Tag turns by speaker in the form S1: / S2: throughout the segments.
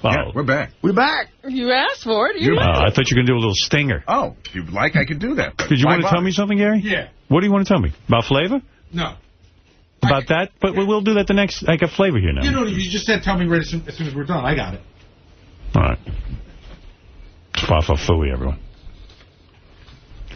S1: Oh.
S2: Yeah, we're back.
S3: We're back.
S4: You asked for it.
S1: I thought you were going to do a little stinger.
S2: Oh, if you'd like, I could do that.
S1: Did you want to tell me something, Gary?
S5: Yeah.
S1: What do you want to tell me? About Flava?
S5: No.
S1: About that? But we'll do that the next... I got Flava here now.
S5: You just said tell me right as soon as we're done. I got it.
S1: All right. Fafa Fooey, everyone.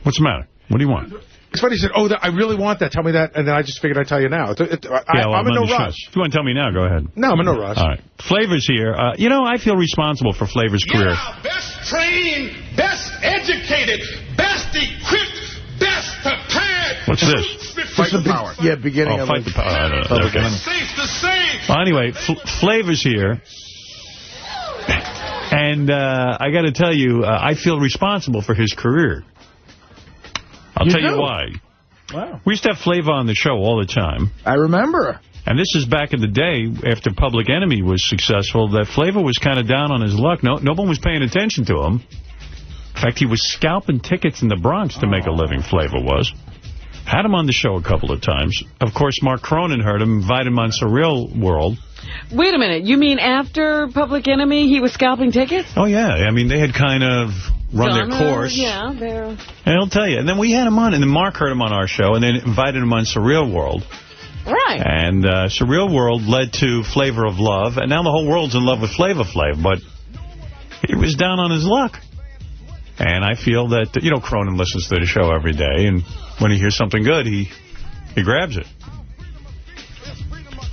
S1: What's the matter? What do you want?
S5: It's funny you said, I really want that. Tell me that. And then I just figured I'd tell you now. I'm in no rush.
S1: If you want to tell me now, go ahead.
S5: No, I'm in no rush.
S1: All right. Flava's here. I feel responsible for Flava's career.
S6: Yeah, best trained, best educated, best equipped, best prepared.
S1: What's this?
S2: Fight the power.
S3: Yeah, beginning of
S1: Fight the Power. I don't know. Okay.
S6: Safe to say.
S1: Well, anyway, Flava's here. And I got to tell you, I feel responsible for his career. I'll tell you why.
S3: Wow.
S1: We used to have Flava on the show all the time.
S3: I remember.
S1: And this is back in the day, after Public Enemy was successful, that Flava was kind of down on his luck. No one was paying attention to him. In fact, he was scalping tickets in the Bronx to make a living, Flava was. Had him on the show a couple of times. Of course, Mark Cronin heard him, invited him on Surreal World.
S4: Wait a minute. You mean after Public Enemy, he was scalping tickets?
S1: Oh, yeah. I mean, they had kind of run their course.
S4: Yeah, they're...
S1: And I'll tell you. And then we had him on, and then Mark heard him on our show, and then invited him on Surreal World.
S4: Right.
S1: And Surreal World led to Flavor of Love, and now the whole world's in love with Flava Flav, but he was down on his luck. And I feel that, Cronin listens to the show every day, and when he hears something good, he grabs it.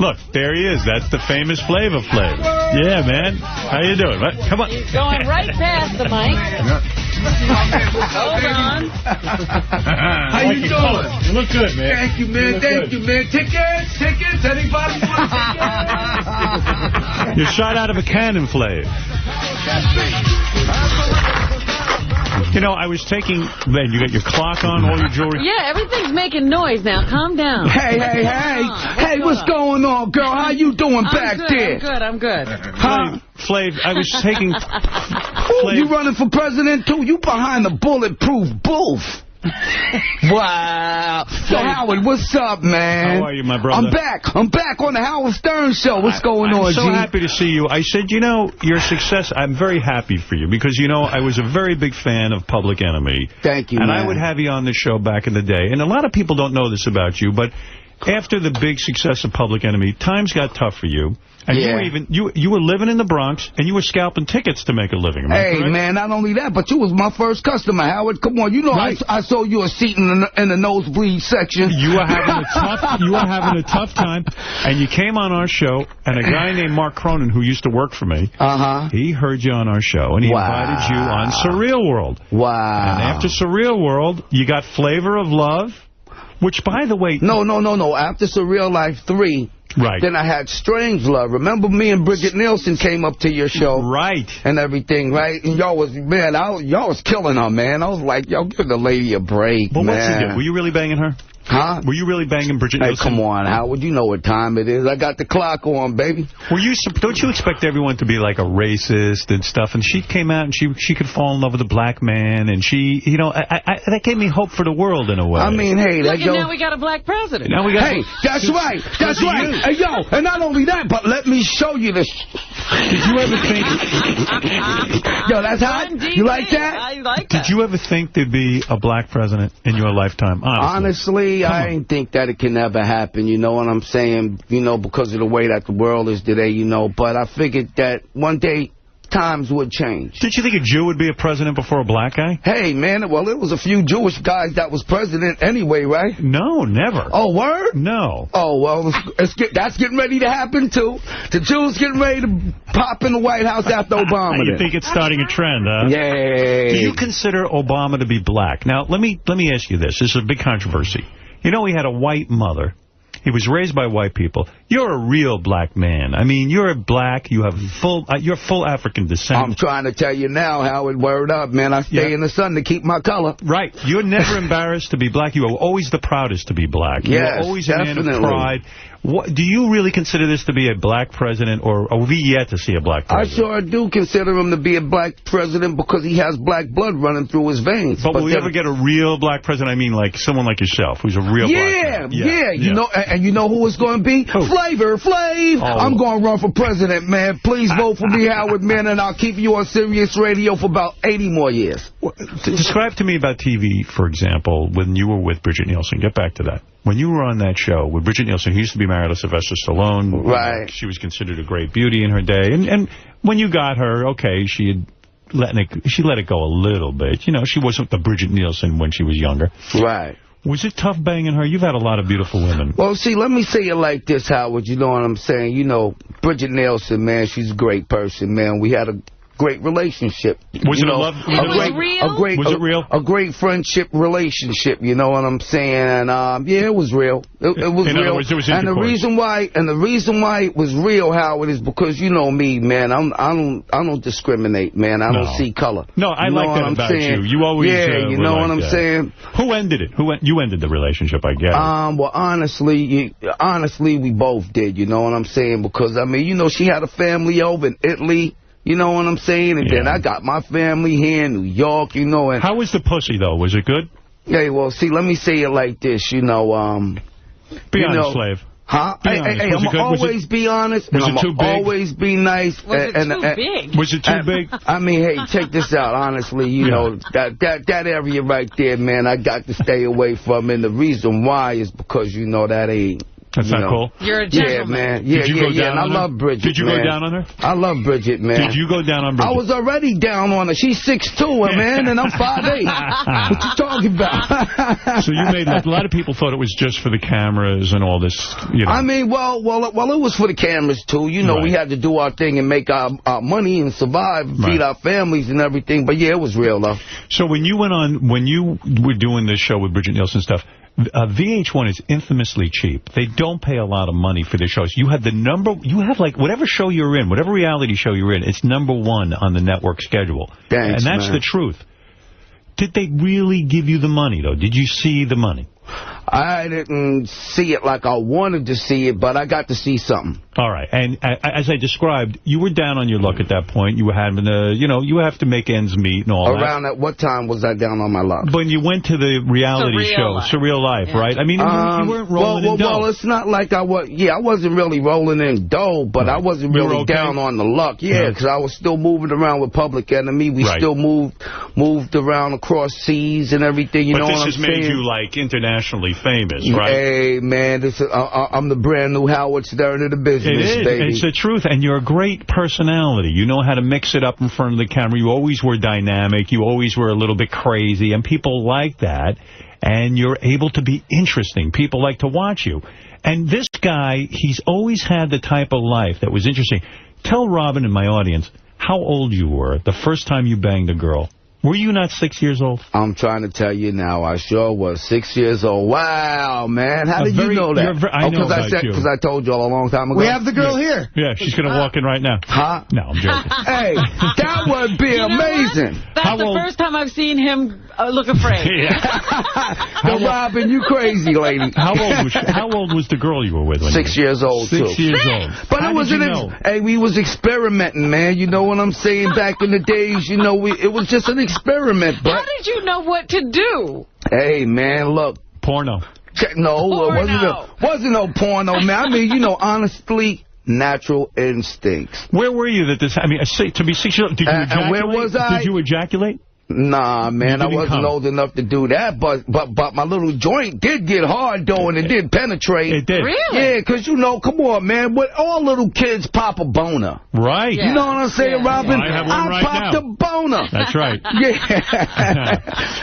S1: Look, there he is. That's the famous Flava Flav. Yeah, man. How you doing? Come on.
S4: He's going right past the mic. Hold on.
S3: How you doing?
S1: You look good, man.
S3: Thank you, man. Thank you, man. Tickets. Anybody want tickets?
S1: You're shot out of a cannon, Flav. I was taking... Man, you got your clock on, all your jewelry?
S4: Yeah, everything's making noise now. Calm down.
S3: Hey. Hey, what's going on, girl? How you doing back there?
S4: I'm good.
S3: Huh?
S1: Flav, I was taking...
S3: Ooh, you running for president, too? You behind the bulletproof booth. Wow. So, Howard, what's up, man?
S1: How are you, my brother?
S3: I'm back on the Howard Stern show. What's going on,
S1: I'm so
S3: G?
S1: happy to see you. I said, your success, I'm very happy for you because, I was a very big fan of Public Enemy.
S3: Thank you,
S1: and
S3: man.
S1: I would have you on the show back in the day. And a lot of people don't know this about you, but after the big success of Public Enemy, times got tough for you. And you were living in the Bronx, and you were scalping tickets to make a living.
S3: Hey, man, not only that, but you was my first customer, Howard. Come on, right. I sold you a seat in the nosebleed section.
S1: You were having a tough time, and you came on our show, and a guy named Mark Cronin, who used to work for me, he heard you on our show, and he invited you on Surreal World.
S3: Wow.
S1: And after Surreal World, you got Flavor of Love, which, by the way...
S3: No. After Surreal Life 3...
S1: Right.
S3: Then I had Strange Love. Remember me and Bridget Nielsen came up to your show?
S1: Right.
S3: And everything, right? And y'all was killing her, man. I was like, yo, give the lady a break, man.
S1: What's the deal? Were you really banging her?
S3: Huh?
S1: Were you really banging Bridget Nielsen?
S3: Hey, come on, Howard. You know what time it is. I got the clock on, baby.
S1: Don't you expect everyone to be like a racist and stuff? And she came out and she could fall in love with a black man. And she, that gave me hope for the world in a way.
S3: I mean, hey.
S4: Now we got a black president.
S3: Hey, that's right. That's right. Hey, yo, and not only that, but let me show you this.
S1: Did you ever think...
S3: Yo, that's hot? You like that?
S4: I like that.
S1: Did you ever think there'd be a black president in your lifetime?
S3: Honestly, I ain't think that it can ever happen, you know what I'm saying? Because of the way that the world is today, But I figured that one day times would change.
S1: Did you think a Jew would be a president before a black guy?
S3: Hey, man, well, it was a few Jewish guys that was president anyway, right?
S1: No, never.
S3: Oh, word?
S1: No.
S3: Oh, well, that's getting ready to happen, too. The Jews getting ready to pop in the White House after Obama.
S1: You think it's starting a trend, huh?
S3: Yay.
S1: Do you consider Obama to be black? Now, let me ask you this. This is a big controversy. He had a white mother. He was raised by white people. You're a real black man. I mean, you're black. You have you're full African descent.
S3: I'm trying to tell you now, Howard, word up, man. I stay in the sun to keep my color.
S1: Right. You're never embarrassed to be black. You are always the proudest to be black.
S3: Yes,
S1: you're always a man of pride. Do you really consider this to be a black president, or are we yet to see a black president?
S3: I sure do consider him to be a black president because he has black blood running through his veins.
S1: But will we ever get a real black president? I mean, like someone like yourself, who's a real black president.
S3: Yeah. You know, and you know who it's going to be? Flav.
S1: Oh.
S3: I'm going to run for president, man. Please vote for me, Howard, man, and I'll keep you on Sirius Radio for about 80 more years.
S1: Describe to me about TV, for example, when you were with Bridget Nielsen. Get back to that. When you were on that show with Bridget Nielsen, who used to be married to Sylvester Stallone.
S3: Right.
S1: She was considered a great beauty in her day. And when you got her, okay, she let it go a little bit. You know, she wasn't the Bridget Nielsen when she was younger.
S3: Right.
S1: Was it tough banging her? You've had a lot of beautiful women.
S3: Well, see, let me say it like this, Howard. You know what I'm saying? You know, Bridget Nielsen, man, she's a great person, man. We had a great relationship.
S1: Was it a love? Was it real?
S3: A great friendship relationship. You know what I'm saying? Yeah, it was real. It was real.
S1: In other words, there was intercourse.
S3: And the reason why it was real, Howard, is because you know me, man. I don't discriminate, man. I don't see color.
S1: No, I like that about you. You always
S3: you know what I'm saying.
S1: Who ended it? You ended the relationship, I guess.
S3: Well, honestly, we both did. You know what I'm saying? Because I mean, you know, she had a family over in Italy. You know what I'm saying? And then I got my family here in New York, you know. And
S1: how was the pussy, though? Was it good?
S3: Hey, well, see, let me say it like this, you know.
S1: Be honest, Flav.
S3: Huh? Hey, I'm going to always be honest, and I'm going to always be nice.
S4: Was it too big?
S1: Was it too big?
S3: I mean, hey, check this out. Honestly, you know, that area right there, man, I got to stay away from. And the reason why is because, you know, that ain't.
S1: That's not cool?
S4: You're a gentleman.
S3: Yeah, man. Yeah. And I love Bridget,
S1: Did you go down on her?
S3: I love Bridget, man.
S1: Did you go down on Bridget?
S3: I was already down on her. She's 6'2", man, and I'm 5'8". What you talking about?
S1: So you made a lot of people thought it was just for the cameras and all this, you know.
S3: I mean, well, it was for the cameras, too. You know, we had to do our thing and make our money and survive, feed our families and everything. But, yeah, it was real, though.
S1: So when you were doing this show with Bridget Nielsen stuff, VH1 is infamously cheap. They don't pay a lot of money for their shows. You have like whatever show you're in, whatever reality show you're in, it's #1 on the network schedule.
S3: Thanks,
S1: and that's
S3: man.
S1: the truth. Did they really give you the money, though? Did you see the money?
S3: I didn't see it like I wanted to see it, but I got to see something.
S1: All right. And as I described, you were down on your luck at that point. You were having you have to make ends meet and all that.
S3: Around at what time was I down on my luck?
S1: When you went to the reality show, Surreal Life, right? I mean, you weren't rolling in dough.
S3: Well, it's not like I was. Yeah, I wasn't really rolling in dough, but I wasn't really down on the luck. Yeah, because I was still moving around with Public Enemy. We still moved around across seas and everything. You know what I'm saying?
S1: But this has made you like internationally famous, right?
S3: Hey, man, I'm the brand new Howard Stern of the business, baby.
S1: It's the truth, and you're a great personality. You know how to mix it up in front of the camera. You always were dynamic. You always were a little bit crazy, and people like that. And you're able to be interesting. People like to watch you. And this guy, he's always had the type of life that was interesting. Tell Robin and my audience how old you were the first time you banged a girl. Were you not 6 years old?
S3: I'm trying to tell you now. I sure was 6 years old. Wow, man. How did you know that?
S1: I know about you.
S3: Because I told you all a long time ago.
S5: We have the girl here.
S1: Yeah, she's going to walk in right now.
S3: Huh?
S1: No, I'm joking.
S3: Hey, that would be amazing.
S4: That's the first time I've seen him look afraid.
S3: Robin, you crazy lady.
S1: How old was the girl you were with?
S3: 6 years old,
S1: 6 years old.
S3: But it was hey, we was experimenting, man. You know what I'm saying? Back in the days, you know, it was just an experiment. But
S4: how did you know what to do?
S3: Hey, man, look.
S1: Porno.
S3: No, it wasn't no porno, man. I mean, you know, honestly, natural instincts.
S1: Where were you that this? I mean, to be 6 years old, did you ejaculate?
S3: And where was I?
S1: Did you ejaculate?
S3: Nah, man, I wasn't old enough to do that, but my little joint did get hard, though, and it did penetrate.
S1: It did?
S4: Really?
S3: Yeah, because, you know, come on, man, but all little kids pop a boner.
S1: Right.
S3: Yeah. You know what I'm saying, Robin?
S1: Well, I have one right
S3: popped a boner.
S1: That's right.
S3: Yeah.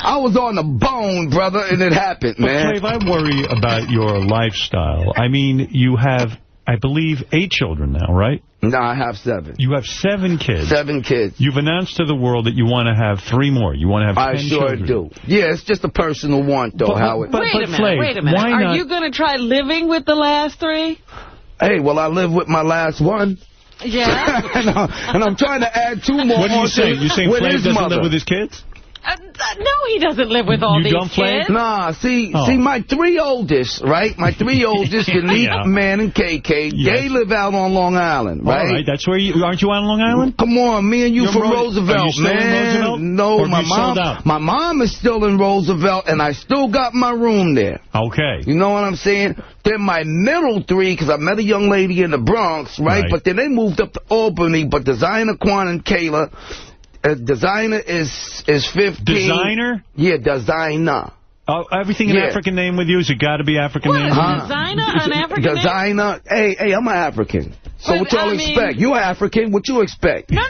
S3: I was on the bone, brother, and it happened, man.
S1: Flav, I worry about your lifestyle. I mean, you have, I believe, 8 children now, right?
S3: No, I have 7.
S1: You have 7 kids.
S3: 7 kids.
S1: You've announced to the world that you want to have 3 more. You want to have 10 children.
S3: I sure do. Yeah, it's just a personal want, though, Howard.
S4: Wait a minute.
S1: Why
S4: Are you going to try living with the last 3?
S3: Hey, well, I live with my last one.
S4: Yeah.
S3: and I'm trying to add 2 more.
S1: What are you saying? You saying Flav doesn't live with his kids?
S4: No, he doesn't live with all these kids.
S3: Nah, see, my 3 oldest, right? My 3 oldest, Unique, Man, and KK, they live out on Long Island, right?
S1: All right, that's where you... Aren't you out on Long Island?
S3: Come on, me and you from Roosevelt,
S1: Are you still
S3: man.
S1: in Roosevelt?
S3: No,
S1: or
S3: my mom is still in Roosevelt, and I still got my room there.
S1: Okay.
S3: You know what I'm saying? Then my middle 3, because I met a young lady in the Bronx, right? But then they moved up to Albany, but Designer, Quan, and Kayla... Designer is 15. Designer? Yeah, Designer.
S1: Oh, everything an African name with you? Has it got to be African name?
S4: Designer an African name?
S3: Designer. Hey, I'm an African. So what y'all expect? You're African. What you expect?
S4: No.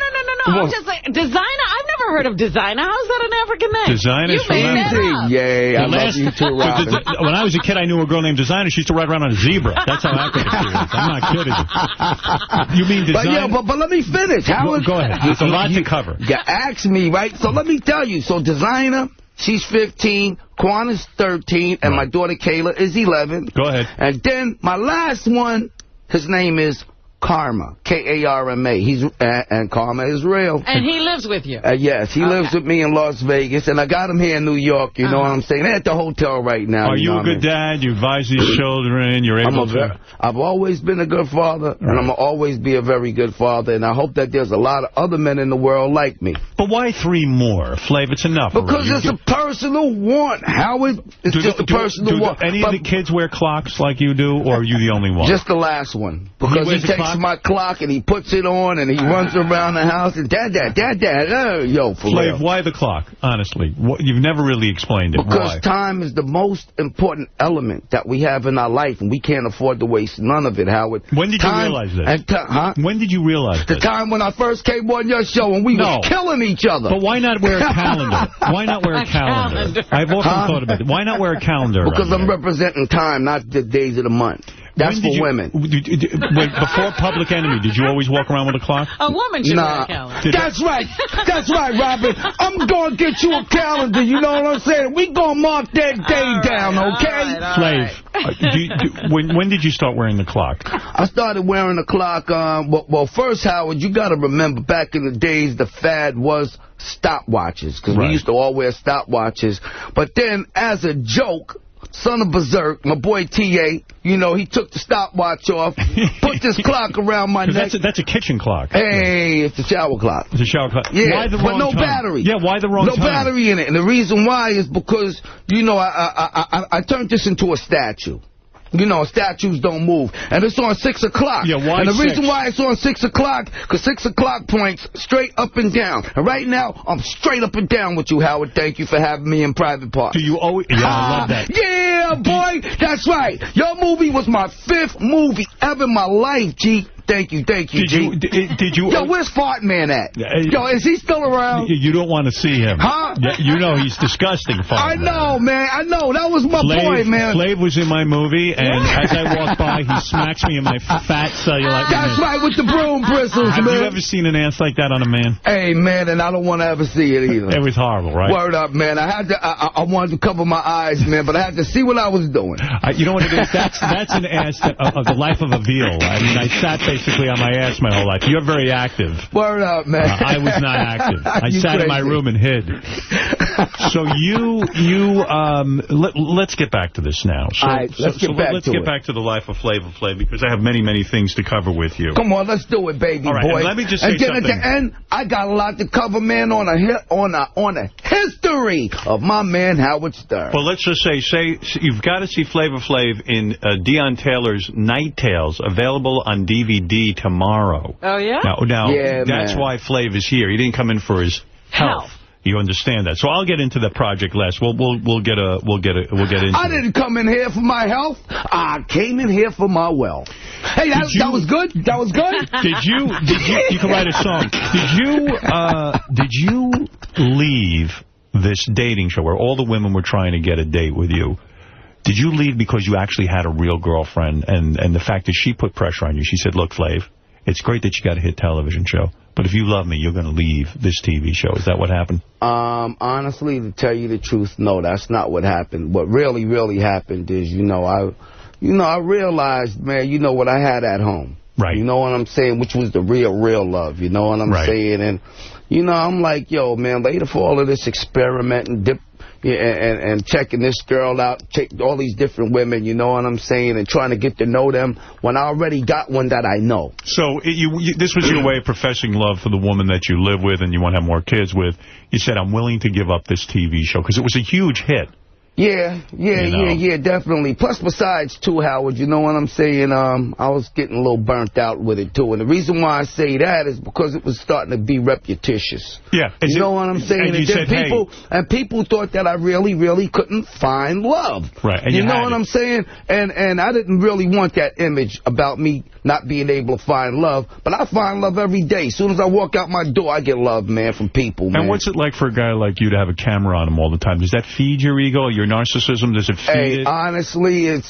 S4: I'm just like, Designer? I've never heard of Designer. How's that an African name?
S1: Designer's from
S3: Africa. Yay, I love you too, Robin.
S1: When I was a kid, I knew a girl named Designer. She used to ride around on a zebra. That's how African she is. I'm not kidding you. You mean Designer?
S3: But let me finish.
S1: Go ahead. There's a lot to cover.
S3: You asked me, right? So let me tell you. So Designer, she's 15. Quan is 13. And my daughter Kayla is 11.
S1: Go ahead.
S3: And then my last one, his name is Karma, K-A-R-M-A. And Karma is real.
S4: And he lives with you?
S3: Yes, he lives with me in Las Vegas, and I got him here in New York, you know what I'm saying? They're at the hotel right now.
S1: Are you a good dad? You advise these children? You're able to...
S3: I've always been a good father, and I'm going to always be a very good father, and I hope that there's a lot of other men in the world like me.
S1: But why 3 more? Flav, it's enough.
S3: Because it's a personal want, Howard. It's just a personal want.
S1: Do any of the kids wear clocks like you do, or are you the only one?
S3: Just the last one. Because he takes my clock and he puts it on and he runs around the house and dad, yo, for
S1: Flav,
S3: real.
S1: why the clock? Honestly, you've never really explained it.
S3: Because time is the most important element that we have in our life, and we can't afford to waste none of it, Howard.
S1: When did you realize this? When did you realize this?
S3: The time when I first came on your show and we was killing each other.
S1: But why not wear a calendar? Why not wear a calendar? I've often thought about it. Why not wear a calendar?
S3: Because I'm representing time, not the days of the month. That's for women.
S1: Before Public Enemy, did you always walk around with a clock?
S4: A woman should wear a calendar.
S3: That's right. That's right, Robin. I'm going to get you a calendar. You know what I'm saying? We going to mark that day down, okay?
S1: Flav, when did you start wearing the clock?
S3: I started wearing the clock. Well, first, Howard, you got to remember back in the days, the fad was stopwatches, because we used to all wear stopwatches. But then, as a joke, son of Berserk, my boy T.A., you know, he took the stopwatch off, put this clock around my neck.
S1: That's a kitchen clock.
S3: Hey, it's a shower clock.
S1: It's a shower clock.
S3: Yeah,
S1: why the
S3: but
S1: wrong time?
S3: Battery.
S1: Yeah, why the wrong time?
S3: No battery in it. And the reason why is because, you know, I turned this into a statue. You know, statues don't move. And it's on 6 o'clock.
S1: Yeah, why
S3: And the
S1: 6?
S3: reason why it's on 6 o'clock, because 6 o'clock points straight up and down. And right now, I'm straight up and down with you, Howard. Thank you for having me in private parts.
S1: Do you always... Yeah, I love that.
S3: Yeah, boy. That's right. Your movie was my 5th movie ever in my life, G. Thank you, G.
S1: Did you...
S3: Yo, where's Fart Man at? Yo, is he still around?
S1: You don't want to see him.
S3: Huh?
S1: Yeah, you know he's disgusting, Fart Man.
S3: I know, man. I know. That was my boy, man.
S1: Flav was in my movie, and as I walk by, he smacks me in my fat cellulite.
S3: That's right, with the broom bristles,
S1: man. Have you ever seen an ass like that on a man?
S3: Hey, man, and I don't want to ever see it either.
S1: It was horrible, right?
S3: Word up, man. I had to. I wanted to cover my eyes, man, but I had to see what I was doing.
S1: You know what it is? That's an ass of the life of a veal. I mean, I sat basically on my ass my whole life. You're very active.
S3: Word up, man.
S1: I was not active. I sat in my room and hid. So let's get back to this now. So,
S3: all right, let's get
S1: back to the life of Flava Flav, because I have many, many things to cover with you.
S3: Come on, let's do it, baby,
S1: all right,
S3: boy.
S1: And let me just say
S3: and then
S1: something.
S3: at the end, I got a lot to cover, man, on a history of my man Howard Stern.
S1: Well, let's just say you've got to see Flava Flav in Deon Taylor's Night Tales, available on DVD tomorrow.
S4: Oh, yeah?
S1: Now
S3: yeah,
S1: that's why Flav is here. He didn't come in for his health. You understand that. So I'll get into the project last. We'll get into
S3: I didn't come in here for my health. I came in here for my wealth. Hey, that was good. That was good.
S1: Did you you can write a song. Did you leave this dating show where all the women were trying to get a date with you? Did you leave because you actually had a real girlfriend, and the fact that she put pressure on you? She said, "Look, Flav, it's great that you got a hit television show, but if you love me, you're going to leave this TV show." Is that what happened?
S3: Honestly, to tell you the truth, no, that's not what happened. What really happened is, I realized, man, what I had at home.
S1: Right.
S3: You know what I'm saying? Which was the real love. You know what I'm saying? And, you know, I'm like, yo, man, later for all of this experimenting, and checking this girl out, check all these different women, you know what I'm saying, and trying to get to know them when I already got one that I know.
S1: So this was your way of professing love for the woman that you live with and you want to have more kids with. You said, I'm willing to give up this TV show, because it was a huge hit.
S3: Yeah, definitely. Plus, besides, too, Howard, you know what I'm saying, I was getting a little burnt out with it, too. And the reason why I say that is because it was starting to be repetitious.
S1: Yeah.
S3: You know what I'm saying? And people thought that I really couldn't find love.
S1: Right. And
S3: you know what I'm saying? And I didn't really want that image about me not being able to find love. But I find love every day. As soon as I walk out my door, I get love, man, from people, man.
S1: And what's it like for a guy like you to have a camera on him all the time? Does that feed your ego, your narcissism? Does it feed it?
S3: Honestly,
S1: you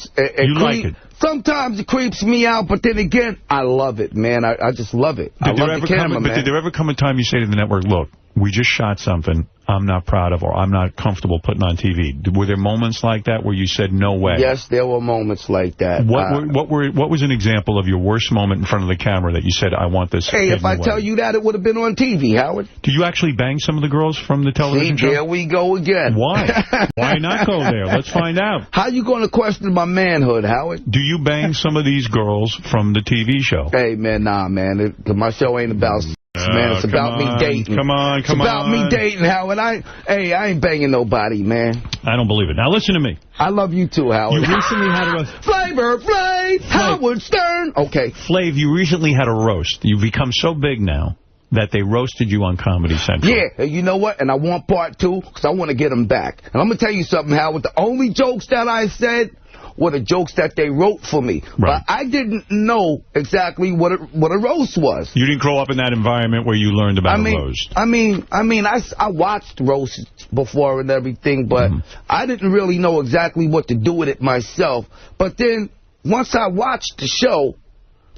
S1: like it?
S3: Sometimes it creeps me out, but then again, I love it, man. I just love it. I love the camera, man.
S1: But did there ever come a time you say to the network, look, we just shot something I'm not proud of or I'm not comfortable putting on TV? Were there moments like that where you said, no way?
S3: Yes, there were moments like that.
S1: What was an example of your worst moment in front of the camera that you said, I want this
S3: Hey, if I tell you that, it would have been on TV, Howard.
S1: Do you actually bang some of the girls from the television show?
S3: There we go again.
S1: Why? Why not go there? Let's find out.
S3: How you going to question my manhood, Howard?
S1: Do you bang some of these girls from the TV show?
S3: Hey, man, nah, man. My show ain't about... Man, it's about me dating.
S1: Come on.
S3: It's about me dating, Howard. I ain't banging nobody, man.
S1: I don't believe it. Now, listen to me.
S3: I love you too, Howard.
S1: You recently had a...
S3: Flavor Flav, Howard Stern. Okay.
S1: Flav, you recently had a roast. You've become so big now that they roasted you on Comedy Central.
S3: Yeah, you know what? And I want part 2 because I want to get them back. And I'm going to tell you something, Howard. The only jokes that I said were the jokes that they wrote for me.
S1: Right.
S3: But I didn't know exactly what a roast was.
S1: You didn't grow up in that environment where you learned about a roast.
S3: I watched roasts before and everything, but I didn't really know exactly what to do with it myself. But then, once I watched the show,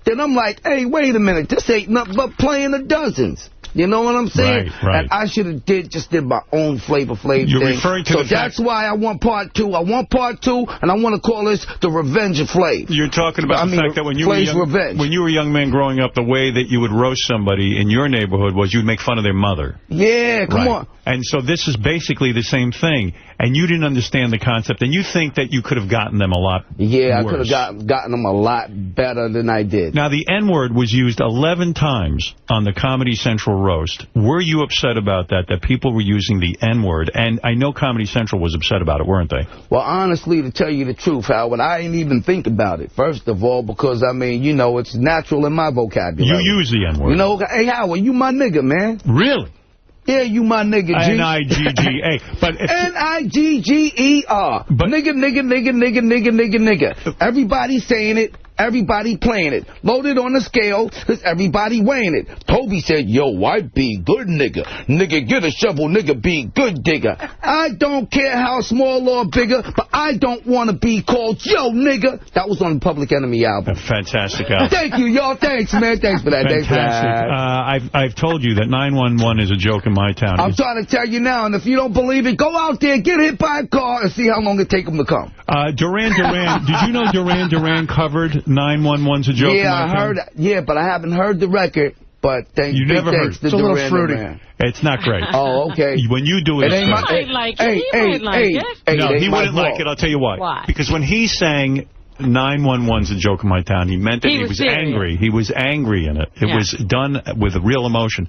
S3: then I'm like, hey, wait a minute, this ain't nothing but playing the dozens. You know what I'm saying?
S1: Right.
S3: And I should have just did my own Flavor Flav thing.
S1: Referring to
S3: that's why I want part 2. I want part 2, and I want to call this The Revenge of Flav.
S1: You're talking about the fact that when you were a young man growing up, the way that you would roast somebody in your neighborhood was you'd make fun of their mother.
S3: Yeah, come on.
S1: And so this is basically the same thing. And you didn't understand the concept, and you think that you could have gotten them a lot worse.
S3: I could have gotten them a lot better than I did.
S1: Now, the N-word was used 11 times on the Comedy Central roast. Were you upset about that people were using the N-word? And I know Comedy Central was upset about it, weren't they?
S3: Well, honestly, to tell you the truth, Howard, I didn't even think about it. First of all, because, I mean, you know, it's natural in my vocabulary.
S1: You use the N-word.
S3: You know, hey, Howard, you my nigga, man.
S1: Really?
S3: Yeah, you my nigga, G.
S1: N-I-G-G-A. But
S3: N-I-G-G-E-R. Nigga. Everybody saying it. Everybody playing it. Loaded on the scale, because everybody weighing it. Toby said, yo, I be good nigga. Nigga, get a shovel, nigga, be good digger. I don't care how small or bigger, but I don't want to be called yo, nigga. That was on the Public Enemy album.
S1: A fantastic album.
S3: Thank you, y'all. Thanks, man. Thanks for that.
S1: Fantastic. I've told you that 911 is a joke in my town.
S3: I'm trying to tell you now, and if you don't believe it, go out there, get hit by a car, and see how long it take them to come.
S1: Duran Duran, did you know Duran Duran covered 911's a joke?
S3: Yeah, I heard. Yeah, but I haven't heard the record. But thanks.
S1: You never heard.
S3: It's a little fruity.
S1: It's not great.
S3: Oh, okay.
S1: When you do it,
S4: he might like it.
S1: No, he wouldn't like it. I'll tell you why.
S4: Why?
S1: Because when he sang 911's a joke in my town, he meant that he was angry. He was angry in it. It was done with real emotion.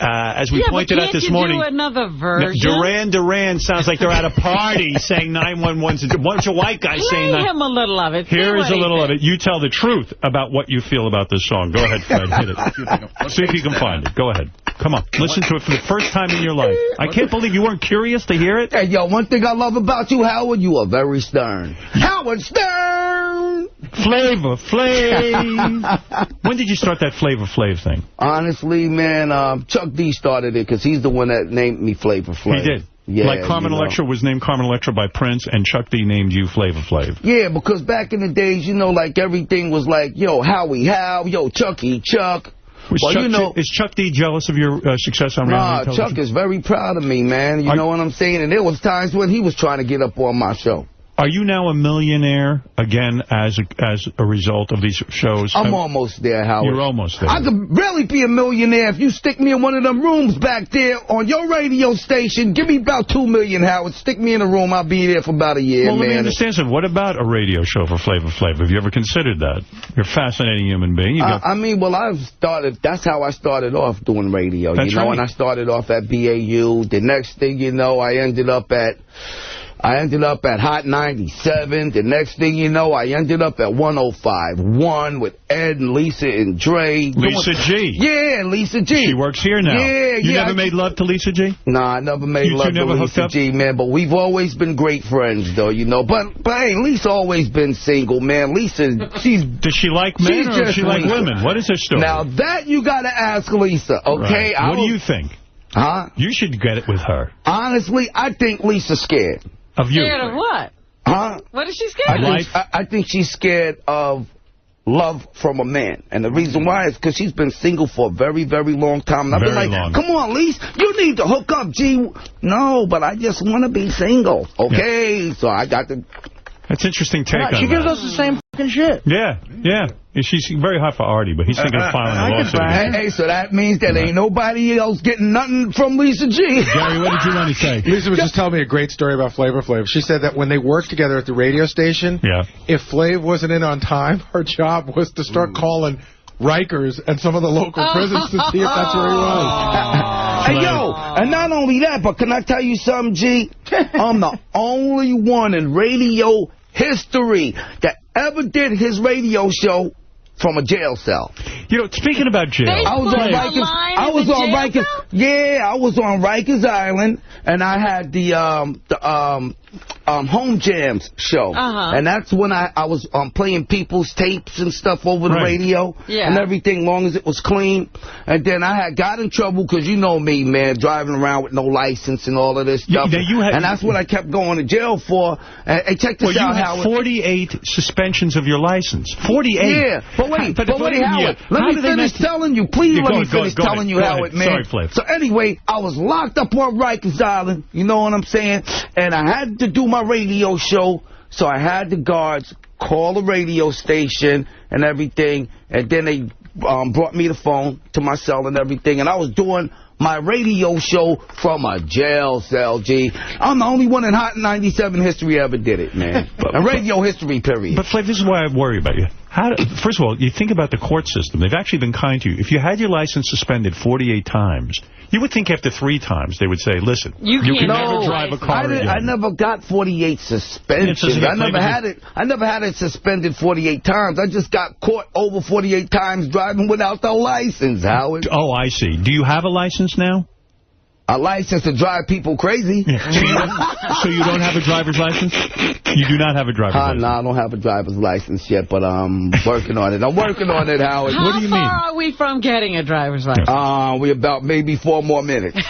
S1: As we pointed out this morning,
S4: do another version?
S1: Duran Duran sounds like they're at a party saying 911's a bunch of white guys saying that.
S4: Play him a little of it.
S1: Here is a little of it. You tell the truth about what you feel about this song. Go ahead, Fred. Hit it. See if you can find it. Go ahead. Come on. Listen to it for the first time in your life. I can't believe you weren't curious to hear it.
S3: Hey, yo, one thing I love about you, Howard, you are very stern. Howard Stern!
S1: Flavor Flav. When did you start that Flavor Flav thing?
S3: Honestly, man, Chuck D started it because he's the one that named me Flavor Flav.
S1: He did.
S3: Yeah,
S1: like Carmen Electra was named Carmen Electra by Prince, and Chuck D named you Flavor Flav.
S3: Yeah, because back in the days, you know, like everything was like, yo, Howie How, yo, Chucky Chuck.
S1: Is Chuck D jealous of your success on reality television?
S3: Chuck is very proud of me, man. You know what I'm saying? And there was times when he was trying to get up on my show.
S1: Are you now a millionaire again as a result of these shows?
S3: I'm almost there, Howard.
S1: You're almost there.
S3: I could really be a millionaire if you stick me in one of them rooms back there on your radio station. Give me about $2 million, Howard. Stick me in a room. I'll be there for about a year,
S1: well,
S3: man.
S1: Let me understand something. What about a radio show for Flava Flav? Have you ever considered that? You're a fascinating human being.
S3: I mean, well, that's how I started off doing radio.
S1: That's right.
S3: And I started off at BAU. The next thing you know, I ended up at Hot 97. The next thing you know, I ended up at 105.1 with Ed and Lisa and Dre.
S1: Lisa G.
S3: Yeah, Lisa G.
S1: She works here now.
S3: Yeah,
S1: You never made love to Lisa G?
S3: Nah, I never made love to Lisa G, man. But we've always been great friends, though, But hey, Lisa always been single, man. Lisa, does
S1: she like men or does she like women? What is her story?
S3: Now, that you got to ask Lisa, okay?
S1: Right. What do you think?
S3: Huh?
S1: You should get it with her.
S3: Honestly, I think Lisa's scared.
S1: Of you?
S4: Scared of what?
S3: Huh?
S4: What is she scared of?
S3: I think she's scared of love from a man. And the reason why is because she's been single for a very, very long time. And I've been like, come on, Lisa, you need to hook up, G. No, but I just want to be single. Okay? Yeah. So I got to...
S1: That's interesting take on that.
S7: She gives us the same fucking shit.
S1: Yeah, yeah. She's very hot for Artie, but he's thinking of filing a lawsuit.
S3: Hey, so that means that ain't nobody else getting nothing from Lisa G.
S1: Gary, what did you want to say?
S5: Lisa was just telling me a great story about Flava Flav. She said that when they worked together at the radio station, if Flav wasn't in on time, her job was to start calling Rikers and some of the local prisons to see if that's where he was.
S3: Hey, yo, and not only that, but can I tell you something, G? I'm the only one in radio history that ever did his radio show from a jail cell.
S1: Speaking about jail,
S3: I was on Rikers. Yeah, I was on Rikers Island, and I had the Home Jams show. And that's when I was playing people's tapes and stuff over the radio and everything, long as it was clean. And then I got in trouble because you know me, man, driving around with no license and all of this stuff. And that's what I kept going to jail for. Hey, check this out, Howard.
S1: You had 48 suspensions of your license. 48.
S3: Yeah, but wait, Howard, let me finish telling you. Please let me finish telling you, Howard, man.
S1: Sorry, Flav.
S3: So anyway, I was locked up on Rikers Island, you know what I'm saying? And I had to do my radio show, so I had the guards call the radio station and everything, and then they brought me the phone to my cell and everything, and I was doing my radio show from a jail cell, G. I'm the only one in Hot 97 history ever did it, man. A radio history, period.
S1: But, Flav, this is why I worry about you. First of all, you think about the court system. They've actually been kind to you. If you had your license suspended 48 times, you would think after 3 times they would say, listen, you can never drive a car again.
S3: I never got 48 suspensions. I never had it suspended 48 times. I just got caught over 48 times driving without the license, Howard.
S1: Oh, I see. Do you have a license now?
S3: A license to drive people crazy.
S1: So you don't have a driver's license? You do not have a driver's license?
S3: No, I don't have a driver's license yet, but I'm working on it. I'm working on it, Howard.
S4: What
S1: do you mean?
S4: How far are we from getting a driver's license?
S3: We're about maybe 4 more minutes.
S1: You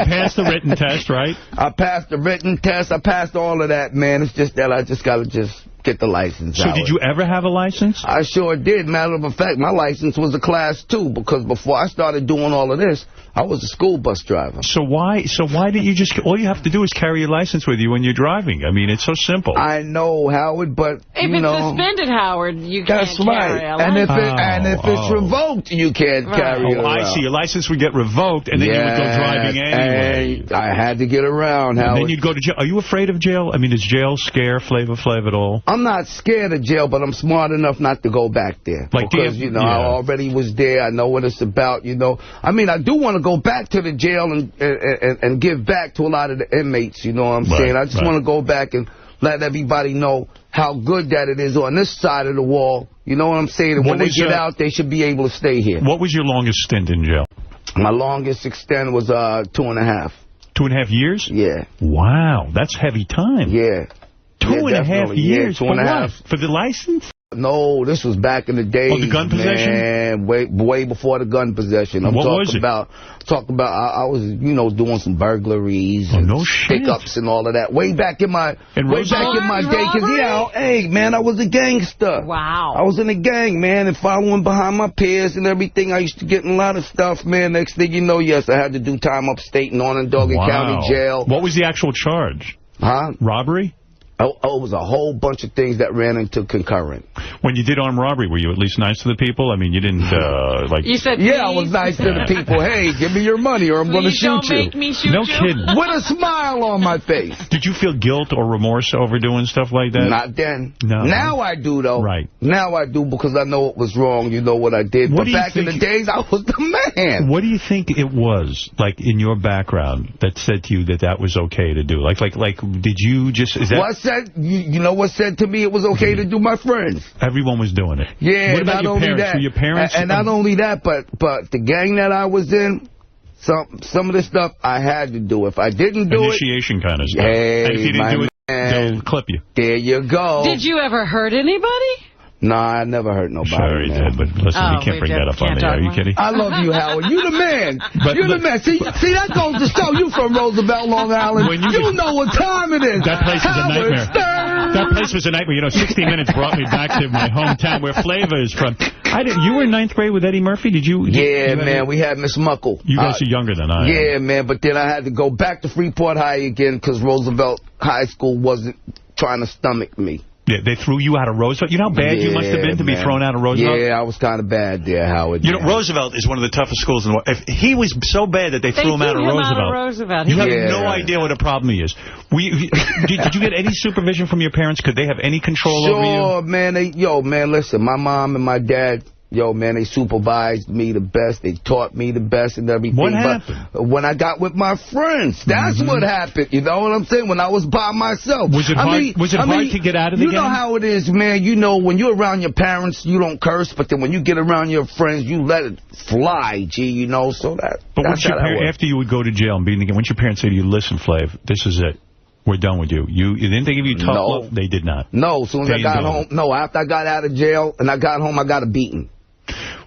S1: passed the written test, right?
S3: I passed the written test. I passed all of that, man. It's just that I just got to get the license.
S1: So did you ever have a license?
S3: I sure did. Matter of fact, my license was a Class 2 because before I started doing all of this, I was a school bus driver.
S1: So why didn't you just... All you have to do is carry your license with you when you're driving. I mean, it's so simple.
S3: I know, Howard, but,
S4: if it's suspended, Howard, you can't carry a license.
S3: And if it's revoked, you can't carry it around.
S1: I see. Your license would get revoked, and then you would go driving anyway.
S3: I had to get around, Howard.
S1: And then you'd go to jail. Are you afraid of jail? I mean, does jail scare Flava Flav at all?
S3: I'm not scared of jail, but I'm smart enough not to go back there. Because, I already was there. I know what it's about, I mean, I do want to go back to the jail and give back to a lot of the inmates, you know what I'm saying? I just want to go back and let everybody know how good that it is on this side of the wall. You know what I'm saying? And when they get out, they should be able to stay here.
S1: What was your longest stint in jail?
S3: My longest stint was 2.5.
S1: 2.5 years?
S3: Yeah.
S1: Wow, that's heavy time.
S3: Yeah.
S1: 2.5 years?
S3: Yeah, 2.5.
S1: For the license?
S3: No, this was back in the days.
S1: Oh, the gun possession?
S3: Man, way before the gun possession.
S1: What was it?
S3: I was, doing some burglaries and stick-ups and all of that. Way back in my day. Because, hey, man, I was a gangster.
S4: Wow.
S3: I was in a gang, man, and following behind my peers and everything. I used to get in a lot of stuff, man. Next thing you know, yes, I had to do time upstate in Onondaga County Jail.
S1: What was the actual charge?
S3: Huh?
S1: Robbery?
S3: Oh, it was a whole bunch of things that ran into concurrent.
S1: When you did armed robbery, were you at least nice to the people? I mean, you didn't, like...
S4: You said,
S3: yeah, I was nice to the people. Hey, give me your money or I'm going to shoot you.
S4: Make me shoot
S1: no
S4: you.
S1: kidding.
S3: With a smile on my face.
S1: Did you feel guilt or remorse over doing stuff like that?
S3: Not then.
S1: No.
S3: Now I do, though.
S1: Right.
S3: Now I do because I know it was wrong. You know what I did. But back in the days, I was the man.
S1: What do you think it was, like, in your background that said to you that that was okay to do? Like, did you just... Is that...
S3: What said... You know what said to me it was okay to do, my friends?
S1: Everyone was doing it.
S3: Yeah,
S1: what about your parents?
S3: That,
S1: were your parents...
S3: And not only that, but the gang that I was in, some of the stuff I had to do. If I didn't do
S1: Initiation kind of stuff.
S3: Hey,
S1: and if you didn't do it, they'll clip you.
S3: There you go.
S4: Did you ever hurt anybody?
S3: Nah, I never hurt nobody.
S1: Sure he did, but listen, you can't bring that up on the air. Are you kidding?
S3: I love you, Howard. You the man. You're the man. See, that goes to show you from Roosevelt, Long Island. You know what time it is.
S1: That place is a nightmare. That place was a nightmare. You know, 60 Minutes brought me back to my hometown where Flava is from. You were in 9th grade with Eddie Murphy? Did you?
S3: Yeah, man. We had Miss Muckle.
S1: You guys are younger than I am.
S3: Yeah, man. But then I had to go back to Freeport High again because Roosevelt High School wasn't trying to stomach me.
S1: Yeah, they threw you out of Roosevelt. You know how bad you must have been to be thrown out of Roosevelt?
S3: Yeah, I was kind of bad there, Howard.
S1: You know, Roosevelt is one of the toughest schools in the world. If he was so bad that they threw him out of Roosevelt. You have no idea what a problem he is. Did you get any supervision from your parents? Could they have any control over you?
S3: Sure, man. Man, listen, my mom and my dad... man, they supervised me the best. They taught me the best and everything.
S1: What happened?
S3: But when I got with my friends, that's what happened. You know what I'm saying? When I was by myself.
S1: Was it hard to get out of the game?
S3: You know how it is, man. You know, when you're around your parents, you don't curse. But then when you get around your friends, you let it fly, G, you know. So that.
S1: But after you would go to jail and be in the game, once your parents say to you, listen, Flav, this is it. We're done with you. Didn't they give you tough love? They did not.
S3: No, as soon as I got home. No, after I got out of jail and I got home, I got a beating.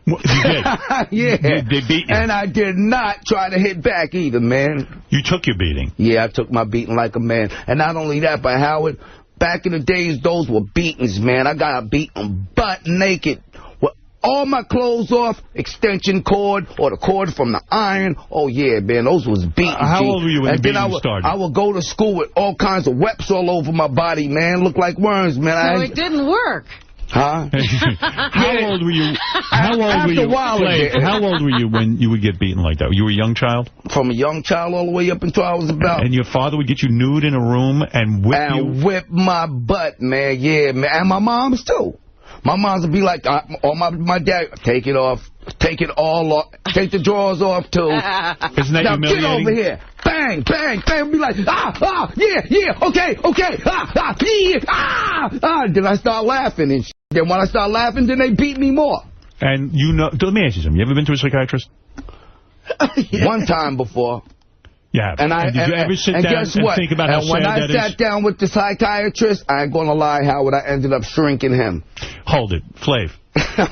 S1: You did?
S3: Yeah.
S1: They beat you.
S3: And I did not try to hit back either, man.
S1: You took your beating?
S3: Yeah, I took my beating like a man. And not only that, but Howard, back in the days, those were beatings, man. I got beaten butt naked. With all my clothes off, extension cord, or the cord from the iron. Oh, yeah, man, those was beatings.
S1: How old were you when the beating started?
S3: I would go to school with all kinds of webs all over my body, man. Looked like worms, man.
S4: So it didn't work.
S3: Huh?
S1: How old were you? How old were you when you would get beaten like that? You were a young child?
S3: From a young child all the way up until I was about...
S1: And your father would get you nude in a room and whip you?
S3: And whip my butt, man. Yeah, man. And my mom's, too. My mom's would be like, my dad, take it off. Take it all off. Take the drawers off, too.
S1: Isn't that
S3: now,
S1: humiliating?
S3: Get over here. Bang, bang, bang. Be like, yeah, okay, yeah, Then I start laughing and shit. Then when I start laughing, then they beat me more.
S1: And you know, let me ask you something. You ever been to a psychiatrist?
S3: One time before.
S1: Yeah. And did you ever sit down and think about how sad that is? And when I sat down with the psychiatrist, I ain't going to lie, Howard, I ended up shrinking him. Hold it. Flav.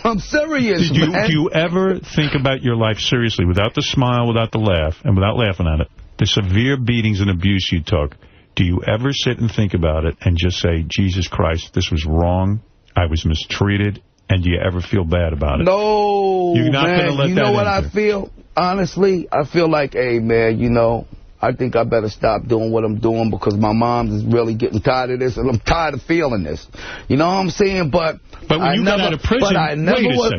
S3: I'm serious, man.
S1: Do you ever think about your life seriously, without the smile, without the laugh, and without laughing at it, the severe beatings and abuse you took, do you ever sit and think about it and just say, Jesus Christ, this was wrong, I was mistreated, and do you ever feel bad about it?
S3: No,
S1: You're not going to let that
S3: You know what I feel? Honestly, I feel like, hey, man, you know, I think I better stop doing what I'm doing because my mom is really getting tired of this, and I'm tired of feeling this. You know what I'm saying? But
S1: when you got out of prison,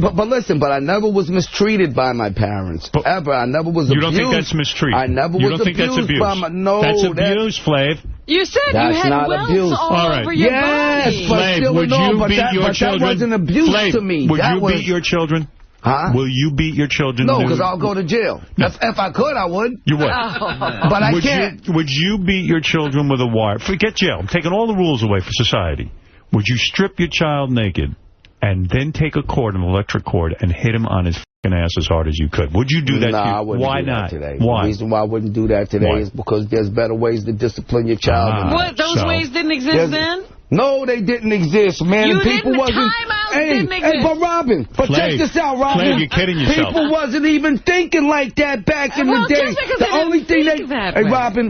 S3: but listen, I never was mistreated by my parents, ever. I never was abused.
S1: You don't think that's mistreatment?
S3: I never was abused by my... No,
S1: that's abuse, Flav.
S4: You said you had welts all over your body.
S1: Flav, would you beat your children?
S3: That wasn't abuse to me.
S1: Would you beat your children?
S3: Huh?
S1: Will you beat your children?
S3: No, because I'll go to jail. No. If I could, I would.
S1: You would.
S3: But I can't.
S1: Would you beat your children with a wire? Forget jail. I'm taking all the rules away for society. Would you strip your child naked and then take a cord, an electric cord, and hit him on his f***ing ass as hard as you could? Would you do that?
S3: I wouldn't.
S1: Why
S3: do that
S1: not?
S3: Today.
S1: Why?
S3: The reason why I wouldn't do that today is because there's better ways to discipline your child.
S4: What? Those ways didn't exist then?
S3: No, they didn't exist, man.
S4: You
S3: people
S4: didn't.
S3: Wasn't.
S4: Didn't exist.
S3: But Robin, check this out, Robin.
S1: Flav, you're kidding yourself.
S3: People wasn't even thinking like that back in the day.
S4: The only thing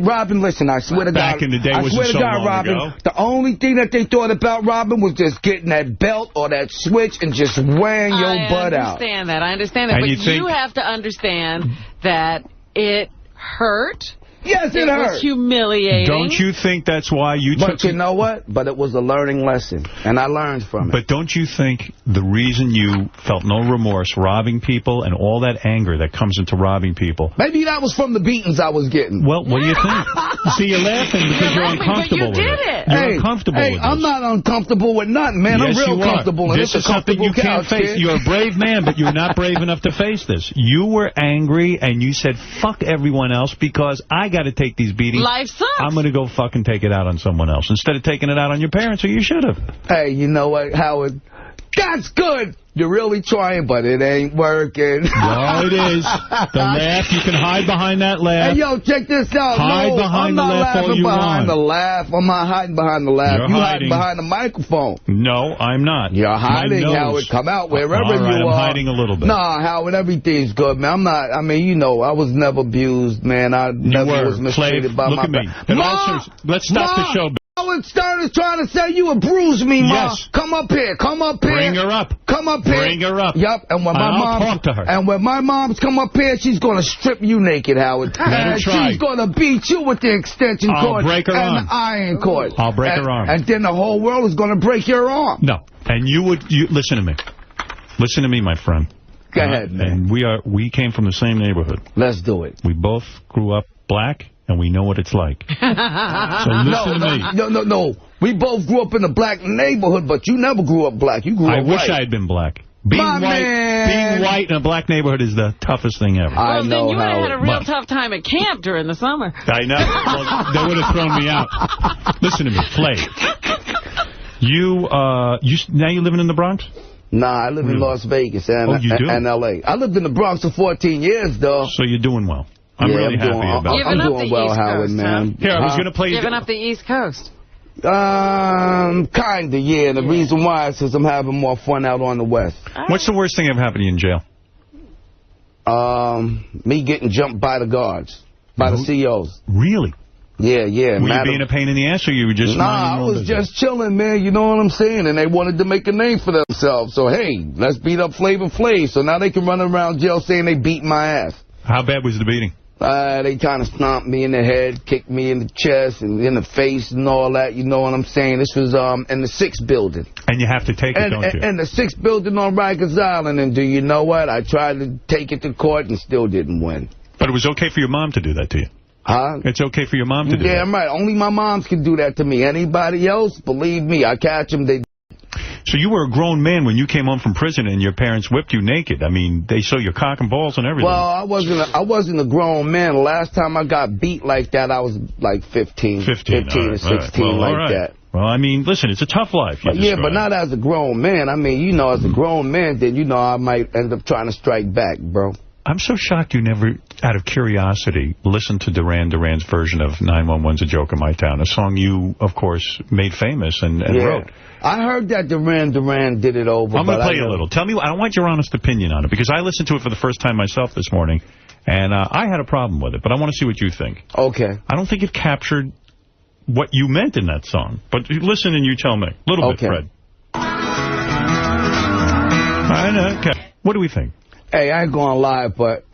S3: Robin, listen, I swear to God.
S1: Back in the day was so long ago.
S3: The only thing that they thought about, Robin, was just getting that belt or that switch and just wearing your butt out.
S4: I understand that. But you have to understand that it hurt.
S3: Yes, it hurt.
S4: It was humiliating.
S1: Don't you think that's why you took...
S3: But you know what? But it was a learning lesson, and I learned from it.
S1: But don't you think the reason you felt no remorse robbing people and all that anger that comes into robbing people...
S3: Maybe that was from the beatings I was getting.
S1: Well, what do you think? See, you're laughing because you're uncomfortable with it. You're uncomfortable with it.
S3: I'm not uncomfortable with nothing, man.
S1: Yes,
S3: I'm real comfortable.
S1: This is something you can't face. You're a brave man, but you're not brave enough to face this. You were angry, and you said, fuck everyone else, because I got to take these beatings.
S4: Life sucks.
S1: I'm going to go fucking take it out on someone else instead of taking it out on your parents, or you should have.
S3: Hey, you know what, Howard? That's good. You're really trying, but it ain't working.
S1: No, it is. The laugh, you can hide behind that laugh.
S3: Hey, yo, check this out.
S1: Hide behind the laugh all you want.
S3: I'm not hiding behind the laugh. I'm not hiding behind the laugh.
S1: You're
S3: hiding.
S1: hiding
S3: Behind the microphone.
S1: No, I'm not.
S3: You're hiding, Howard. Come out wherever you are.
S1: I'm hiding a little bit.
S3: Nah, Howard, everything's good, man. I'm not, I mean, you know, I was never abused, man. I never was mistreated by my
S1: Look at me. Let's stop the show.
S3: Howard Stern is trying to say you abused me, Ma.
S1: Yes.
S3: Come up here. Come up here.
S1: Bring her up.
S3: Come up here.
S1: Bring her up.
S3: Yep. And when
S1: I'll talk to her.
S3: And when my mom's come up here, she's going to strip you naked, Howard.
S1: Let her
S3: and
S1: try.
S3: she's going to beat you with the extension cord.
S1: I'll break her
S3: and
S1: arm.
S3: the iron cord.
S1: I'll break her arm.
S3: And then the whole world is going to break your arm.
S1: No. And you listen to me. Listen to me, my friend.
S3: Go ahead, man.
S1: And we came from the same neighborhood.
S3: Let's do it.
S1: We both grew up black, and we know what it's like. So listen to me.
S3: No. We both grew up in a black neighborhood, but you never grew up black. You grew up white.
S1: I wish I had been black. Being white in a black neighborhood is the toughest thing ever.
S4: Well, then you would have had a real tough time at camp during the summer.
S1: I know. Well, they would have thrown me out. Listen to me, Flav. Now you living in the Bronx?
S3: Nah, I live in Las Vegas and L.A. I lived in the Bronx for 14 years, though.
S1: So you're doing well. I'm really happy about it.
S3: I'm doing well, Howard, man.
S1: Here, I was going to play you.
S4: Giving up the East Coast.
S3: Kinda, yeah. The reason why is because I'm having more fun out on the West.
S1: What's the worst thing ever happened to you in jail?
S3: Me getting jumped by the guards, by the COs.
S1: Really?
S3: Yeah.
S1: Were you being a pain in the ass, or you were just...
S3: Nah, I was just chilling, man. You know what I'm saying? And they wanted to make a name for themselves. So, hey, let's beat up Flava Flav. So now they can run around jail saying they beat my ass.
S1: How bad was the beating?
S3: They kind of stomped me in the head, kicked me in the chest and in the face and all that. You know what I'm saying? This was in the 6th building. And you have to take it, don't you? And the 6th building on Rikers Island. And do you know what? I tried to take it to court and still didn't win.
S1: But it was okay for your mom to do that to you?
S3: Huh?
S1: It's okay for your mom to do that?
S3: Yeah, I'm right. Only my moms can do that to me. Anybody else, believe me, I catch them, they...
S1: So you were a grown man when you came home from prison and your parents whipped you naked. I mean, they saw your cock and balls and everything.
S3: Well, I wasn't a grown man. The last time I got beat like that, I was like 15 or 16 like that.
S1: Well, I mean, listen, it's a tough life.
S3: Yeah, but not as a grown man. I mean, you know, as a grown man, then, you know, I might end up trying to strike back, bro.
S1: I'm so shocked you never, out of curiosity, listened to Duran Duran's version of 911's A Joke in My Town, a song you, of course, made famous and wrote.
S3: I heard that Duran Duran did it over.
S1: I'm going to play you a little. Tell me, I want your honest opinion on it, because I listened to it for the first time myself this morning, and I had a problem with it, but I want to see what you think.
S3: Okay.
S1: I don't think it captured what you meant in that song, but listen and you tell me. A little bit, Fred. Okay. What do we think?
S3: Hey, I ain't going to lie, but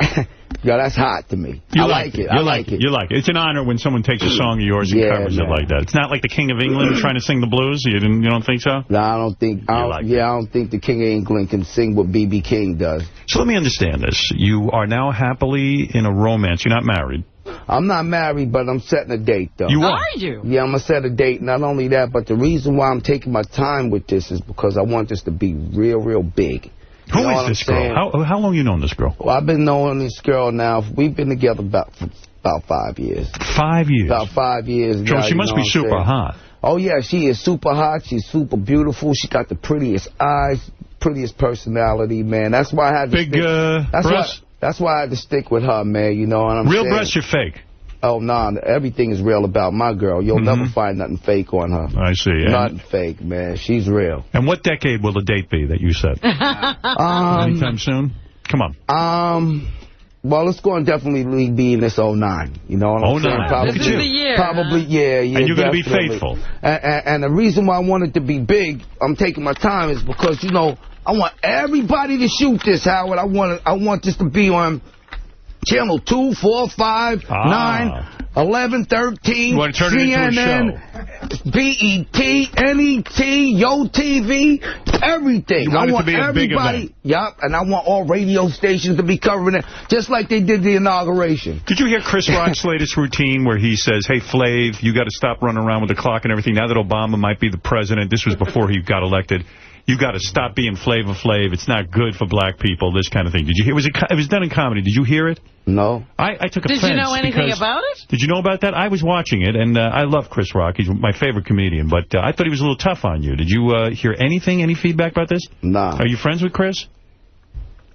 S3: yo, that's hot to me. I like it.
S1: You like it. It's an honor when someone takes a song of yours and covers it like that. It's not like the King of England trying to sing the blues. You don't think so?
S3: No, I don't think. I don't think the King of England can sing what B.B. King does.
S1: So let me understand this. You are now happily in a romance. You're not married.
S3: I'm not married, but I'm setting a date, though.
S1: You are?
S4: Are you?
S3: Yeah, I'm going to set a date. Not only that, but the reason why I'm taking my time with this is because I want this to be real, real big.
S1: Who is this girl? How long you known this girl?
S3: Well, I've been knowing this girl now. We've been together about 5 years.
S1: 5 years?
S3: About 5 years now.
S1: So she must be super hot.
S3: Oh, yeah, she is super hot. She's super beautiful. She got the prettiest eyes, prettiest personality, man. That's why I had to
S1: stick. Breasts?
S3: That's why I had to stick with her, man. You know what I'm saying?
S1: Real breasts or fake?
S3: Oh, nah, everything is real about my girl. You'll never find nothing fake on her.
S1: I see.
S3: Nothing fake, man. She's real.
S1: And what decade will the date be that you said? Anytime soon? Come on.
S3: Well, it's going to definitely be in this 09. You know what I'm saying?
S1: Probably,
S4: this is the year.
S3: Probably, yeah.
S1: And you're going to be faithful.
S3: And the reason why I want it to be big, I'm taking my time, is because, you know, I want everybody to shoot this, Howard. I want this to be on Channel 2, 4, 5, 9. 11, 13,
S1: you want to turn
S3: CNN, BET, NET, Yo TV, everything.
S1: You want
S3: I
S1: it
S3: want
S1: to be a big
S3: everybody. Yup, and I want all radio stations to be covering it, just like they did the inauguration.
S1: Did you hear Chris Rock's latest routine where he says, hey, Flav, you got to stop running around with the clock and everything. Now that Obama might be the president, this was before he got elected, you got to stop being Flava Flav. It's not good for black people, this kind of thing. Did you hear? It was done in comedy. Did you hear it?
S3: No.
S1: I took offense.
S4: Did you know anything about it?
S1: Did you know about that? I was watching it, and I love Chris Rock. He's my favorite comedian, but I thought he was a little tough on you. Did you hear anything, any feedback about this?
S3: Nah.
S1: Are you friends with Chris?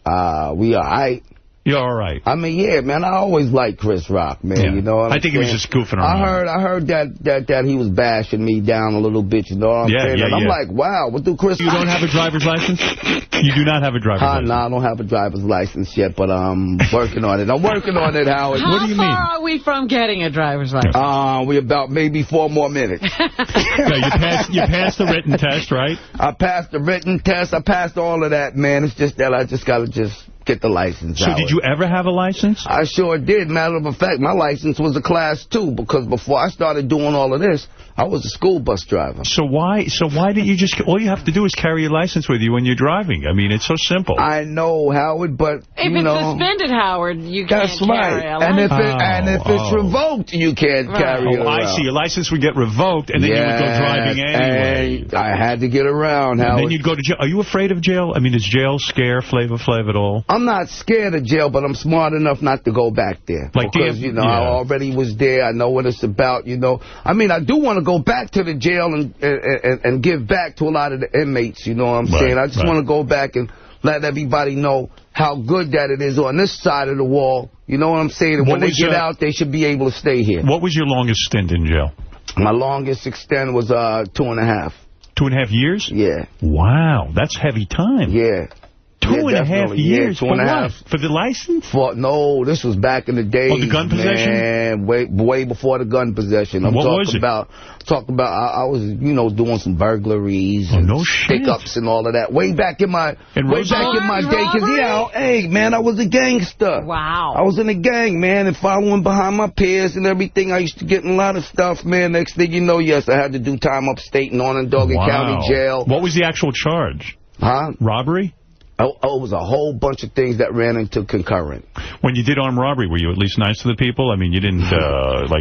S3: We are.
S1: You're all right.
S3: I mean, yeah, man, I always liked Chris Rock, man.
S1: Yeah.
S3: You know what I'm
S1: I think he was just goofing
S3: I
S1: around.
S3: heard that he was bashing me down a little bit, you know what I'm saying? And I'm like, wow, what do Chris...
S1: You don't have a driver's license? You do not have a driver's license?
S3: No, I don't have a driver's license yet, but I'm working on it. I'm working on it, Howard.
S4: How
S3: what do you mean?
S4: How far are we from getting a driver's license?
S3: We're about maybe 4 more minutes.
S1: You passed the written test, right?
S3: I passed the written test. I passed all of that, man. It's just that I just got to get the license.
S1: So did you ever have a license?
S3: I sure did. Matter of fact, my license was a Class 2 because before I started doing all of this, I was a school bus driver.
S1: So why didn't you just... All you have to do is carry your license with you when you're driving. I mean, it's so simple.
S3: I know, Howard, but,
S4: if it's suspended, Howard, you can't carry a license.
S3: And if it's revoked, you can't carry it around.
S1: I see. Your license would get revoked, and then you would go driving anyway.
S3: And I had to get around, Howard.
S1: And then you'd go to jail. Are you afraid of jail? I mean, does jail scare Flava Flav at all?
S3: I'm not scared of jail, but I'm smart enough not to go back there.
S1: Like
S3: because, I already was there. I know what it's about, I mean, I do want to go back to the jail and give back to a lot of the inmates, you know what I'm saying? I just want to go back and let everybody know how good that it is on this side of the wall. You know what I'm saying? And when they get out, they should be able to stay here.
S1: What was your longest stint in jail?
S3: My longest extent was 2.5.
S1: 2.5 years?
S3: Yeah.
S1: Wow, that's heavy time.
S3: Yeah.
S1: 2.5 years?
S3: Yeah, 2.5.
S1: For the license?
S3: No, this was back in the days.
S1: Oh, the gun possession?
S3: Man, way before the gun possession. I'm talking about, I was, doing some burglaries and stick-ups and all of that. Way back in my day. Because, hey, man, I was a gangster.
S4: Wow.
S3: I was in a gang, man, and following behind my peers and everything. I used to get in a lot of stuff, man. Next thing you know, yes, I had to do time upstate in Onondaga County Jail.
S1: What was the actual charge?
S3: Huh?
S1: Robbery?
S3: Oh, it was a whole bunch of things that ran into concurrent.
S1: When you did armed robbery, were you at least nice to the people? I mean, you didn't,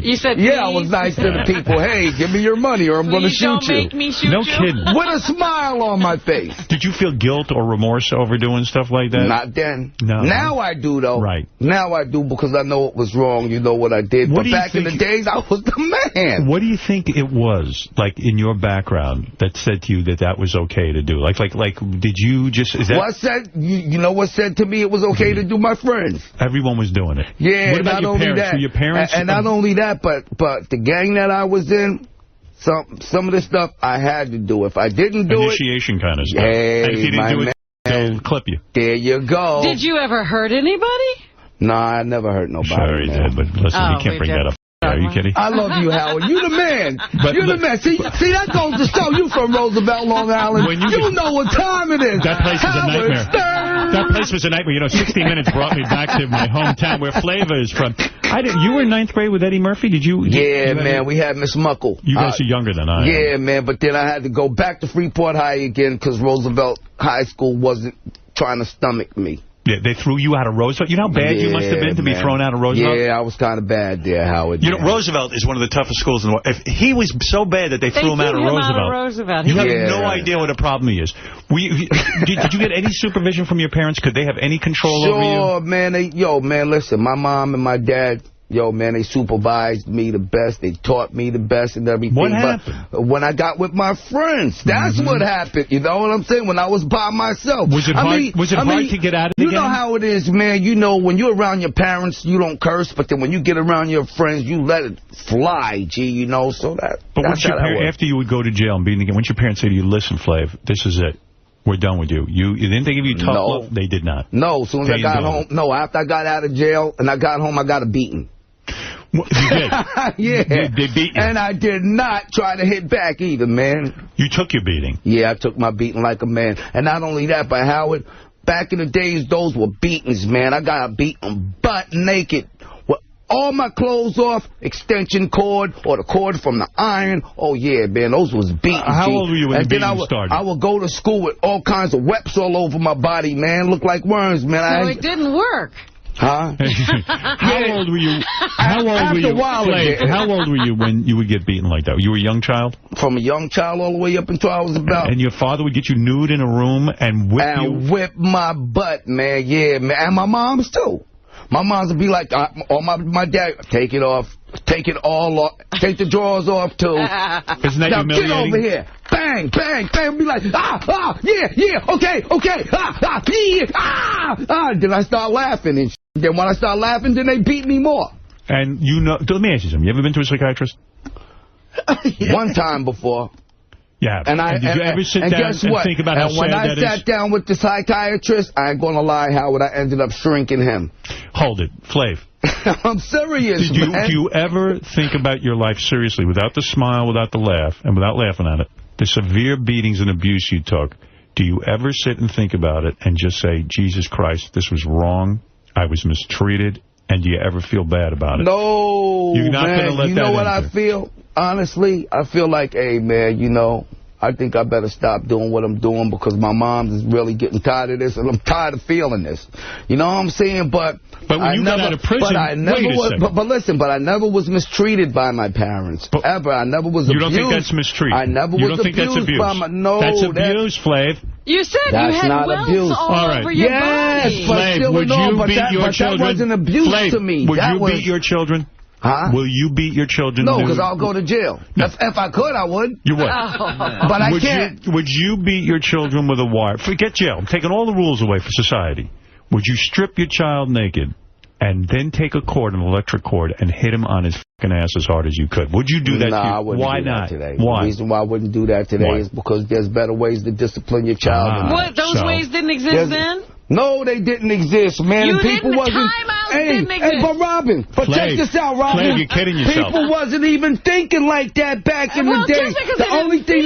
S4: You said,
S3: yeah, I was nice to the people. Hey, give me your money or I'm going to shoot you.
S4: Make me shoot
S1: no kidding.
S3: With a smile on my face.
S1: Did you feel guilt or remorse over doing stuff like that?
S3: Not then.
S1: No.
S3: Now I do, though.
S1: Right.
S3: Now I do because I know it was wrong. You know what I did. But back in the days, I was the man.
S1: What do you think it was, like, in your background that said to you that was okay to do? Like, did you just... Is that...
S3: What said... You know what said to me it was okay to do? My friends.
S1: Everyone was doing it.
S3: Yeah,
S1: what about your parents? Were your parents...
S3: And not only that, but the gang that I was in, some of the stuff I had to do. If I didn't do
S1: Initiation kind of stuff.
S3: Hey,
S1: and if you didn't do it, they'll clip you.
S3: There you go.
S4: Did you ever hurt anybody?
S3: No, I never hurt nobody.
S1: Sure he did, but listen, you can't bring that up. Are you kidding?
S3: I love you, Howard. You the man. You're the man. See, that goes to show you from Roosevelt, Long Island. You know what time it is.
S1: That place is a nightmare. That place was a nightmare. 60 Minutes brought me back to my hometown where Flava is from. You were in 9th grade with Eddie Murphy? Did you?
S3: Yeah, man. We had Miss Muckle.
S1: You guys are younger than I am.
S3: Yeah, man. But then I had to go back to Freeport High again because Roosevelt High School wasn't trying to stomach me.
S1: Yeah, they threw you out of Roosevelt. You know how bad you must have been to be thrown out of Roosevelt?
S3: Yeah, I was kind of bad there, Howard.
S1: Roosevelt is one of the toughest schools in the world. If he was so bad that they threw him out of Roosevelt. You have no idea what a problem he is. Did you get any supervision from your parents? Could they have any control over you?
S3: Sure, man. Listen, my mom and my dad... they supervised me the best. They taught me the best and everything.
S1: What happened?
S3: But when I got with my friends, that's what happened. You know what I'm saying? When I was by myself.
S1: Was it hard to get out of the game?
S3: You know how it is, man. When you're around your parents, you don't curse. But then when you get around your friends, you let it fly, So that.
S1: But after you would go to jail and be in the game, once your parents say to you, listen, Flav, this is it. We're done with you. Didn't they give you tough love? They did not.
S3: No, as soon as I got home. No, after I got out of jail and I got home, I got a beating.
S1: You did?
S3: Yeah.
S1: They beat you?
S3: And I did not try to hit back either, man.
S1: You took your beating?
S3: Yeah, I took my beating like a man. And not only that, but Howard, back in the days, those were beatings, man. I got beaten butt naked all my clothes off, extension cord, or the cord from the iron. Oh, yeah, man, those was beaten.
S1: How old were you when the beating started?
S3: I would go to school with all kinds of webs all over my body, man. Looked like worms, man.
S4: So it didn't work.
S3: Huh?
S1: How old were you? How old were you when you would get beaten like that? You were a young child?
S3: From a young child all the way up until I was about...
S1: And your father would get you nude in a room and whip you?
S3: And whip my butt, man, yeah, man. And my mom's, too. My mom's would be like, my dad, take it off, take it all off, take the drawers off, too.
S1: Isn't that
S3: now,
S1: humiliating?
S3: Get over here. Bang, bang, bang. Be like, yeah, okay, yeah, Then I start laughing and then when I start laughing, then they beat me more.
S1: And let me ask you something. You ever been to a psychiatrist?
S3: One time before.
S1: Yeah.
S3: And
S1: did you ever sit down and think about how sad that is? And when I sat down with the psychiatrist, I ain't gonna lie, Howard, I ended up shrinking him. Hold it, Flav.
S3: I'm serious, man.
S1: Do you ever think about your life seriously, without the smile, without the laugh, and without laughing at it, the severe beatings and abuse you took? Do you ever sit and think about it and just say, Jesus Christ, this was wrong, I was mistreated, and do you ever feel bad about it?
S3: No,
S1: You're not
S3: man.
S1: Gonna let
S3: you
S1: that
S3: know what
S1: enter.
S3: I feel? Honestly, I feel like, hey, man, you know, I think I better stop doing what I'm doing because my mom is really getting tired of this, and I'm tired of feeling this. You know what I'm saying? But
S1: when you got out of prison,
S3: but listen, I never was mistreated by my parents. Ever. I never was abused.
S1: You don't think that's mistreatment?
S3: I never was abused by my... No,
S1: that's abuse, Flav.
S4: You said you had welts all over your body.
S1: Flav, would you beat your children?
S3: That wasn't abuse to me.
S1: Would you beat your children?
S3: Huh?
S1: Will you beat your children?
S3: No, because I'll go to jail. No. If I could, I would.
S1: You would.
S3: But I can't.
S1: Would you beat your children with a wire? Forget jail. I'm taking all the rules away for society. Would you strip your child naked and then take a cord, an electric cord, and hit him on his fucking ass as hard as you could? Would you do that to you?
S3: I wouldn't
S1: Why
S3: do
S1: not?
S3: That today.
S1: Why?
S3: The reason why I wouldn't do that today is because there's better ways to discipline your child.
S4: What? Those ways didn't exist then?
S3: No, they didn't exist, man.
S4: You
S3: people
S4: didn't.
S3: wasn't.
S4: Didn't exist.
S3: Hey, but Robin, check this out, Robin.
S1: Flav, you're kidding yourself.
S3: People wasn't even thinking like that back in the day. The only thing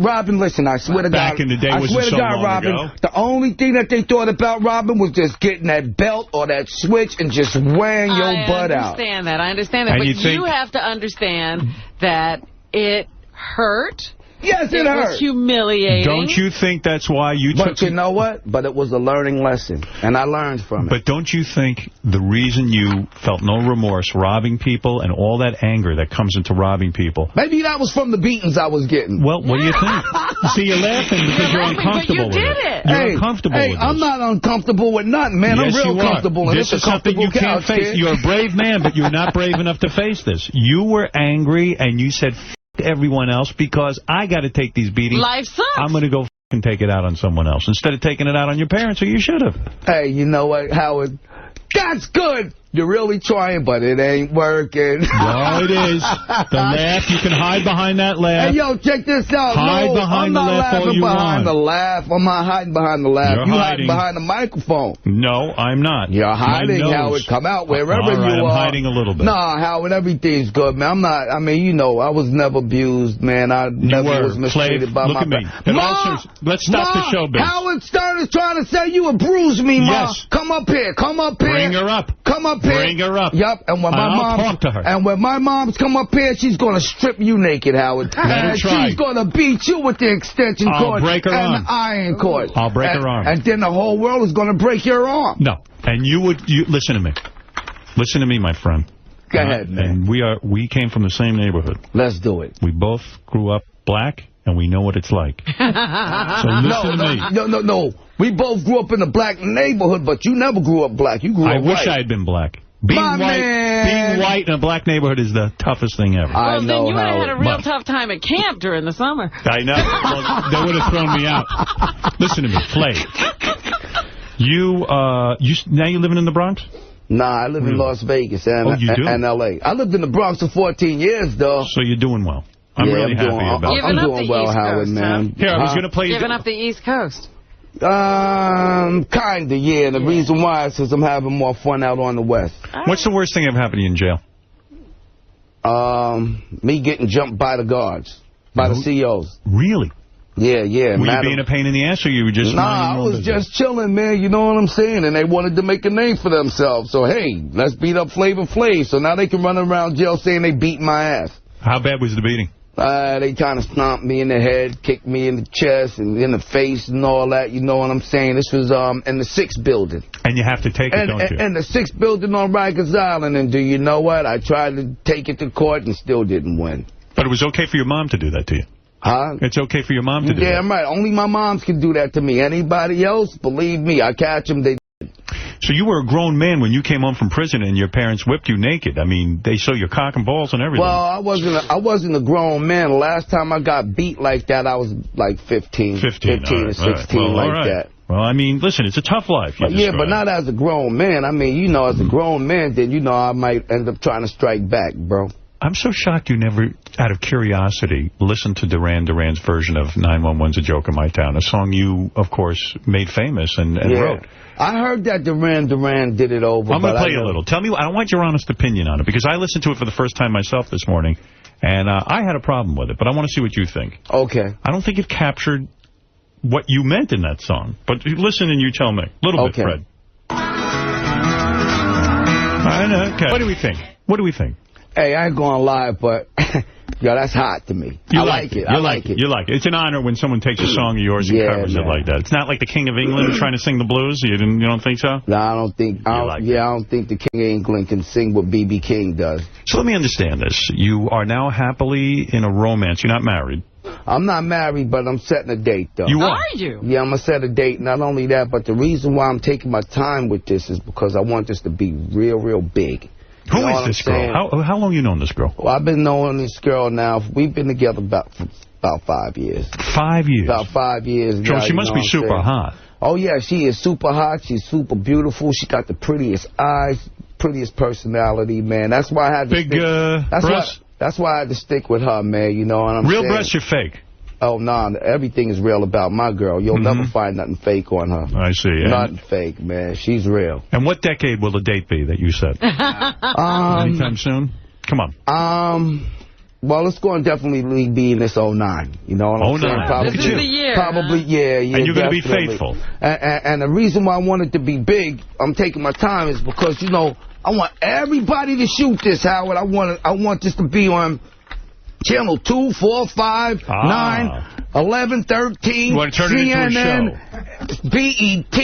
S3: Robin, listen, I swear to God.
S1: Back in the day wasn't so long ago.
S3: The only thing that they thought about, Robin, was just getting that belt or that switch and just wearing your butt out.
S4: I understand that. But you have to understand that it hurt.
S3: Yes, it hurt.
S4: It was humiliating.
S1: Don't you think that's why you took...
S3: But you know what? But it was a learning lesson, and I learned from it.
S1: But don't you think the reason you felt no remorse robbing people and all that anger that comes into robbing people...
S3: Maybe that was from the beatings I was getting.
S1: Well, what do you think? See, you're laughing because you're uncomfortable with it. You're uncomfortable with it.
S3: I'm not uncomfortable with nothing, man.
S1: Yes,
S3: I'm real comfortable.
S1: This is something you can't face. You're a brave man, but you're not brave enough to face this. You were angry, and you said... everyone else because I got to take these beatings.
S4: Life sucks.
S1: I'm going to go and take it out on someone else instead of taking it out on your parents, or you should have.
S3: Hey, you know what, Howard? That's good. You're really trying, but it ain't working.
S1: No, it is. The laugh, you can hide behind that laugh.
S3: Hey, yo, check this out.
S1: Hide behind the laugh all you want.
S3: I'm not hiding behind the laugh. I'm not hiding behind the laugh.
S1: You're
S3: hiding behind the microphone.
S1: No, I'm not.
S3: You're hiding, Howard. Come out wherever you are.
S1: I'm hiding a little bit.
S3: Nah, Howard, everything's good, man. I'm not, I mean, you know, I was never abused, man. I never was mistreated by my...
S1: Look at me. Ma, let's stop the showbiz.
S3: Howard Stern is trying to say you abused me, Ma.
S1: Yes.
S3: Come up here. Come up here.
S1: Bring her up.
S3: Come up here.
S1: Bring her up.
S3: Yep, and when
S1: I'll talk to her.
S3: And when my mom's come up here, she's going to strip you naked, Howard.
S1: Let her try.
S3: She's going to beat you with the extension cord
S1: break her
S3: and
S1: arm.
S3: the iron cord.
S1: I'll break her arm.
S3: And then the whole world is going to break your arm.
S1: No. And you listen to me. Listen to me, my friend.
S3: Go ahead, man.
S1: And we came from the same neighborhood.
S3: Let's do it.
S1: We both grew up black, and we know what it's like. So listen to me.
S3: No. We both grew up in a black neighborhood, but you never grew up black. You grew up white.
S1: I wish I had been black. Being white in a black neighborhood is the toughest thing ever.
S4: Well, then you would have had a real tough time at camp during the summer.
S1: I know. Well, they would have thrown me out. Listen to me, Flav. Now you living in the Bronx?
S3: Nah, I live in Las Vegas and L.A. I lived in the Bronx for 14 years, though.
S1: So you're doing well. I'm really happy about it.
S3: I'm doing well, Howard, man.
S1: Here, I was going to play...
S4: Giving up the East Coast.
S3: Kinda, yeah. The reason why is because I'm having more fun out on the West.
S1: What's the worst thing ever happened to you in jail?
S3: Me getting jumped by the guards, by the COs.
S1: Really?
S3: Yeah, yeah.
S1: Were you being a pain in the ass, or you were just...
S3: Nah, I was just chilling, man, you know what I'm saying? And they wanted to make a name for themselves. So, hey, let's beat up Flava Flav. So now they can run around jail saying they beat my ass.
S1: How bad was the beating?
S3: They kind of stomped me in the head, kicked me in the chest and in the face and all that, you know what I'm saying? This was in the 6th building.
S1: And you have to take it, don't you?
S3: And the 6th building on Rikers Island. And do you know what? I tried to take it to court and still didn't win.
S1: But it was okay for your mom to do that to you?
S3: Huh?
S1: It's okay for your mom to do that?
S3: Damn right. Only my moms can do that to me. Anybody else, believe me, I catch them, they...
S1: So you were a grown man when you came home from prison and your parents whipped you naked. I mean, they saw your cock and balls and everything.
S3: Well, I wasn't a grown man. The last time I got beat like that, I was like 15 or 16 like that.
S1: Well, I mean, listen, it's a tough life.
S3: Yeah, but not as a grown man. I mean, you know, as a grown man, then, you know, I might end up trying to strike back, bro.
S1: I'm so shocked you never, out of curiosity, listened to Duran Duran's version of 911's A Joke in My Town, a song you, of course, made famous and wrote.
S3: I heard that Duran Duran did it over.
S1: I'm going to play you a little. Tell me, I don't want your honest opinion on it, because I listened to it for the first time myself this morning, and I had a problem with it, but I want to see what you think.
S3: Okay.
S1: I don't think it captured what you meant in that song, but listen and you tell me. A little bit, Fred. Okay. What do we think? What do we think?
S3: Hey, I ain't going to lie, but, yo, that's hot to me. I like it. I like it.
S1: You like it. It's an honor when someone takes a song of yours and covers it like that. It's not like the King of England trying to sing the blues. You don't think so?
S3: No, I don't think. I don't think the King of England can sing what B.B. King does.
S1: So let me understand this. You are now happily in a romance. You're not married.
S3: I'm not married, but I'm setting a date, though.
S1: You are?
S4: you?
S3: Yeah, I'm going to set a date. Not only that, but the reason why I'm taking my time with this is because I want this to be real, real big.
S1: Who is this girl? How long you known this girl?
S3: Well, I've been knowing this girl now. We've been together about 5 years.
S1: 5 years?
S3: About 5 years.
S1: So she must be super hot.
S3: Oh, yeah, she is super hot. She's super beautiful. She got the prettiest eyes, prettiest personality, man. That's why I had to That's why I had to stick with her, man. You know what I'm saying?
S1: Real breasts or fake?
S3: Oh, no, everything is real about my girl. You'll never find nothing fake on her.
S1: I see.
S3: Nothing fake, man. She's real.
S1: And what decade will the date be that you said? Anytime soon? Come on.
S3: Well, it's going to definitely be in this 09. You know what I'm saying?
S1: Probably,
S4: this is the year.
S3: Probably, yeah.
S1: And you're going to be faithful.
S3: And the reason why I want it to be big, I'm taking my time, is because, you know, I want everybody to shoot this, Howard. I want this to be on Channel 2, 4, 5, 9, 11, 13,
S1: you want to turn
S3: CNN, BET,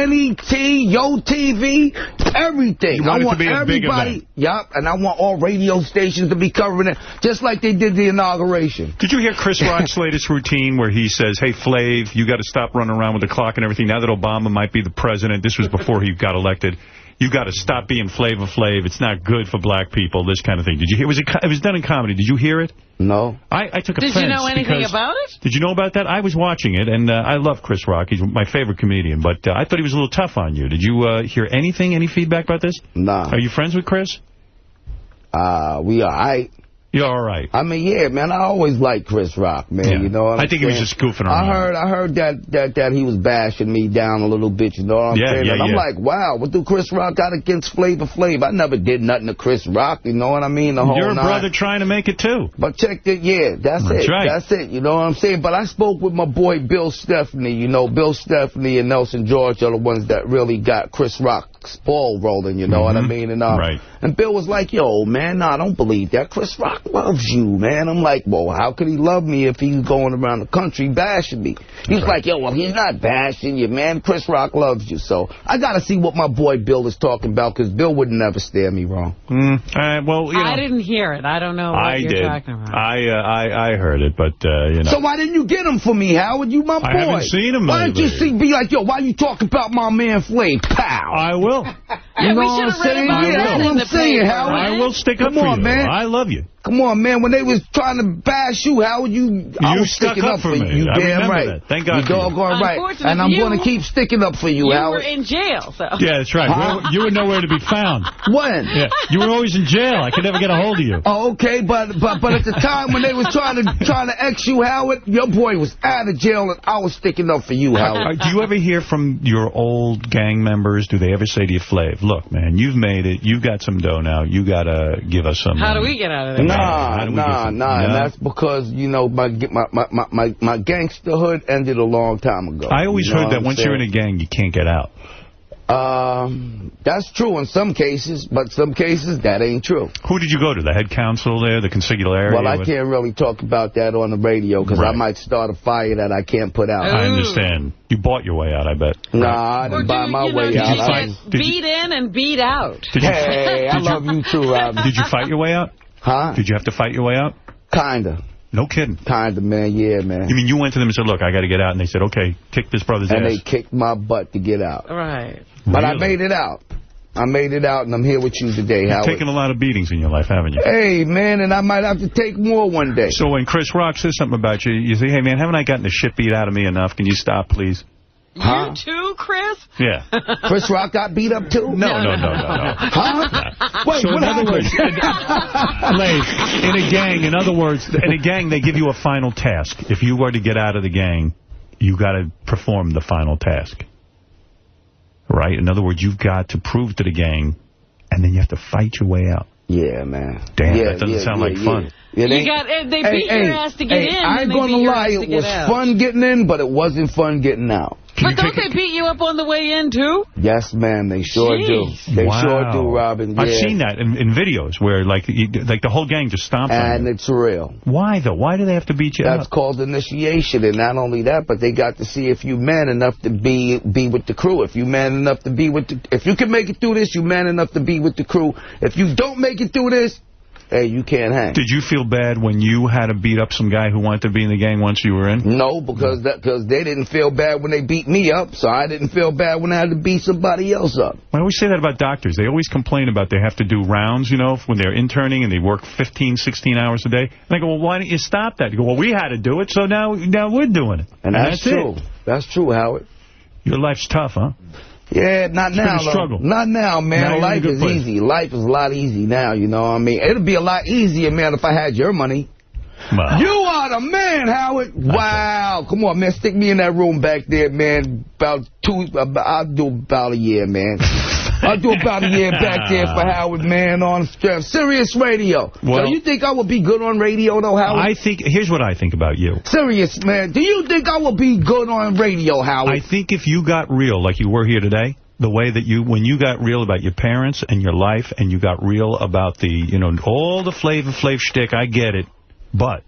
S3: NET, Yo TV, everything.
S1: You want it to be a big event.
S3: Yup, and I want all radio stations to be covering it, just like they did the inauguration.
S1: Did you hear Chris Rock's latest routine where he says, hey, Flav, you got to stop running around with the clock and everything. Now that Obama might be the president, this was before he got elected. You got to stop being Flava Flav. It's not good for black people, this kind of thing. Did you hear? It was done in comedy. Did you hear it?
S3: No.
S1: I took offense.
S4: Did you know anything about it?
S1: Did you know about that? I was watching it, and I love Chris Rock. He's my favorite comedian, but I thought he was a little tough on you. Did you hear anything, any feedback about this?
S3: Nah.
S1: Are you friends with Chris?
S3: We are.
S1: You're all right.
S3: I mean, yeah, man, I always liked Chris Rock, man.
S1: Yeah.
S3: You know what
S1: I think he was just goofing around.
S3: I heard that he was bashing me down a little bit, you know what I'm saying?
S1: Yeah,
S3: and I'm like, wow, what do Chris Rock got against Flava Flav? I never did nothing to Chris Rock, you know what I mean?
S1: You're a brother trying to make it, too.
S3: But check it, that's it.
S1: Right.
S3: That's it, you know what I'm saying? But I spoke with my boy Bill Stephanie, you know, Bill Stephanie and Nelson George are the ones that really got Chris Rock's ball rolling, you know what I mean? And, and Bill was like, yo, man, nah, I don't believe that. Chris Rock loves you, man. I'm like, well, how could he love me if he's going around the country bashing me? He's like, yo, well, he's not bashing you, man. Chris Rock loves you. So I got to see what my boy Bill is talking about, because Bill would never steer me wrong.
S1: Well, you know,
S4: I didn't hear it. I don't know what you're talking about.
S1: I heard it, but, you know.
S3: So why didn't you get him for me, Howard? You my boy.
S1: I haven't seen him
S3: Why didn't you be like, yo, why you talk about my man Flav? Pow.
S1: I will.
S3: You know what I'm saying? That's what I'm saying, Howard.
S1: I will stick up for you, man. I love you.
S3: Come on, man. When they was trying to bash you, Howard, I was sticking up for you. You damn right.
S1: That. Thank God.
S3: You doggone right. And I'm going to keep sticking up for you, Howard.
S4: You were in jail, so.
S1: Yeah, that's right. You were nowhere to be found.
S3: When?
S1: Yeah. You were always in jail. I could never get a hold of you.
S3: Oh, okay, but at the time when they was trying to X you, Howard, your boy was out of jail, and I was sticking up for you, Howard.
S1: Do you ever hear from your old gang members? Do they ever say say to you, Flav, look, man, you've made it. You've got some dough now. You got to give us some
S4: How
S1: money.
S4: do we get out of there?
S3: Nah. And that's because, you know, my gangsterhood ended a long time ago.
S1: I always heard that once you're in a gang, you can't get out.
S3: That's true in some cases, but some cases that ain't true.
S1: Who did you go to? The head counsel there, the consigliere?
S3: Well, I can't really talk about that on the radio because I might start a fire that I can't put out.
S1: I understand. You bought your way out, I bet.
S3: Nah, I didn't buy my way out.
S4: Did you get beat in and beat out?
S3: Hey, I love you too, Robin.
S1: Did you fight your way out?
S3: Huh?
S1: Did you have to fight your way out?
S3: Kinda.
S1: No kidding.
S3: Kinda, man. Yeah, man.
S1: You mean you went to them and said, look, I got to get out, and they said, okay, kick this brother's ass.
S3: And they kicked my butt to get out.
S4: Right.
S3: But I made it out. I made it out, and I'm here with you today, Howard.
S1: You've taken a lot of beatings in your life, haven't you?
S3: Hey, man, and I might have to take more one day.
S1: So when Chris Rock says something about you, you say, hey, man, haven't I gotten the shit beat out of me enough? Can you stop, please?
S4: You too, Chris?
S1: Yeah.
S3: Chris Rock got beat up, too?
S1: No.
S3: Huh?
S1: No.
S3: Wait,
S1: so
S3: what
S1: in other words, in other words, in a gang, they give you a final task. If you were to get out of the gang, you got to perform the final task. Right? In other words, you've got to prove to the gang, and then you have to fight your way out.
S3: Yeah, man.
S1: Damn, that doesn't sound like fun.
S4: They beat your ass to get in.
S3: I ain't going to lie, it was fun getting in, but it wasn't fun getting out.
S4: But don't they beat you up on the way in, too?
S3: Yes, ma'am, they sure do. They sure do, Robin. Yeah.
S1: I've seen that in videos where, like the whole gang just stomps on you.
S3: And it's real.
S1: Why, though? Why do they have to beat you up?
S3: That's called initiation, and not only that, but they got to see if you man enough to be with the crew. If you man enough to be with the... If you can make it through this, you man enough to be with the crew. If you don't make it through this, hey, you can't hang.
S1: Did you feel bad when you had to beat up some guy who wanted to be in the gang once you were in?
S3: No, because they didn't feel bad when they beat me up, so I didn't feel bad when I had to beat somebody else up.
S1: I always say that about doctors. They always complain about they have to do rounds, you know, when they're interning and they work 15, 16 hours a day. And I go, well, why don't you stop that? You go, well, we had to do it, so now we're doing it.
S3: And that's true. That's true, Howard.
S1: Your life's tough, huh?
S3: Yeah, not now,
S1: struggle.
S3: Not now, man.
S1: Now
S3: life is easy. Life is a lot easy now, you know what I mean? It'd be a lot easier, man, if I had your money. Wow. You are the man, Howard. Wow. Come on, man. Stick me in that room back there, man. I'll do about a year, man. I'll do about a year back there for Howard, man, on Sirius Radio.
S1: Well,
S3: so you think I would be good on radio, though, Howard?
S1: Here's what I think about you.
S3: Sirius, man. Do you think I would be good on radio, Howard?
S1: I think if you got real like you were here today, the way that when you got real about your parents and your life, and you got real about all the Flav shtick, I get it. But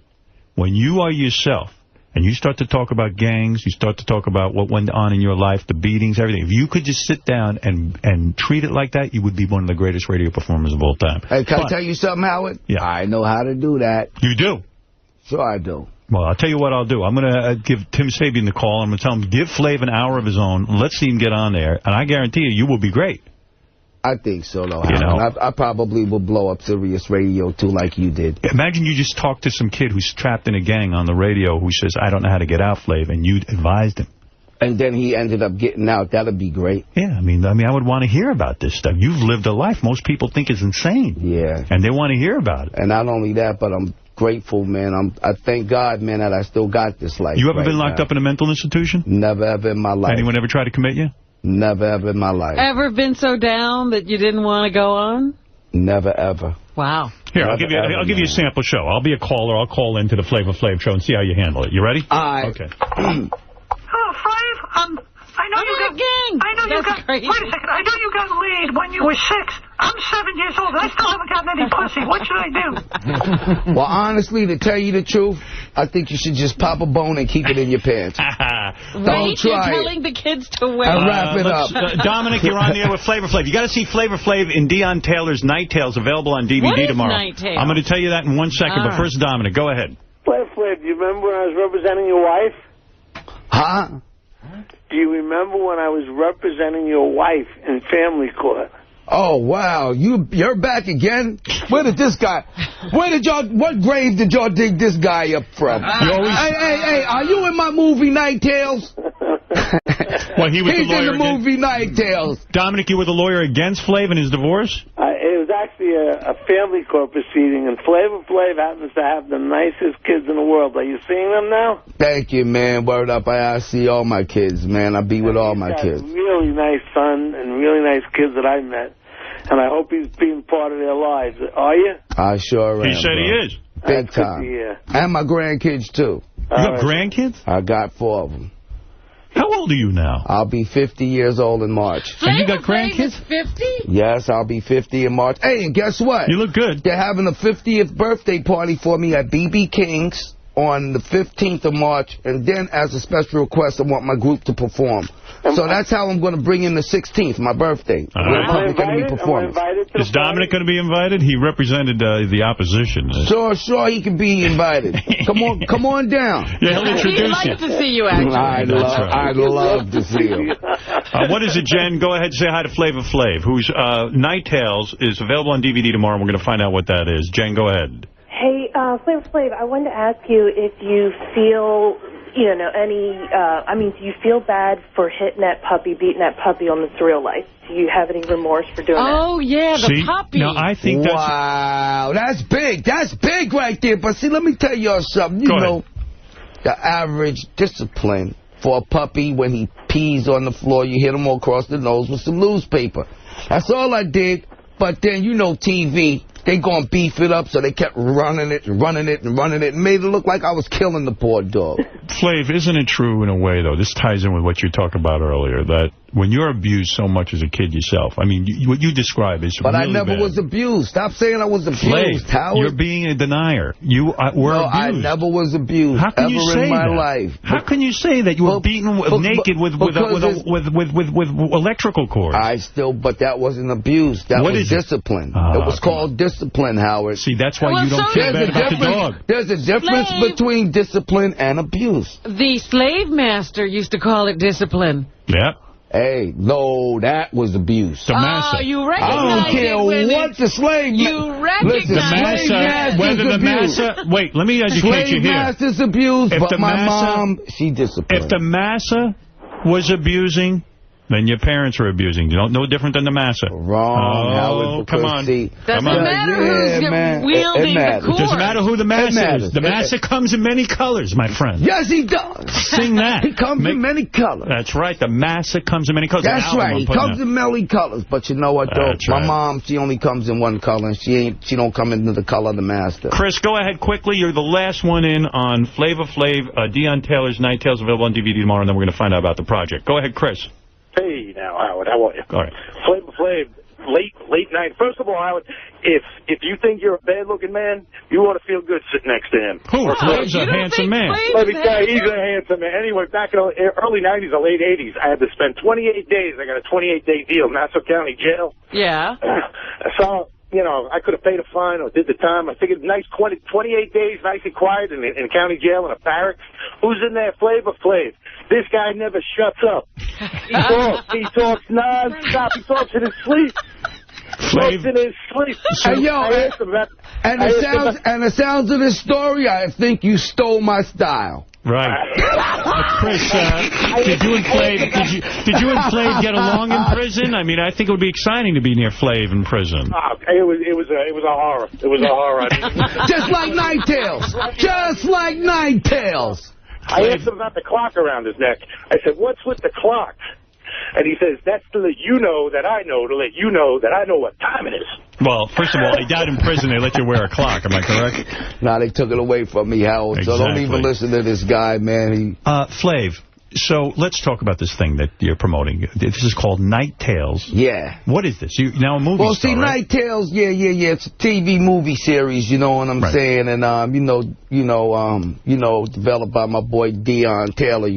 S1: when you are yourself, and you start to talk about gangs, you start to talk about what went on in your life, the beatings, everything. If you could just sit down and treat it like that, you would be one of the greatest radio performers of all time.
S3: Hey, can I tell you something, Howard?
S1: Yeah.
S3: I know how to do that.
S1: You do?
S3: Sure I do.
S1: Well, I'll tell you what I'll do. I'm going to give Tim Sabian the call. I'm going to tell him, give Flav an hour of his own. Let's see him get on there. And I guarantee you will be great.
S3: I think so, though, Howard. I probably will blow up Sirius Radio, too, like you did.
S1: Imagine you just talk to some kid who's trapped in a gang on the radio who says, I don't know how to get out, Flav, and you advised him.
S3: And then he ended up getting out. That would be great.
S1: Yeah, I mean, I would want to hear about this stuff. You've lived a life most people think is insane.
S3: Yeah.
S1: And they want to hear about it.
S3: And not only that, but I'm grateful, man. I thank God, man, that I still got this life.
S1: You ever been locked up in a mental institution?
S3: Never, ever in my life.
S1: Anyone ever tried to commit you?
S3: Never, ever in my life.
S4: Ever been so down that you didn't want to go on?
S3: Never, ever.
S4: Wow.
S1: Here, I'll give you a sample show. I'll be a caller. I'll call into the Flava Flav show and see how you handle it. You ready?
S3: Aye.
S1: Okay.
S8: Oh, Flav, I know you got
S4: gang.
S8: I know you got. Wait a second. I know you got laid when you were 6. I'm 7 years old. I still haven't gotten any pussy. What should I do?
S3: Well, honestly, to tell you the truth, I think you should just pop a bone and keep it in your pants.
S4: Don't try. You're telling the kids to wear.
S3: And wrap it up.
S1: Dominic, you're on the air with Flava Flav. You got to see Flava Flav in Dion Taylor's Night Tales, available on DVD
S4: what is
S1: tomorrow.
S4: Night Tales?
S1: I'm going to tell you that in 1 second, but first, Dominic, go ahead.
S9: Flav, do you remember when I was representing your wife?
S3: Huh?
S9: Do you remember when I was representing your wife in family court?
S3: Oh, wow. You're back again? What grave did y'all dig this guy up from? Hey, are you in my movie Night Tales?
S1: Well, he's
S3: in the movie Night Tales.
S1: Dominic, you were the lawyer against Flav in his divorce?
S9: It was actually a family court proceeding, and Flava Flav happens to have the nicest kids in the world. Are you seeing them now?
S3: Thank you, man. Word up. I see all my kids, man. I be with all my kids.
S9: Really nice son and really nice kids that I met, and I hope he's being part of their lives. Are you?
S3: I sure am.
S1: He said he is.
S3: Big time. And my grandkids, too.
S1: You got grandkids?
S3: I got 4 of them.
S1: How old are you now?
S3: I'll be 50 years old in March.
S4: And you got grandkids? 50?
S3: Yes, I'll be 50 in March. Hey, and guess what?
S1: You look good.
S3: They're having a 50th birthday party for me at B.B. King's on the 15th of March, and then as a special request, I want my group to perform. So that's how I'm going to bring in the 16th, my birthday. Public Enemy performance.
S1: Is Dominic going to be invited? He represented the opposition.
S3: Sure, he can be invited. Come on down.
S1: Yeah, he'll introduce you.
S4: He'd like to see you, actually.
S3: I'd love to see him.
S1: What is it, Jen? Go ahead and say hi to Flava Flav, whose Night Tales is available on DVD tomorrow, and we're going to find out what that is. Jen, go ahead.
S10: Hey, Flava Flav, I wanted to ask you if you feel... do you feel bad for hitting that puppy, beating that puppy on the Surreal Life? Do you have any remorse for doing that?
S4: Oh, yeah, the puppy.
S1: No, I think that's...
S3: Wow, that's big. That's big right there. But see, let me tell y'all something. You know, the average discipline for a puppy when he pees on the floor, you hit him across the nose with some newspaper. That's all I did. But then, TV... They gonna beef it up, so they kept running it, and made it look like I was killing the poor dog.
S1: Flav, isn't it true in a way, though, this ties in with what you talked about earlier, that when you're abused so much as a kid yourself, I mean, what you describe is really
S3: But I never was abused. Stop saying I was abused, Howard.
S1: You're being a denier. You were abused.
S3: I never was abused.
S1: How can you say
S3: in my
S1: that?
S3: life.
S1: How can you say that you were beaten naked with electrical cords?
S3: But that wasn't abuse. That was discipline. It was called discipline, Howard.
S1: See, that's why you don't feel bad about the dog.
S3: There's a difference between discipline and abuse.
S4: The slave master used to call it discipline.
S1: Yeah.
S3: Hey, no, that was abuse.
S1: The massa.
S4: Oh, you recognize
S3: I don't care what the slave...
S4: You recognize
S1: whether the massa... Wait, let me educate you here.
S3: Slave master's abuse, but my mom, she disciplined.
S1: If the massa was abusing... Then your parents were abusing. No different than the massa.
S3: Wrong.
S1: Oh, come on.
S4: Doesn't matter who's wielding the cord.
S1: It doesn't matter who the massa is. The massa comes in many colors, my friend.
S3: Yes, he does.
S1: Sing that.
S3: He comes in many colors.
S1: That's right. The massa comes in many colors.
S3: That's right. He comes in many colors. But you know what, though?
S1: That's
S3: my
S1: right.
S3: mom, she only comes in one color, and she don't come into the color of the master.
S1: Chris, go ahead quickly. You're the last one in on Flava Flav, Dion Taylor's Night Tales, available on DVD tomorrow, and then we're going to find out about the project. Go ahead, Chris.
S11: Hey, now, Howard, how are you?
S1: All right.
S11: Flava Flav, late night. First of all, Howard, if you think you're a bad-looking man, you ought to feel good sitting next to him.
S1: Who? Flav's a handsome man.
S11: Let me tell you, he's a handsome man. Anyway, back in the early 90s or late 80s, I had to spend 28 days. I got a 28-day deal in Nassau County Jail.
S4: Yeah.
S11: So... I could have paid a fine or did the time. I figured nice 28 days, nice and quiet in county jail in a barracks. Who's in there? Flava Flav. This guy never shuts up. He talks non-stop. He talks in his sleep.
S1: Flav.
S11: In his sleep.
S3: And the sounds of this story, I think you stole my style.
S1: Right. Chris, did you and Flav get along in prison? I mean, I think it would be exciting to be near Flav in prison.
S11: It was a horror. It was a horror.
S3: Just like Night Tales. Just like Night Tales.
S11: I asked him about the clock around his neck. I said, "What's with the clock?" And he says, "That's to let you know that I know, to let you know that I know what time it is."
S1: Well, first of all, I doubt in prison they let you wear a clock. Am I correct?
S3: Nah, they took it away from me, Howard.
S1: Exactly.
S3: So don't even listen to this guy, man.
S1: Flav, so let's talk about this thing that you're promoting. This is called Night Tales.
S3: Yeah.
S1: What is this? You now a movie
S3: Well,
S1: star,
S3: see,
S1: right?
S3: Night Tales, yeah. It's a TV movie series, you know what I'm saying? And, developed by my boy Dion Taylor,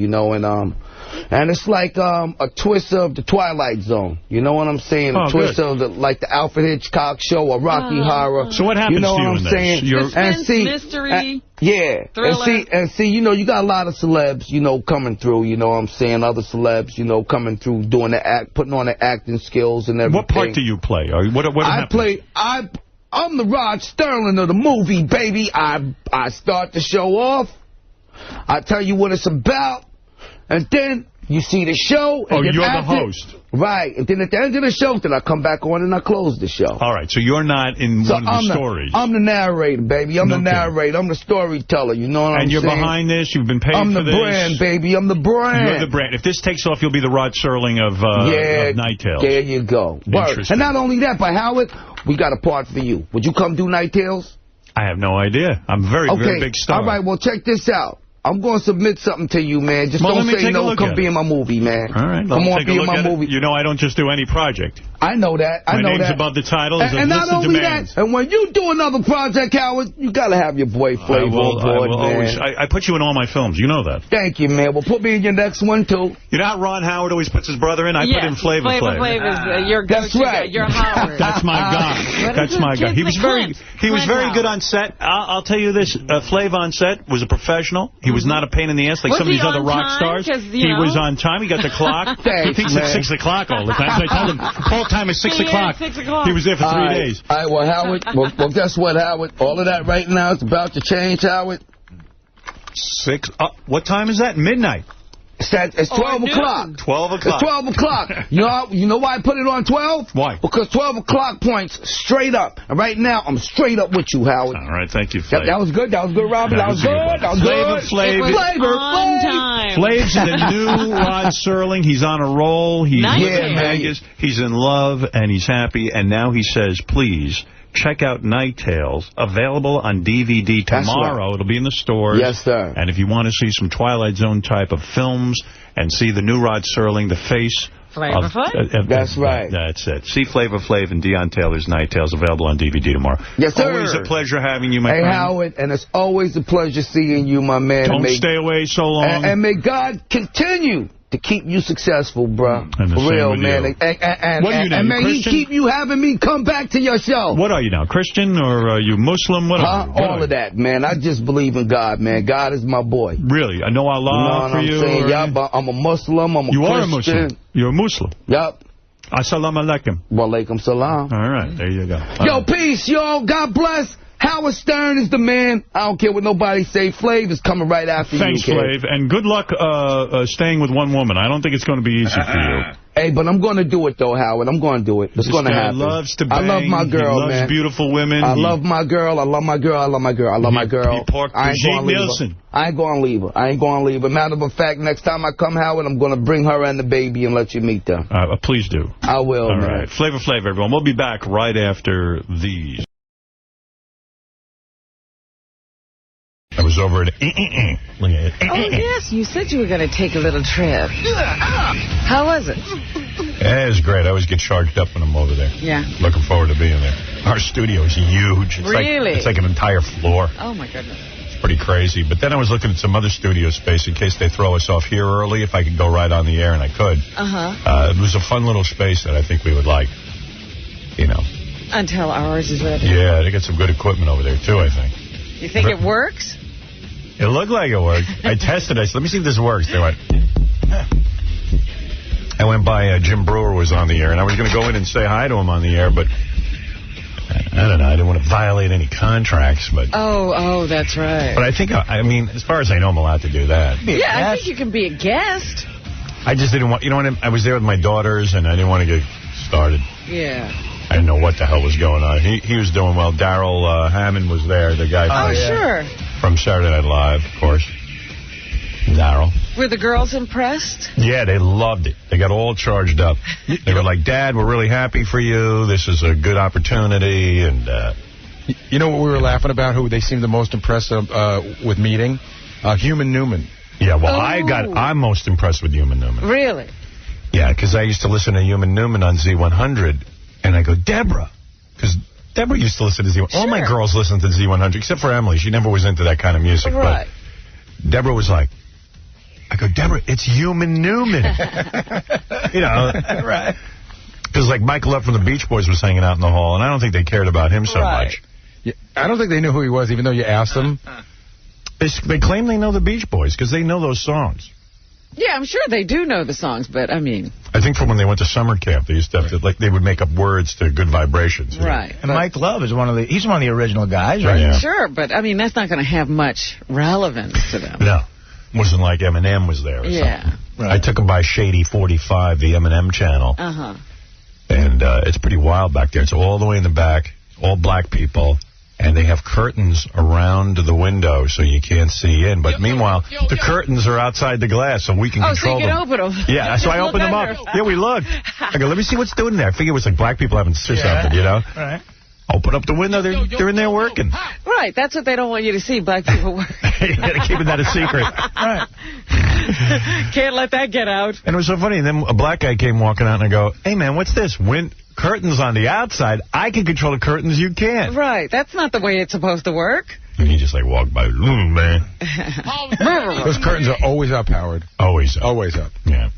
S3: and it's like a twist of the Twilight Zone. You know what I'm saying? A twist of the Alfred Hitchcock show or Rocky Horror.
S1: So what happens
S3: to you
S1: in
S3: what I'm saying?
S4: Suspense, mystery,
S3: thriller. And see, you got a lot of celebs, coming through, you know what I'm saying? Other celebs, coming through, doing the putting on their acting skills and everything.
S1: What part do you play? What happens?
S3: I'm the Rod Sterling of the movie, baby. I start the show off. I tell you what it's about. And then You see the show.
S1: And you're the host.
S3: Right. And then at the end of the show, then I come back on and I close the show.
S1: All right. So you're not in one of the stories.
S3: I'm the narrator, baby. I'm the narrator. I'm the storyteller. You know what I'm saying?
S1: And you're behind this. You've been paid
S3: for this. I'm the brand, baby. I'm the brand.
S1: You're the brand. If this takes off, you'll be the Rod Serling of Night Tales.
S3: There you go. And not only that, but Howard, we got a part for you. Would you come do Night Tales?
S1: I have no idea. I'm very big star.
S3: All right, well, check this out. I'm going to submit something to you, man. Just don't say no, come be in my movie, man.
S1: All right.
S3: Come on, be in my movie.
S1: You know I don't just do any project.
S3: I know that. I know that.
S1: My name's above the title.
S3: And not only that, and when you do another project, Howard, you got to have your boy Flav on board, man.
S1: I put you in all my films. You know that.
S3: Thank you, man. Well, put me in your next one, too.
S1: You know how Ron Howard always puts his brother in? I put in Flava Flav.
S4: Flav is your go-to.
S3: That's right.
S4: You're Howard.
S1: That's my guy. That's my guy. He was very good on set. I'll tell you this. Flav on set was a professional. He was not a pain in the ass like some of these other rock stars. He was on time. He got the clock. He thinks it's 6 o'clock all the time. So I told him, call time is 6 o'clock. 6 o'clock. He was there for 3 days.
S3: All right, well, Howard, well, guess what, Howard? All of that right now is about to change, Howard.
S1: 6? What time is that? Midnight.
S3: It's 12 o'clock.
S1: 12 o'clock.
S3: It's 12 o'clock. You know why I put it on 12?
S1: Why?
S3: Because 12 o'clock points straight up. And right now, I'm straight up with you, Howard.
S1: All right, thank you, Flav.
S3: That was good. That was good, Robin. That was good. That was good.
S1: Flav's in the new Rod Serling. He's on a roll. He's in Vegas. He's in love, and he's happy. And now he says, please, check out Night Tales, available on DVD tomorrow. Right. It'll be in the stores.
S3: Yes, sir.
S1: And if you want to see some Twilight Zone type of films and see the new Rod Serling, the face
S4: Flava Flav?
S3: That's right.
S1: That's it. See Flava Flav and Deon Taylor's Night Tales, available on DVD tomorrow.
S3: Yes, sir.
S1: Always a pleasure having you, my friend.
S3: Hey, Howard, and it's always a pleasure seeing you, my man.
S1: Don't stay away so long.
S3: And may God continue to keep you successful, bro. For real, man. And may he keep you having me come back to your show.
S1: What are you now, Christian or are you Muslim? What are you?
S3: All of that, man. I just believe in God, man. God is my boy.
S1: Really? I know Allah for you?
S3: Saying, I'm a Muslim. I'm a Christian.
S1: You are a Muslim. You're a Muslim.
S3: Yup.
S1: Assalamu alaikum.
S3: Wa alaikum salam.
S1: All right, there you go.
S3: Yo, peace, y'all. God bless. Howard Stern is the man. I don't care what nobody say. Flav is coming right after you.
S1: Thanks, Flav. And good luck staying with one woman. I don't think it's going to be easy for you.
S3: Hey, but I'm going to do it, though, Howard. I'm going to do it. It's going to happen.
S1: Loves to bang.
S3: I love my girl,
S1: he loves
S3: man.
S1: Beautiful women.
S3: I love my girl. I love my girl. I love my girl. I love my girl. I ain't going to leave her. I ain't going to leave her. I ain't going to leave her. Matter of fact, next time I come, Howard, I'm going to bring her and the baby and let you meet them.
S1: Please do.
S3: I will,
S1: All
S3: man.
S1: right. Flava Flav, everyone. We'll be back right after these. I was over at
S4: Oh, yes, you said you were going to take a little trip. How was it?
S12: Yeah, it was great. I always get charged up when I'm over there.
S4: Yeah.
S12: Looking forward to being there. Our studio is huge. It's
S4: really?
S12: It's like an entire floor.
S4: Oh, my goodness.
S12: It's pretty crazy. But then I was looking at some other studio space in case they throw us off here early, if I could go right on the air, and I could. It was a fun little space that I think we would like, you know.
S4: Until ours is ready.
S12: Yeah, they got some good equipment over there, too, I think.
S4: You think it works?
S12: It looked like it worked. I tested it. I said, let me see if this works. They went... I went by, Jim Brewer was on the air, and I was going to go in and say hi to him on the air, but I don't know. I didn't want to violate any contracts, but...
S4: Oh, that's right.
S12: But I think, I mean, as far as I know, I'm allowed to do that.
S4: Yeah, I think you can be a guest.
S12: I just didn't want... You know what? I was there with my daughters, and I didn't want to get started.
S4: Yeah.
S12: I didn't know what the hell was going on. He was doing well. Darrell Hammond was there, the guy
S4: sure.
S12: From Saturday Night Live, of course. Darrell.
S4: Were the girls impressed?
S12: Yeah, they loved it. They got all charged up. They were like, Dad, we're really happy for you. This is a good opportunity. And
S5: you know what we were laughing about, who they seemed the most impressed with meeting? Human Newman.
S12: Yeah, well, I'm most impressed with Human Newman.
S4: Really?
S12: Yeah, because I used to listen to Human Newman on Z100, and I go, Deborah, because Deborah used to listen to Z100. Sure. All my girls listen to Z100, except for Emily. She never was into that kind of music.
S4: Right.
S12: But Deborah was like, I go, Deborah, it's Human Newman. You know. Right. Because, like, Mike Love from the Beach Boys was hanging out in the hall, and I don't think they cared about him so much.
S5: Yeah, I don't think they knew who he was, even though you asked them.
S12: They claim they know the Beach Boys, because they know those songs.
S4: Yeah, I'm sure they do know the songs, but, I mean...
S12: I think from when they went to summer camp, they used to have to, like, they would make up words to Good Vibrations.
S4: Right.
S13: And Mike Love is he's one of the original guys, right?
S12: Yeah.
S4: Sure, but, I mean, that's not going to have much relevance to them.
S12: No. wasn't like Eminem was there or something. Right. I took him by Shady 45, the Eminem channel. And it's pretty wild back there. It's all the way in the back, all black people. And they have curtains around the window so you can't see in. But meanwhile, the curtains are outside the glass so we can control them.
S4: Oh, so you can open them.
S12: Yeah, so I opened them up. Yeah, we looked. I go, let me see what's doing there. I figured it was like black people having something, you know?
S7: Right.
S12: Open up the window. They're in there working.
S4: Right. That's what they don't want you to see, black people work.
S12: They're keeping that a secret.
S7: Right.
S4: Can't let that get out.
S12: And it was so funny. And then a black guy came walking out and I go, hey, man, what's this? Curtains on the outside. I can control the curtains. You can't.
S4: Right. That's not the way it's supposed to work.
S12: And he just like walked by. Man.
S5: Those curtains are always up, Howard.
S12: Always up.
S5: Always up.
S12: Yeah.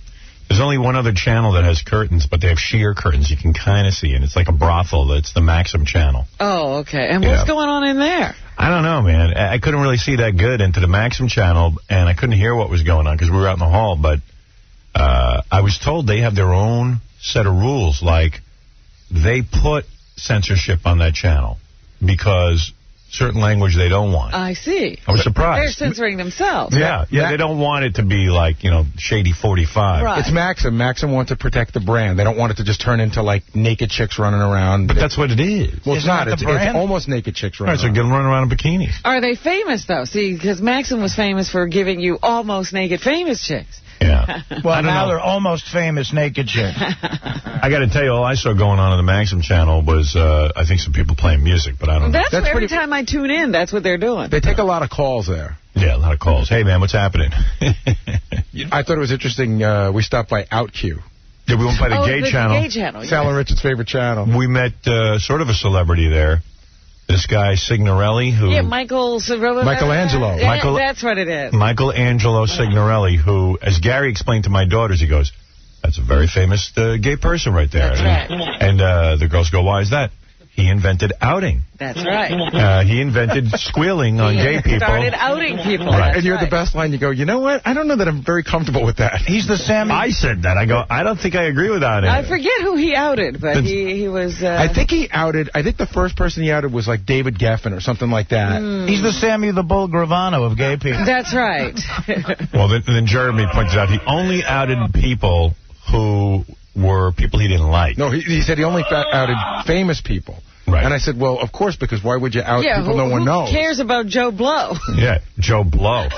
S12: There's only one other channel that has curtains, but they have sheer curtains you can kind of see, and it's like a brothel. It's the Maxim channel.
S4: Oh, okay. And what's going on in there?
S12: I don't know, man. I couldn't really see that good into the Maxim channel, and I couldn't hear what was going on because we were out in the hall, but I was told they have their own set of rules. Like, they put censorship on that channel because certain language they don't want.
S4: I see.
S12: I was surprised.
S4: They're censoring themselves.
S12: Yeah, they don't want it to be like, Shady 45.
S4: Right.
S5: It's Maxim. Maxim wants to protect the brand. They don't want it to just turn into, like, naked chicks running around.
S12: But that's what it is.
S5: Well, it's not. It's almost naked chicks running around.
S12: So get running around in bikinis.
S4: Are they famous, though? See, because Maxim was famous for giving you almost naked famous chicks.
S12: Yeah.
S7: Well, now they're almost famous naked chicks.
S12: I got to tell you, all I saw going on the Maxim channel was, I think, some people playing music, but I don't know.
S4: That's where every time I tune in, that's what they're doing.
S5: They take a lot of calls there.
S12: Yeah, a lot of calls. Hey, man, what's happening?
S5: I thought it was interesting. We stopped by OutQ.
S12: Yeah, we went by the gay channel.
S4: Gay channel, yeah.
S5: Sal and Richard's favorite channel.
S12: We met sort of a celebrity there. This guy, Signorelli, who...
S4: Yeah, Michelangelo. That's what it is.
S12: Michelangelo Signorelli, who, as Gary explained to my daughters, he goes, that's a very famous gay person right there.
S4: That's right.
S12: And the girls go, why is that? He invented outing.
S4: That's right.
S12: He invented squealing on gay people.
S4: Started outing people.
S12: Right.
S5: And you're the best line. You go, you know what? I don't know that I'm very comfortable with that.
S7: He's the Sammy.
S12: I said that. I go, I don't think I agree with that.
S4: I forget who he outed, but he was...
S5: I think he outed... I think the first person he outed was like David Geffen or something like that.
S7: He's the Sammy the Bull Gravano of gay people.
S4: That's right.
S12: Well, then Jeremy pointed out he only outed people who were people he didn't like.
S5: No, he said he only outed famous people.
S12: Right.
S5: And I said, well, of course, because why would you out people no one knows?
S4: Who cares about Joe Blow?
S12: Yeah, Joe Blow.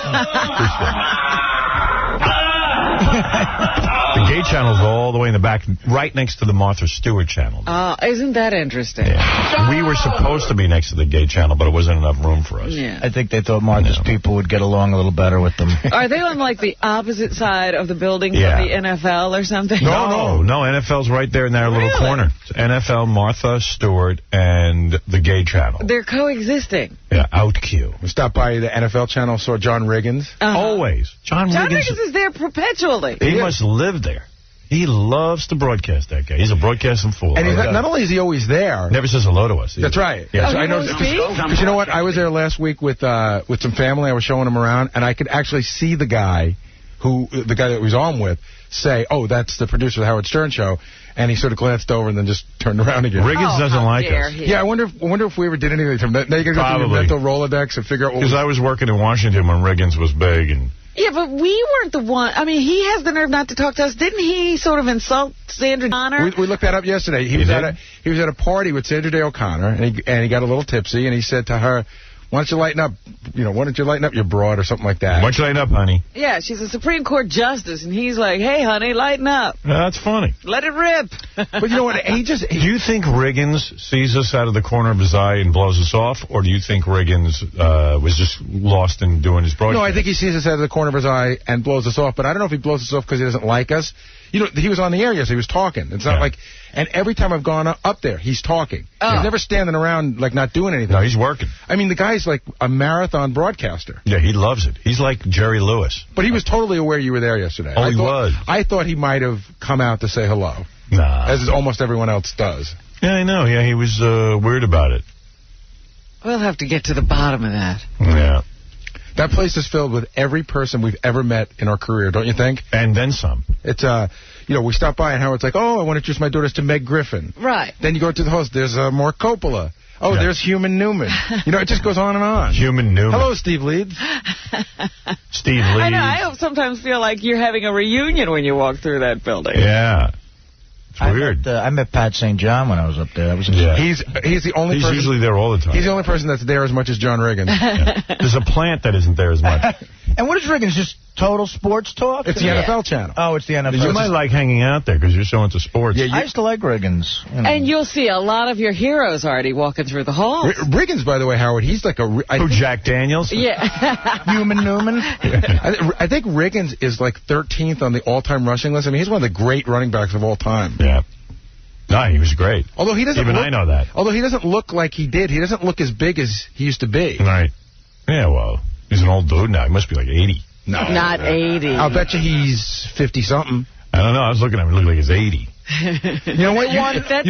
S12: The gay channel's all the way in the back, right next to the Martha Stewart channel.
S4: Isn't that interesting?
S12: Yeah. We were supposed to be next to the gay channel, but it wasn't enough room for us.
S4: Yeah.
S7: I think they thought Martha's people would get along a little better with them.
S4: Are they on, like, the opposite side of the building from the NFL or something?
S12: No, NFL's right there in their little corner. It's NFL, Martha Stewart, and the gay channel.
S4: They're coexisting.
S12: Yeah, OutQ.
S5: We stopped by the NFL channel, saw John Riggins.
S12: Always. John Riggins
S4: is there perpetually.
S12: He must live there. He loves to broadcast, that guy. He's a broadcasting fool.
S5: And he's not only is he always there.
S12: Never says hello to us.
S5: That's right.
S12: Yeah,
S5: I know. Because you know what? I was there last week with some family. I was showing them around, and I could actually see the guy that was on with say, oh, that's the producer of the Howard Stern Show. And he sort of glanced over and then just turned around again.
S12: Riggins doesn't like us.
S5: Yeah, I wonder if we ever did anything to him. Now you got to go through your mental Rolodex and figure out what...
S12: Because I was working in Washington when Riggins was big.
S4: Yeah, but we weren't the one. I mean, he has the nerve not to talk to us. Didn't he sort of insult Sandra O'Connor?
S5: We looked that up yesterday. He was at a party with Sandra Day O'Connor, and he got a little tipsy, and he said to her, why don't you lighten up? Why don't you lighten up your broad or something like that?
S12: Why don't you lighten up, honey?
S4: Yeah, she's a Supreme Court justice, and he's like, hey, honey, lighten up.
S12: That's funny.
S4: Let it rip.
S5: But you know what? Do
S12: you think Riggins sees us out of the corner of his eye and blows us off, or do you think Riggins was just lost in doing his broadcast?
S5: No, I think he sees us out of the corner of his eye and blows us off, but I don't know if he blows us off because he doesn't like us. He was on the air yesterday. He was talking. It's not like... And every time I've gone up there, he's talking. He's never standing around, like, not doing anything.
S12: No, he's working.
S5: I mean, the guy's like a marathon broadcaster.
S12: Yeah, he loves it. He's like Jerry Lewis.
S5: But he was totally aware you were there yesterday.
S12: Oh, he was?
S5: I thought he might have come out to say hello.
S12: Nah.
S5: As almost everyone else does.
S12: Yeah, I know. Yeah, he was weird about it.
S4: We'll have to get to the bottom of that.
S12: Yeah.
S5: That place is filled with every person we've ever met in our career, don't you think?
S12: And then some.
S5: It's, we stopped by and Howard's like, oh, I want to introduce my daughters to Meg Griffin.
S4: Right.
S5: Then you go to the host, there's Mark Coppola. Oh, there's Human Newman. You know, it just goes on and on.
S12: Human Newman.
S5: Hello, Steve Leeds.
S12: Steve Leeds.
S4: I know. I sometimes feel like you're having a reunion when you walk through that building.
S12: Yeah. It's weird.
S7: I met Pat St. John when I was up there.
S5: He's the only person.
S12: He's usually there all the time.
S5: He's the only person that's there as much as John Riggins.
S12: Yeah. There's a plant that isn't there as much.
S7: And what is Riggins? Just total sports talk?
S5: It's the NFL channel.
S7: Oh, it's the NFL.
S12: You might like hanging out there because you're so into sports.
S7: Yeah, I used to like Riggins. You know.
S4: And you'll see a lot of your heroes already walking through the halls.
S5: Riggins, by the way, Howard, he's like a...
S12: Jack Daniels?
S4: Yeah.
S7: Human Newman?
S5: I think Riggins is like 13th on the all-time rushing list. I mean, he's one of the great running backs of all time.
S12: Yeah. No, he was great.
S5: Although he doesn't
S12: I know that.
S5: Although he doesn't look like he did. He doesn't look as big as he used to be.
S12: Right. Yeah, well, he's an old dude now. He must be like 80.
S5: No.
S4: Not 80.
S5: I'll bet you he's 50-something.
S12: I don't know. I was looking at him. He looked like he's 80.
S5: You know what? You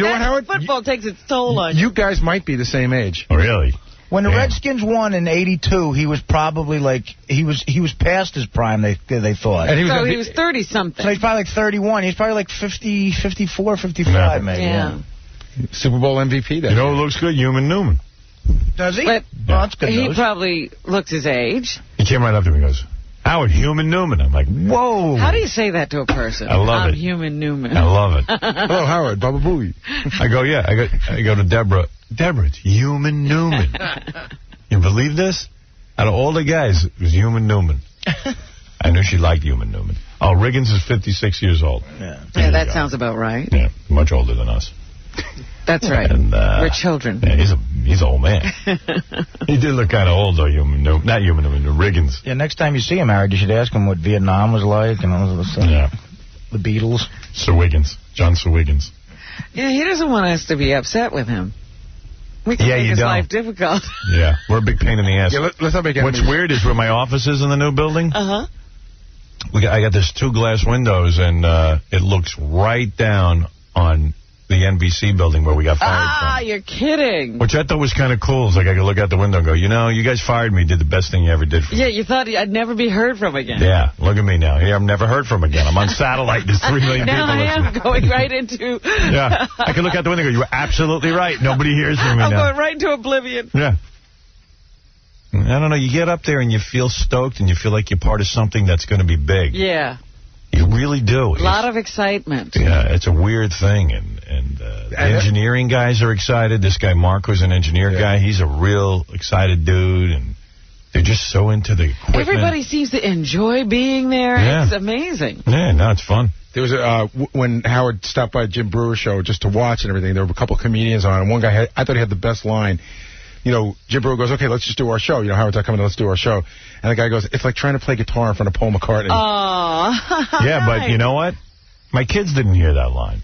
S5: know what, Howard?
S4: Football takes its toll on you.
S5: You guys might be the same age.
S12: Oh, really?
S7: When the Redskins won in '82, he was probably like he was past his prime. They thought.
S5: And
S4: he was 30-something.
S7: So he's probably like 31. He's probably like 50, 54, 55 maybe.
S4: Yeah.
S5: Super Bowl MVP.
S12: You know who looks good? Human Newman.
S7: Does he?
S4: But
S7: that's good
S4: he
S7: news.
S4: probably looks his age.
S12: He came right up to me and goes, Howard, Human Newman. I'm like, whoa.
S4: How do you say that to a person?
S12: I love
S4: I'm
S12: it.
S4: Human Newman.
S12: I love it.
S5: Hello, Howard. Baba Booey.
S12: I go, yeah. I go to Deborah. Deborah, it's Human Newman. You believe this? Out of all the guys, it was Human Newman. I knew she liked Human Newman. Oh, Riggins is 56 years old.
S4: Yeah, that sounds about right.
S12: Yeah, much older than us.
S4: That's right.
S12: And,
S4: we're children.
S12: Yeah, he's an old man. He did look kind of old, though, Human Newman. Not Human Newman, Riggins.
S7: Yeah, next time you see him, Howard, you should ask him what Vietnam was like and all this stuff.
S12: Yeah.
S7: The Beatles.
S12: Sir Wiggins. John Sir Wiggins.
S4: Yeah, he doesn't want us to be upset with him. We can make his life difficult.
S12: Yeah, we're a big pain in the ass.
S5: Yeah, let's not make enemies.
S12: What's weird is where my office is in the new building.
S4: Uh-huh.
S12: I got this 2 glass windows, and it looks right down on the NBC building where we got fired from.
S4: Ah, you're kidding.
S12: Which I thought was kind of cool. It's like I could look out the window and go, you know, you guys fired me, did the best thing you ever did for me.
S4: Yeah, you thought I'd never be heard from again.
S12: Yeah, look at me now. Here, I'm never heard from again. I'm on satellite. There's 3 million people listening.
S4: Now I am going right into...
S12: Yeah, I can look out the window and go, you were absolutely right. Nobody hears from me
S4: I'm
S12: now.
S4: going right into oblivion.
S12: Yeah. I don't know. You get up there and you feel stoked and you feel like you're part of something that's going to be big.
S4: Yeah.
S12: You really do.
S4: A lot of excitement.
S12: Yeah, it's a weird thing. And the engineering guys are excited. This guy, Mark, who's an engineer guy, he's a real excited dude. And they're just so into the equipment.
S4: Everybody seems to enjoy being there.
S12: Yeah.
S4: It's amazing.
S12: Yeah, no, it's fun.
S5: There was when Howard stopped by Jim Brewer's show just to watch and everything, there were a couple comedians on, and one guy I thought he had the best line. You know, Jim Brewer goes, okay, let's just do our show. You know, Howard's not coming, let's do our show. And the guy goes, it's like trying to play guitar in front of Paul McCartney.
S4: Aww.
S12: Yeah, but you know what? My kids didn't hear that line.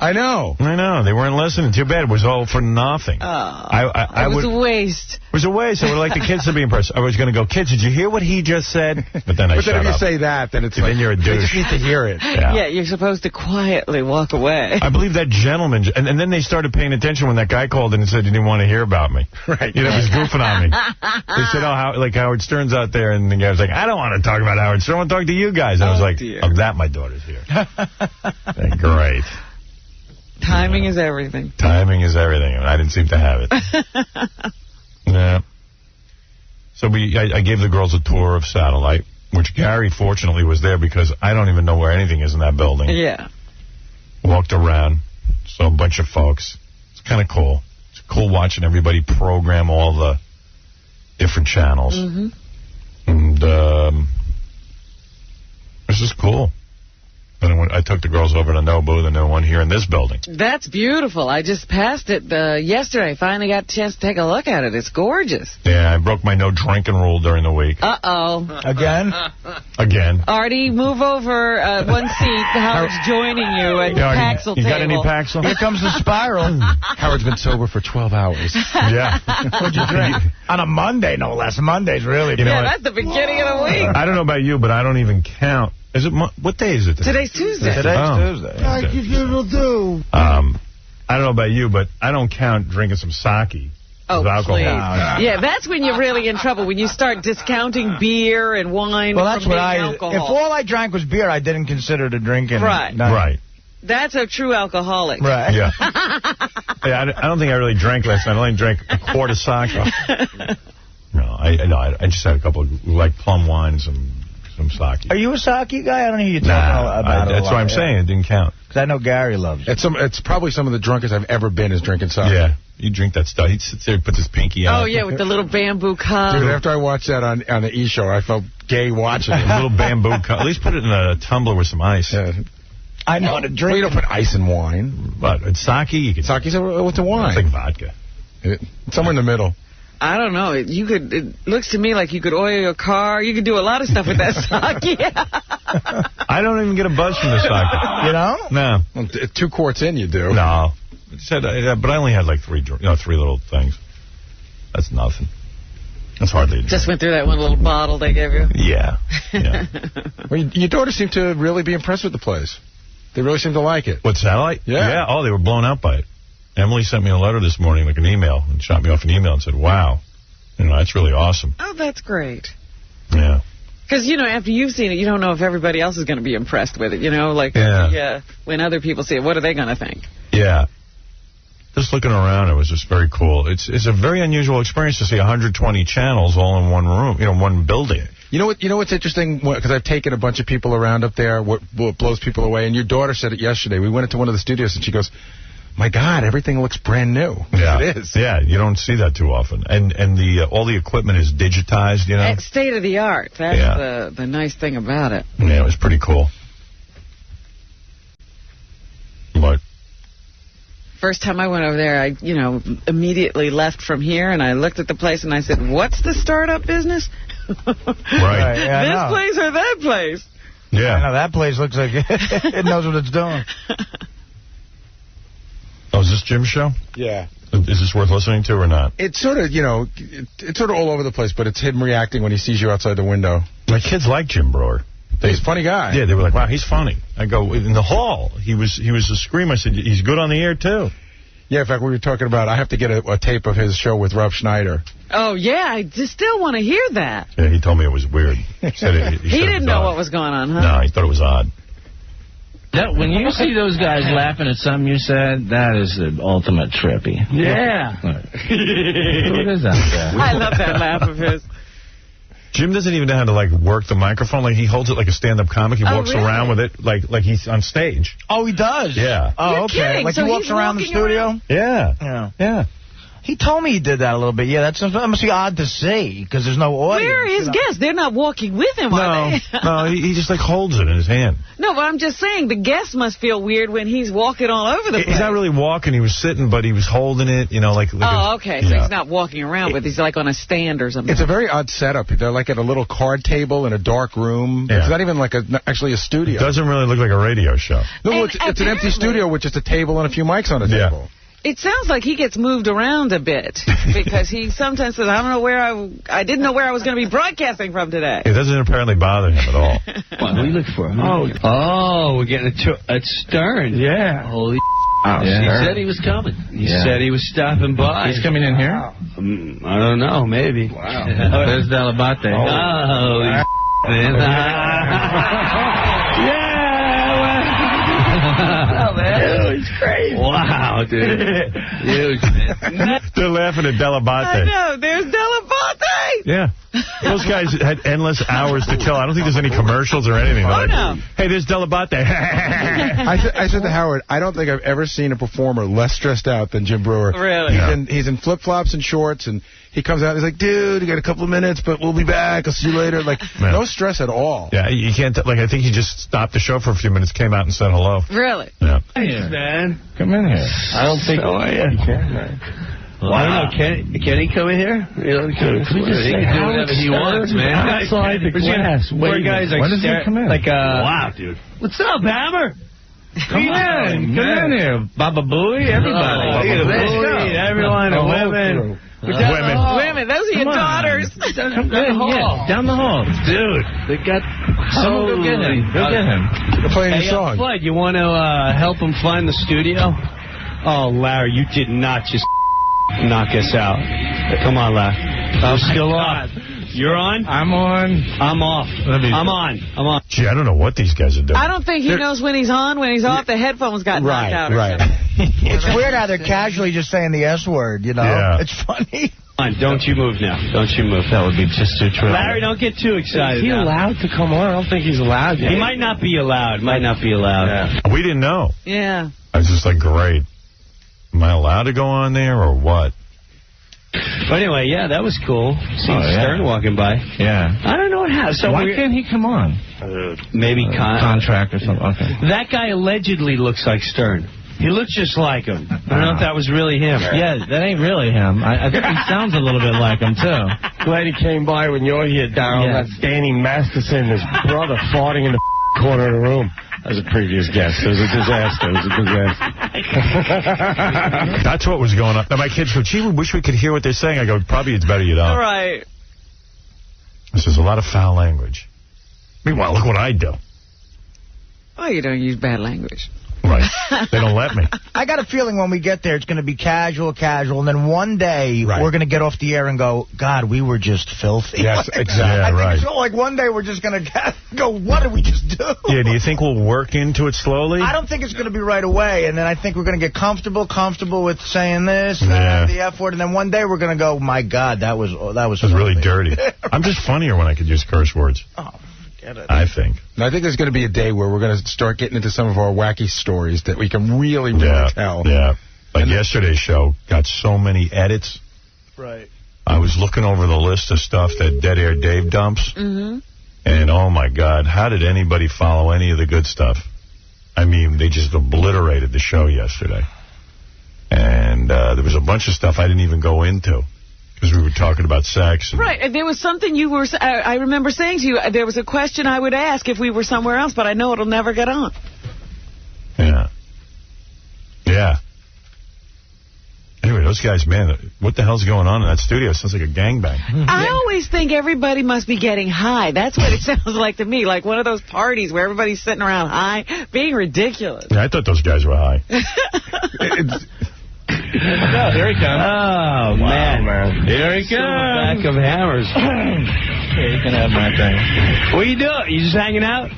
S5: I know.
S12: They weren't listening. Too bad. It was all for nothing.
S4: It was a waste.
S12: It was a waste. I would like the kids to be impressed. I was going to go, kids, did you hear what he just said? But then
S5: But then if you say that, then it's
S12: then you're a douche.
S5: They just need to hear it.
S4: Yeah, you're supposed to quietly walk away.
S12: I believe that gentleman, and then they started paying attention when that guy called in and said he didn't want to hear about me.
S5: Right.
S12: You know, he was goofing on me. They said, Howard Stern's out there, and the guy was like, I don't want to talk about Howard Stern. I want to talk to you guys. And I was like, oh, that my daughter's here. Great.
S4: Timing is everything.
S12: Timing is everything, and I didn't seem to have it. Yeah. So I gave the girls a tour of Satellite, which Gary, fortunately, was there because I don't even know where anything is in that building.
S4: Yeah. Walked
S12: around, saw a bunch of folks. It's kind of cool. It's cool watching everybody program all the different channels.
S4: Mm-hmm.
S12: And this is cool. And I took the girls over to Nobu, the new one here in this building.
S4: That's beautiful. I just passed it yesterday. I finally got a chance to take a look at it. It's gorgeous.
S12: Yeah, I broke my no drinking rule during the week.
S4: Uh-oh.
S7: Again?
S12: Again.
S4: Artie, move over one seat. Howard's joining you at the Paxil table.
S12: You got any Paxil?
S7: Here comes the spiral.
S5: Howard's been sober for 12 hours.
S12: Yeah.
S7: What'd you drink? On a Monday, no less. Monday's really bad.
S4: Yeah, that's the beginning of the week.
S12: I don't know about you, but I don't even count. Is it? What day is it today?
S4: Today's Tuesday.
S7: Tuesday.
S8: Like you usually do.
S12: I don't know about you, but I don't count drinking some sake.
S4: Oh,
S12: alcohol.
S4: please. Yeah, that's when you're really in trouble, when you start discounting beer and wine
S7: Well, that's
S4: from
S7: what
S4: alcohol.
S7: If all I drank was beer, I didn't consider it a drinking.
S4: Right.
S12: Right.
S4: That's a true alcoholic.
S7: Right.
S12: Yeah. I don't think I really drank last night. I only drank a quart of sake. No, I just had a couple of, like, plum wine and some sake.
S7: Are you a sake guy? I don't hear you talking about it.
S12: That's what I'm saying. It didn't count.
S7: Because I know Gary loves it.
S5: It's probably some of the drunkest I've ever been is drinking sake.
S12: Yeah. You drink that stuff. He sits there and puts his pinky out.
S4: Oh, yeah, with the little bamboo cup.
S5: Dude, after I watched that on the E! Show, I felt gay watching it.
S12: A little bamboo cup. At least put it in a tumbler with some ice.
S5: Yeah.
S7: I know how to drink.
S5: Well, you don't put ice in wine.
S12: But it's sake. You can.
S5: Sake's what's a wine?
S12: It's like vodka.
S5: Somewhere in the middle.
S4: I don't know. It looks to me like you could oil your car. You could do a lot of stuff with that sake.
S12: I don't even get a buzz from the sake.
S7: You know?
S12: No.
S5: Well, 2 quarts in, you do.
S12: No. But I only had like 3 little things. That's nothing. That's hardly a drink.
S4: Just went through that one little bottle they gave you.
S12: Yeah.
S5: Well, your daughter seemed to really be impressed with the place. They really seemed to like it.
S12: What, Satellite?
S5: Yeah.
S12: Oh, they were blown out by it. Emily sent me a letter this morning, like an email, and shot me off an email and said, wow, that's really awesome.
S4: Oh, that's great.
S12: Yeah.
S4: Because, after you've seen it, you don't know if everybody else is going to be impressed with it, Like, when other people see it, what are they going to think?
S12: Yeah. Just looking around, it was just very cool. It's a very unusual experience to see 120 channels all in one room, one building. You know what's interesting? Because I've taken a bunch of people around up there, what blows people away, and your daughter said it yesterday. We went into one of the studios, and she goes, my God, everything looks brand new. Yeah.
S5: It is.
S12: Yeah, you don't see that too often. And all the equipment is digitized,
S4: It's state of the art. That's the nice thing about it.
S12: Yeah, it was pretty cool. What?
S4: First time I went over there, I, immediately left from here, and I looked at the place, and I said, what's the startup business?
S12: Right.
S7: Yeah,
S4: this place or that place?
S12: Yeah.
S7: I know, that place looks like it knows what it's doing.
S12: Oh, is this Jim's show?
S5: Yeah.
S12: Is this worth listening to or not?
S5: It's sort of, it's sort of all over the place, but it's him reacting when he sees you outside the window.
S12: My kids like Jim Brewer.
S5: He's a funny guy.
S12: Yeah, they were like, wow, he's funny. I go, in the hall, he was a scream. I said, he's good on the air, too.
S5: Yeah, in fact, we were talking about, I have to get a tape of his show with Rob Schneider.
S4: Oh, yeah, I just still want to hear that.
S12: Yeah, he told me it was weird. He
S4: didn't know what was going on, huh?
S12: No, he thought it was odd.
S13: When you see those guys laughing at something you said, that is the ultimate trippy. Yeah. What is that guy?
S4: I love that laugh of his.
S12: Jim doesn't even know how to, work the microphone. He holds it like a stand-up comic. He walks around with it like he's on stage.
S7: Oh, he does?
S12: Yeah.
S7: Oh,
S4: You're
S7: okay.
S4: kidding.
S7: Like
S4: So
S7: he walks
S4: he's
S7: around the
S4: walking
S7: studio?
S4: around?
S12: Yeah.
S7: He told me he did that a little bit. Yeah, that must be odd to see, because there's no audience.
S4: Where are his guests? They're not walking with him, are they?
S12: No, he just, holds it in his hand.
S4: No, but I'm just saying, the guests must feel weird when he's walking all over the place.
S12: He's not really walking. He was sitting, but he was holding it,
S4: okay. So he's not walking around with it. He's like on a stand or something.
S5: It's a very odd setup. They're like at a little card table in a dark room. Yeah. It's not even actually a studio.
S12: It doesn't really look like a radio show.
S5: No, it's an empty studio with just a table and a few mics on a table.
S4: It sounds like he gets moved around a bit, because he sometimes says, I don't know where I didn't know where I was going to be broadcasting from today.
S12: It doesn't apparently bother him at all.
S13: What are you looking for? Oh, we're getting at Stern. Yeah. Holy He said he was coming. He said he was stopping by. He's coming in here? I don't know, maybe. Wow. There's Delabate. Oh,
S7: Dude, it's crazy.
S13: Wow, dude. Huge, man.
S12: They're laughing at Delabate.
S4: I know. There's Delabate.
S12: Yeah. Those guys had endless hours to kill. I don't think there's any commercials or anything.
S4: No.
S12: Hey, there's Delabate.
S5: I said to Howard, I don't think I've ever seen a performer less stressed out than Jim Brewer.
S4: Really?
S5: He's in flip-flops and shorts, and he comes out, he's like, dude, you got a couple of minutes, but we'll be back. I'll see you later. No stress at all.
S12: Yeah, you can't, I think he just stopped the show for a few minutes, came out and said hello.
S4: Really?
S12: Yeah.
S13: Thanks, man.
S7: Come in here.
S13: I don't think... How are you? Well, I don't know. Can he come in here? He can do whatever he wants, man.
S7: Outside the glass.
S13: Where guys
S7: when does he come in?
S13: Wow, dude. What's up, Hammer? Come in here. Baba Booey, everybody. Everyone, the women.
S4: Women, those are your daughters.
S13: Down the hall. Down the hall. Dude, they got... Someone go get him.
S5: Go get him. They're playing a song.
S13: Floyd, you want to help him find the studio? Oh, Larry, you did not just knock us out. Come on, Larry. I'm still up. You're on?
S14: I'm on.
S13: I'm off. I'm on.
S12: Gee, I don't know what these guys are doing.
S4: I don't think he knows when he's on. When he's off, the headphones got knocked out. Right.
S7: It's weird how they're casually just saying the S word, you know?
S12: Yeah.
S7: It's funny.
S13: Don't you move now. Don't you move.
S14: That would be just too true.
S13: Larry, don't get too excited.
S14: Is he allowed to come on? I don't think he's allowed yet.
S13: He might not be allowed. Yeah.
S12: We didn't know.
S4: Yeah.
S12: I was just like, great. Am I allowed to go on there or what?
S13: But anyway, yeah, that was cool. Seeing Stern walking by.
S14: Yeah.
S13: I don't know what happened. So
S14: why can't he come on?
S13: Maybe
S14: contract or something. Okay.
S13: That guy allegedly looks like Stern. He looks just like him. I don't know if that was really him.
S14: Yeah, that ain't really him. I think he sounds a little bit like him, too.
S15: Glad he came by when you're here, Darryl.
S14: Yeah.
S15: That's Danny Masterson, his brother, farting in the corner of the room. That was a previous guest. It was a disaster.
S12: That's what was going on. Now, my kids go, gee, we wish we could hear what they're saying. I go, probably it's better you don't.
S4: Right.
S12: This is a lot of foul language. Meanwhile, look what I do.
S4: Oh, you don't use bad language.
S12: Right. They don't let me.
S7: I got a feeling when we get there, it's going to be casual, and then one day we're going to get off the air and go, God, we were just filthy.
S12: Yes, exactly.
S7: I
S12: right.
S7: think so. Like one day we're just going to go, what did we just do?
S12: Yeah, do you think we'll work into it slowly?
S7: I don't think it's going to be right away, and then I think we're going to get comfortable with saying this, the F word, and then one day we're going to go, my God, that was
S12: really dirty. I'm just funnier when I could use curse words.
S7: Oh.
S12: I think.
S5: I think there's going to be a day where we're going to start getting into some of our wacky stories that we can really tell.
S12: Yeah. Like yesterday's show got so many edits.
S7: Right.
S12: I was looking over the list of stuff that Dead Air Dave dumps.
S4: Mm-hmm.
S12: And, oh, my God, how did anybody follow any of the good stuff? I mean, they just obliterated the show yesterday. And there was a bunch of stuff I didn't even go into. Because we were talking about sex.
S4: Right. And there was something you were... I remember saying to you, there was a question I would ask if we were somewhere else, but I know it'll never get on.
S12: Yeah. Yeah. Anyway, those guys, man, what the hell's going on in that studio? It sounds like a gangbang.
S4: I always think everybody must be getting high. That's what it sounds like to me. Like one of those parties where everybody's sitting around high, being ridiculous.
S12: Yeah, I thought those guys were high.
S13: No, here he comes. Oh, man. Here he comes. Back of hammers.
S14: Yeah, you can have my thing.
S13: What are you doing? You just hanging out?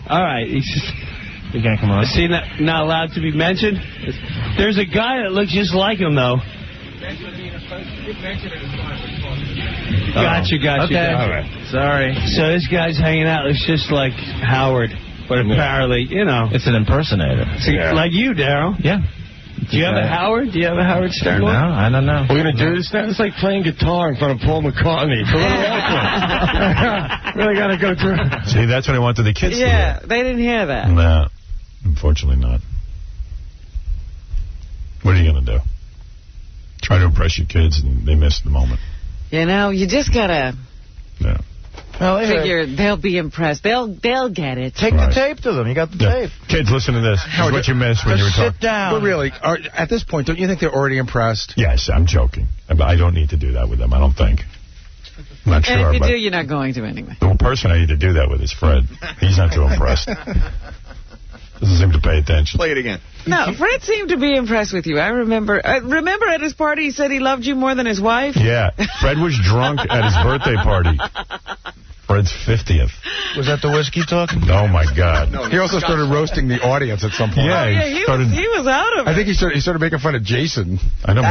S13: All right. You
S14: can't come on.
S13: Is he not allowed to be mentioned? There's a guy that looks just like him, though. Gotcha.
S14: Okay.
S13: All right.
S14: Sorry.
S13: So this guy's hanging out. Looks just like Howard. But apparently,
S14: It's an impersonator.
S13: Like you, Darryl.
S14: Yeah.
S13: Do you have a Howard? Do you have a Howard Stern one?
S14: No, I don't know.
S15: We're going to do this now? It's like playing guitar in front of Paul McCartney. It's a little awkward. Really got to go through.
S12: See, that's what I wanted the kids to hear.
S4: Yeah, they didn't hear that.
S12: No, unfortunately not. What are you going to do? Try to impress your kids, and they miss the moment.
S4: You know, you just got to figure they'll be impressed. They'll get it.
S7: Take the tape to them. You got the tape.
S12: Kids, listen to this. This is what you missed when you were talking.
S7: Sit down.
S5: But really, at this point, don't you think they're already impressed?
S12: Yes, I'm joking. I don't need to do that with them, I don't think. I'm not sure.
S4: And if you do, you're not going to anyway.
S12: The one person I need to do that with is Fred. He's not too impressed. Doesn't seem to pay attention.
S2: Play it again.
S4: No, Fred seemed to be impressed with you. I remember. Remember at his party he said he loved you more than his wife?
S12: Yeah. Fred was drunk at his birthday party. Fred's 50th.
S7: Was that the whiskey talking?
S12: Oh, my God.
S5: He also started roasting the audience at some point.
S12: Yeah,
S4: he was out of it.
S5: I think he started making fun of Jason.
S12: I know.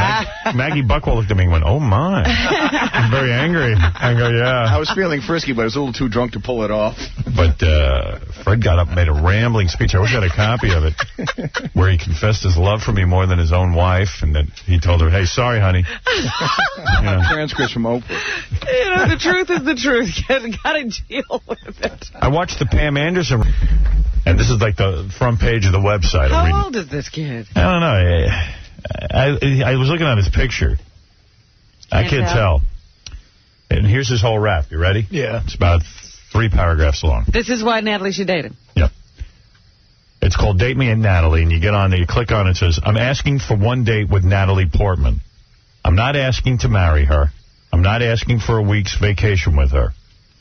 S12: Maggie Buckwell looked at me and went, oh, my. He's very angry. I go, yeah.
S2: I was feeling frisky, but I was a little too drunk to pull it off.
S12: But Fred got up and made a rambling speech. I wish I had a copy of it, where he confessed his love for me more than his own wife, and that he told her, hey, sorry, honey.
S2: Transcripts from Oprah.
S4: You know, the truth is the truth. You got to deal with it.
S12: I watched the Pam Anderson, and this is like the front page of the website.
S4: How old is this kid?
S12: I don't know. I was looking at his picture. I can't tell. And here's his whole rap. You ready?
S7: Yeah.
S12: It's about 3 paragraphs long.
S4: This is why Natalie should date him.
S12: Yep. It's called Date Me and Natalie, and you get on there, you click on it, it says, I'm asking for one date with Natalie Portman. I'm not asking to marry her. I'm not asking for a week's vacation with her.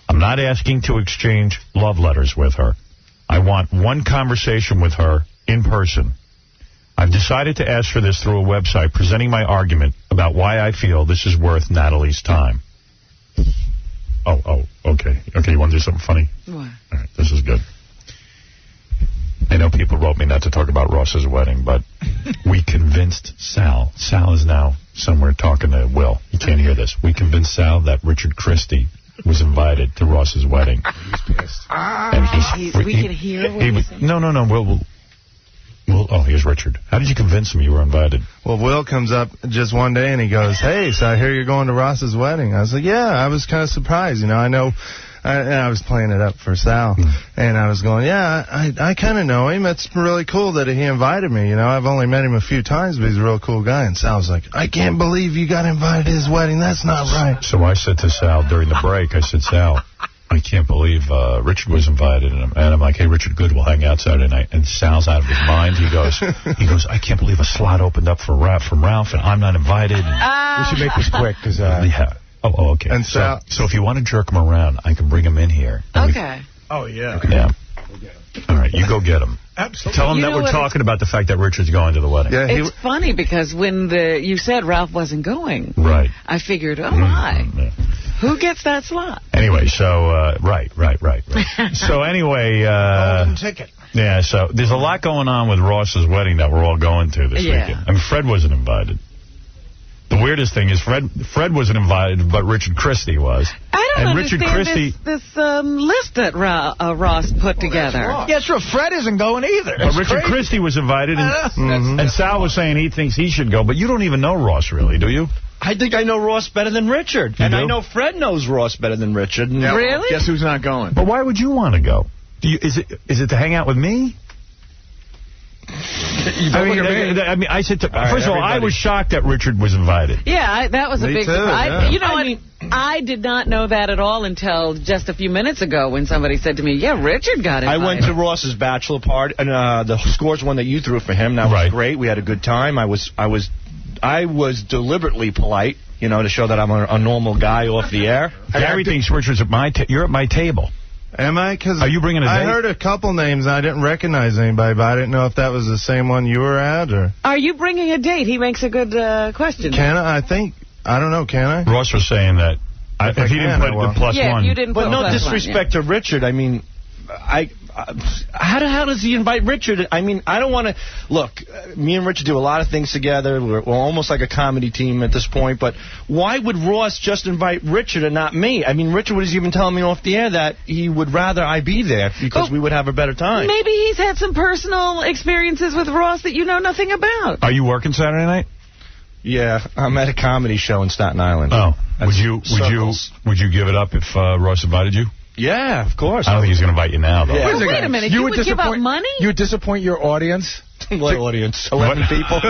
S12: I'm not asking to exchange love letters with her. I want one conversation with her in person. I've decided to ask for this through a website presenting my argument about why I feel this is worth Natalie's time. Okay. Okay, you want to do something funny?
S4: What?
S12: All right, this is good. I know people wrote me not to talk about Ross's wedding, but we convinced Sal. Sal is now somewhere talking to Will. You can't hear this. We convinced Sal that Richard Christie was invited to Ross's wedding.
S5: He's pissed.
S12: And
S4: we can hear what he's saying.
S12: No. Will, here's Richard. How did you convince him you were invited?
S16: Well, Will comes up just one day and he goes, "Hey, so I hear you're going to Ross's wedding." I was like, "Yeah." I was kind of surprised. I know. And I was playing it up for Sal. And I was going, "Yeah, I kind of know him. It's really cool that he invited me. I've only met him a few times, but he's a real cool guy." And Sal was like, "I can't believe you got invited to his wedding. That's not right."
S12: So I said to Sal during the break, I said, "Sal, I can't believe Richard was invited." And I'm like, "Hey, Richard, good, we'll hang out Saturday night." And Sal's out of his mind. He goes, "I can't believe a slot opened up from Ralph, and I'm not invited."
S5: We should make this quick, because...
S12: yeah. Oh, okay.
S16: And
S12: so if you want to jerk him around, I can bring him in here.
S4: Okay.
S5: Oh, yeah.
S12: Okay. Yeah. All right, you go get him.
S5: Absolutely.
S12: Tell him that we're talking about the fact that Richard's going to the wedding.
S16: Yeah,
S4: it's funny because when you said Ralph wasn't going,
S12: right?
S4: I figured, oh my, who gets that slot?
S12: Anyway, so right. So anyway,
S7: golden ticket.
S12: Yeah, so there's a lot going on with Ross's wedding that we're all going to this weekend. I mean, Fred wasn't invited. The weirdest thing is Fred wasn't invited, but Richard Christie was.
S4: I don't understand
S12: Richard Christie,
S4: this list that Ross put together.
S7: Yeah, sure. Fred isn't going either.
S12: But Richard Christie was invited, and Sal was saying he thinks he should go. But you don't even know Ross, really, do you?
S14: I think I know Ross better than Richard.
S12: You
S14: and
S12: do?
S14: I know Fred knows Ross better than Richard.
S2: Yeah,
S4: really?
S2: Guess who's not going?
S12: But why would you want to go? Is it to hang out with me? I mean, I said, first of all, I was shocked that Richard was invited.
S4: Yeah, that was a big surprise.
S16: Yeah.
S4: I did not know that at all until just a few minutes ago when somebody said to me, "Yeah, Richard got invited."
S14: I went to Ross's bachelor party, and the scores one that you threw for him. That was great. We had a good time. I was deliberately polite, to show that I'm a normal guy off the air.
S12: Gary thinks Richard's you're at my table.
S16: Am I? Because
S12: are you bringing a date?
S16: I heard a couple names, and I didn't recognize anybody, but I didn't know if that was the same one you were at, or...
S4: Are you bringing a date? He makes a good question.
S16: Can I? I don't know, can I?
S12: Ross was saying that if he didn't put the +1...
S4: you didn't put
S14: but no disrespect to Richard. I mean, how does he invite Richard? I mean, I don't want to... Look, me and Richard do a lot of things together. We're almost like a comedy team at this point. But why would Ross just invite Richard and not me? I mean, Richard was even telling me off the air that he would rather I be there because we would have a better time.
S4: Maybe he's had some personal experiences with Ross that you know nothing about.
S12: Are you working Saturday night?
S14: Yeah, I'm at a comedy show in Staten Island.
S12: Oh, would you give it up if Ross invited you?
S14: Yeah, of course.
S12: I don't think he's going to invite you now, though.
S4: Yeah. Wait a minute. You would give up money?
S5: You would disappoint your audience?
S14: What audience? 11 people?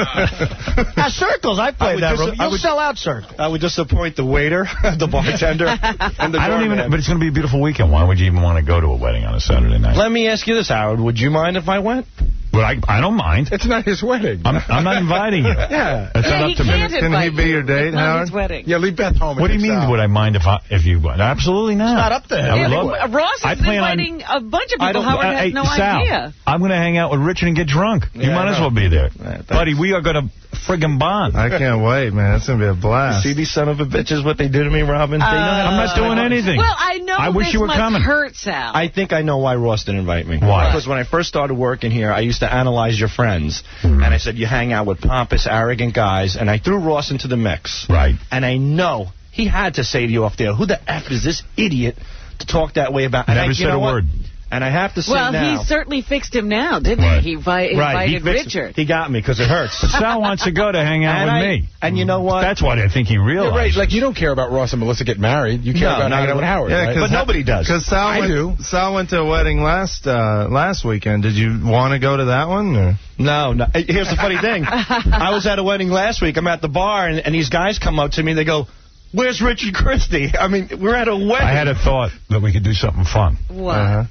S7: Circles. I played that role. You'll sell out Circles.
S14: I would disappoint the waiter, the bartender, and the doorman.
S12: But it's going to be a beautiful weekend. Why would you even want to go to a wedding on a Saturday night?
S14: Let me ask you this, Howard. Would you mind if I went?
S12: Well, I don't mind.
S5: It's not his wedding.
S12: I'm not inviting you.
S5: Yeah.
S12: It's not up to me.
S16: Can he be your date, Howard?
S4: His wedding.
S5: Yeah, leave Beth home.
S12: What do you mean, would I mind if you went? Absolutely not.
S7: It's not up there.
S12: I would love
S4: Ross is inviting a bunch of people. Howard has no idea.
S12: I'm going to hang out with Richard and get drunk. You might as well be there. Buddy, we are going to friggin' bond.
S16: I can't wait, man. It's going to be a blast.
S14: See these son of a bitches, what they do to me, Robin?
S12: I'm not doing anything.
S4: Well, I know
S12: I wish you were coming.
S4: Hurt Sal.
S14: I think I know why Ross didn't invite me.
S12: Why?
S14: Because when I first started working here, I used to analyze your friends. And I said, you hang out with pompous, arrogant guys. And I threw Ross into the mix.
S12: Right.
S14: And I know he had to say to you off there, who the F is this idiot to talk that way about?
S12: Never said a word.
S14: And I have to say now...
S4: Well, he certainly fixed him now, didn't he? He invited Richard.
S14: He got me because it hurts.
S12: Sal wants to go to hang out with me.
S14: And you know what?
S12: That's what I think he realized.
S5: You're right. Like, you don't care about Ross and Melissa getting married. You care about hanging out with Howard, right?
S14: But nobody does.
S16: Because Sal went to a wedding last weekend. Did you want to go to that one? Or?
S14: No. Here's the funny thing. I was at a wedding last week. I'm at the bar, and these guys come up to me. They go, "Where's Richard Christie?" I mean, we're at a wedding.
S12: I had a thought that we could do something fun.
S4: What?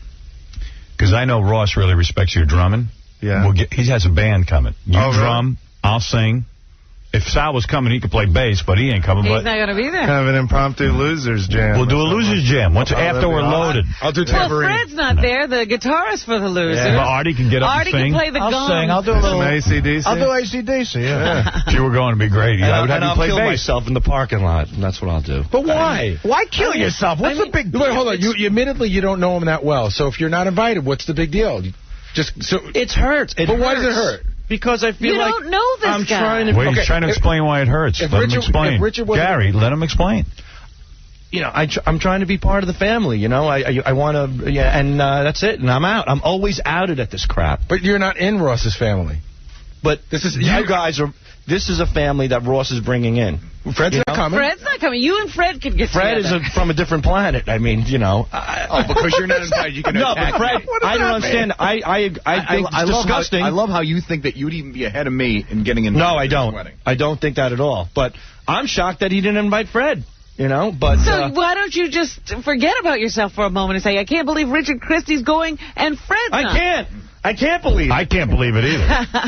S12: Because I know Ross really respects your drumming.
S16: Yeah.
S12: He has a band coming. You drum, I'll sing, If Sal was coming, he could play bass, but he ain't coming.
S4: He's not going to be there.
S16: Have an impromptu losers jam.
S12: We'll do a losers jam after we're loaded.
S5: I'll do tambourine.
S4: Well, Fred's not there, the guitarist for the losers.
S12: Yeah. But Artie can get up
S4: Artie
S12: and sing.
S4: Can play the
S7: I'll
S4: gong.
S7: sing. I'll do a little
S16: AC/DC.
S7: I'll do AC/DC, yeah.
S12: If you were going to be great.
S14: And
S12: I would have
S14: I'll
S12: you play
S14: kill
S12: bass.
S14: myself in the parking lot. And that's what I'll do.
S5: But why?
S7: Why kill yourself? What's the big deal?
S5: Wait, hold on. You admittedly, you don't know him that well. So if you're not invited, what's the big deal?
S14: It hurts.
S5: But why does it hurt?
S14: Because I feel like
S4: don't know this
S14: I'm
S4: guy.
S14: trying to...
S12: Wait, he's trying to explain why it hurts. Let him explain. Gary, let him explain.
S14: You know, I'm trying to be part of the family, you know. I want to... Yeah, and that's it. And I'm out. I'm always outed at this crap.
S5: But you're not in Ross's family.
S14: But this is you guys are... This is a family that Ross is bringing in.
S5: Fred's not coming.
S4: Fred's not coming. You and Fred could get
S14: Fred
S4: together.
S14: is from a different planet. I mean, you know.
S2: Because you're not invited, you can attack.
S14: But Fred, I don't understand. I think it's disgusting.
S2: I love how you think that you'd even be ahead of me in getting invited.
S14: No, I don't. I don't think that at all. But I'm shocked that he didn't invite Fred. You know, but...
S4: So why don't you just forget about yourself for a moment and say, I can't believe Richard Christie's going and Fred's not.
S14: I can't believe it.
S12: I can't believe it either.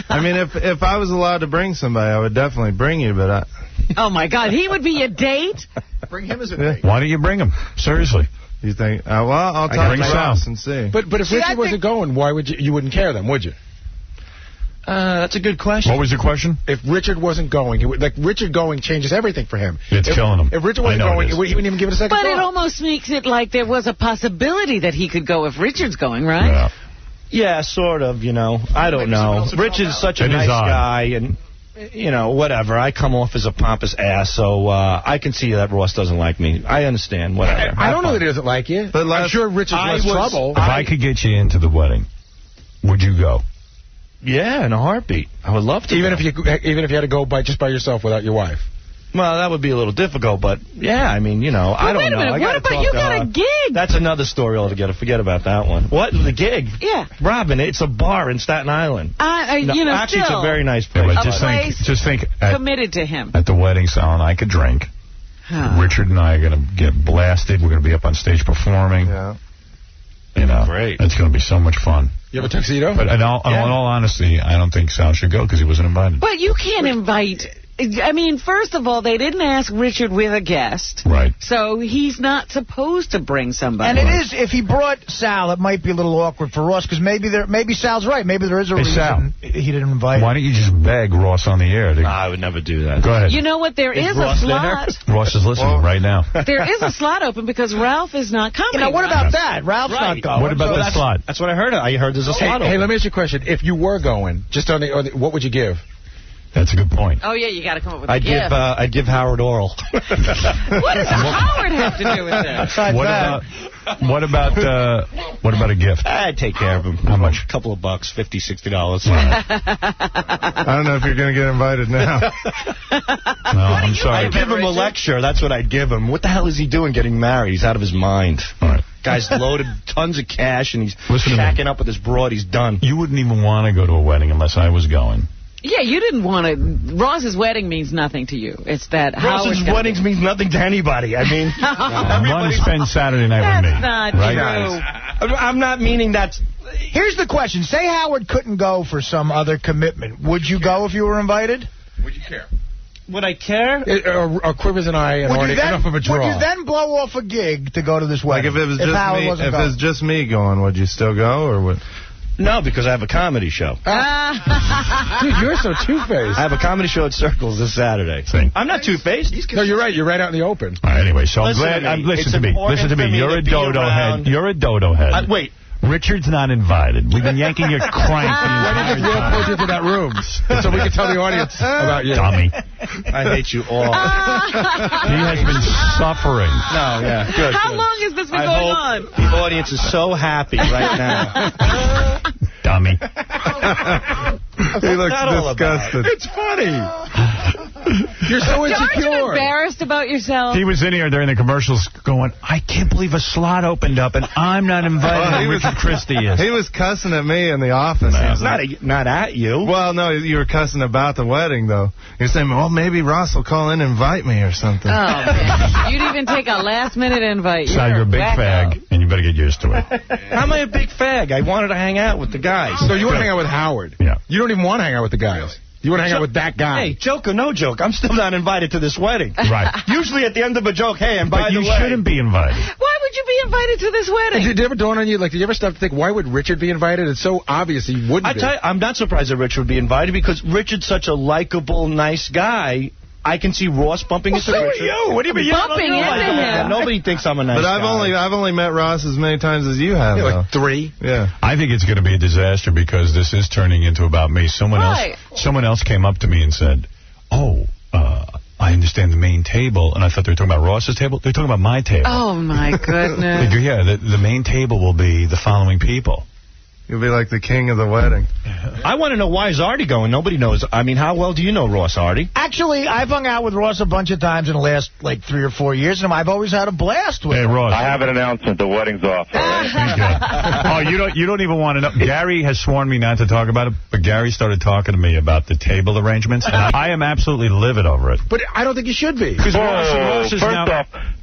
S16: I mean, if I was allowed to bring somebody, I would definitely bring you, but
S4: Oh, my God. He would be your date?
S2: Bring him as a date.
S12: Why don't you bring him? Seriously.
S16: You think, well, I'll talk to Ross and see.
S5: But if Richard wasn't going, why would you wouldn't care then, would you?
S14: That's a good question.
S12: What was your question?
S5: If Richard wasn't going, Richard going changes everything for him.
S12: It's killing him.
S5: If Richard wasn't going, he wouldn't even give it a second
S4: But
S5: thought.
S4: it almost makes it like there was a possibility that he could go if Richard's going, right?
S14: Yeah, sort of, you know. I don't know. Richard's such a nice guy, and, you know, whatever. I come off as a pompous ass, so I can see that Ross doesn't like me. I understand, whatever.
S5: I don't know that he doesn't like you. But I'm sure Richard's less trouble.
S12: If I could get you into the wedding, would you go?
S14: Yeah, in a heartbeat. I would love to.
S5: Even if you had to go just by yourself without your wife.
S14: Well, that would be a little difficult, but yeah, I mean, you know, I don't know.
S4: Wait a minute, what about you got a gig?
S14: That's another story altogether. Forget about that one. What? The gig?
S4: Yeah.
S14: Robin, it's a bar in Staten Island.
S4: You know,
S14: actually, it's a
S4: still,
S14: very nice place.
S12: Yeah, but just think
S4: committed to him.
S12: At the wedding, Sal and I could drink. Richard and I are going to get blasted. We're going to be up on stage performing. Yeah. You know, great. It's going to be so much fun.
S5: You have a tuxedo?
S12: But in all honesty, I don't think Sal should go because he wasn't invited.
S4: But you can't invite... I mean, first of all, they didn't ask Richard with a guest.
S12: Right.
S4: So he's not supposed to bring somebody.
S7: And it is, if he brought Sal, it might be a little awkward for Ross, because maybe Sal's right. Maybe there is a reason
S12: Sal,
S7: he didn't invite him.
S12: Why don't you just beg Ross on the air?
S14: I would never do that.
S12: Go ahead.
S4: You know what? There is a slot.
S12: Ross is listening right now.
S4: There is a slot open because Ralph is not coming.
S7: You know, what about that? Ralph's not going.
S12: What about that slot?
S14: That's what I heard. I heard there's a slot open.
S5: Hey, let me ask you a question. If you were going, just on the what would you give?
S12: That's a good point.
S4: Oh, yeah, you got to come up with a gift.
S14: I'd give Howard oral.
S4: What does Howard have to do with this?
S12: What about a gift?
S14: I'd take care of him.
S12: How much?
S14: A couple of bucks, $50, $60.
S16: I don't know if you're going to get invited now.
S12: No, I'm sorry.
S14: I'd give him a lecture. That's what I'd give him. What the hell is he doing getting married? He's out of his mind.
S12: All right.
S14: Guy's loaded tons of cash, and he's shacking up with his broad. He's done.
S12: You wouldn't even want to go to a wedding unless I was going.
S4: Yeah, you didn't want to... Ross's wedding means nothing to you. It's that
S14: Ross's weddings means nothing to anybody. I mean...
S12: I want to spend Saturday night with me.
S4: That's not
S12: true.
S14: I'm not meaning that's...
S7: Here's the question. Say Howard couldn't go for some other commitment. Would you go if you were invited?
S2: Would you care?
S14: Would I care?
S5: Quivers and I and Artie, enough of a draw.
S7: Would you then blow off a gig to go to this wedding?
S16: Like if it was just me going, would you still go or would...
S14: No, because I have a comedy show.
S5: Dude, you're so two-faced.
S14: I have a comedy show at Circles this Saturday. I'm not two-faced.
S5: No, you're right. You're right out in the open.
S12: All right, anyway, so I'm glad... Listen to me. Listen to me. You're a dodo head. You're a dodo head.
S14: Wait.
S12: Richard's not invited. We've been yanking your crank.
S5: Why did you pull you into that room? So we can tell the audience about you.
S12: Dummy.
S14: I hate you all.
S12: He has been suffering.
S14: No, yeah, good.
S4: How long has this been going on?
S14: The audience is so happy right now.
S12: Dummy.
S16: He looks disgusted.
S5: It's funny. You're so insecure.
S4: Aren't you embarrassed about yourself?
S12: He was in here during the commercials going, I can't believe a slot opened up and I'm not invited. Richard Christie is.
S16: He was cussing at me in the office.
S14: Not at you.
S16: Well, no, you were cussing about the wedding, though. You're saying, well, maybe Ross will call in and invite me or something.
S4: Oh, man. You'd even take a last-minute invite.
S12: So you're a big fag, and you better get used to it.
S14: How am I a big fag? I wanted to hang out with the guys.
S5: So you want to hang out with Howard?
S12: Yeah.
S5: You don't even want to hang out with the guys. You want to hang out with that guy.
S14: Hey, joke or no joke, I'm still not invited to this wedding.
S12: Right.
S14: Usually at the end of a joke, hey, and by the way...
S12: you shouldn't be invited.
S4: Why would you be invited to this wedding?
S5: Did it ever dawn on you, like, did you ever stop to think, why would Richard be invited? It's so obvious he wouldn't be.
S14: I'm not surprised that Richard would be invited because Richard's such a likable, nice guy. I can see Ross bumping into Richard.
S5: So are you. What do you mean?
S4: Bumping into him.
S14: Nobody thinks I'm a nice guy.
S16: But I've only met Ross as many times as you have.
S5: Like 3.
S16: Yeah.
S12: I think it's going to be a disaster because this is turning into about me. Someone else came up to me and said, "Oh, I understand the main table," and I thought they were talking about Ross's table. They're talking about my table.
S4: Oh my goodness.
S12: Yeah, the main table will be the following people.
S16: You'll be like the king of the wedding.
S14: I want to know, why is Artie going? Nobody knows. I mean, how well do you know Ross, Artie?
S7: Actually, I've hung out with Ross a bunch of times in the last, 3 or 4 years, and I've always had a blast with him.
S12: Hey, Ross.
S17: I have an announcement. The wedding's off.
S12: Oh, you don't even want to know. Gary has sworn me not to talk about it, but Gary started talking to me about the table arrangements, and I am absolutely livid over it.
S5: But I don't think you should be.
S12: Because Ross is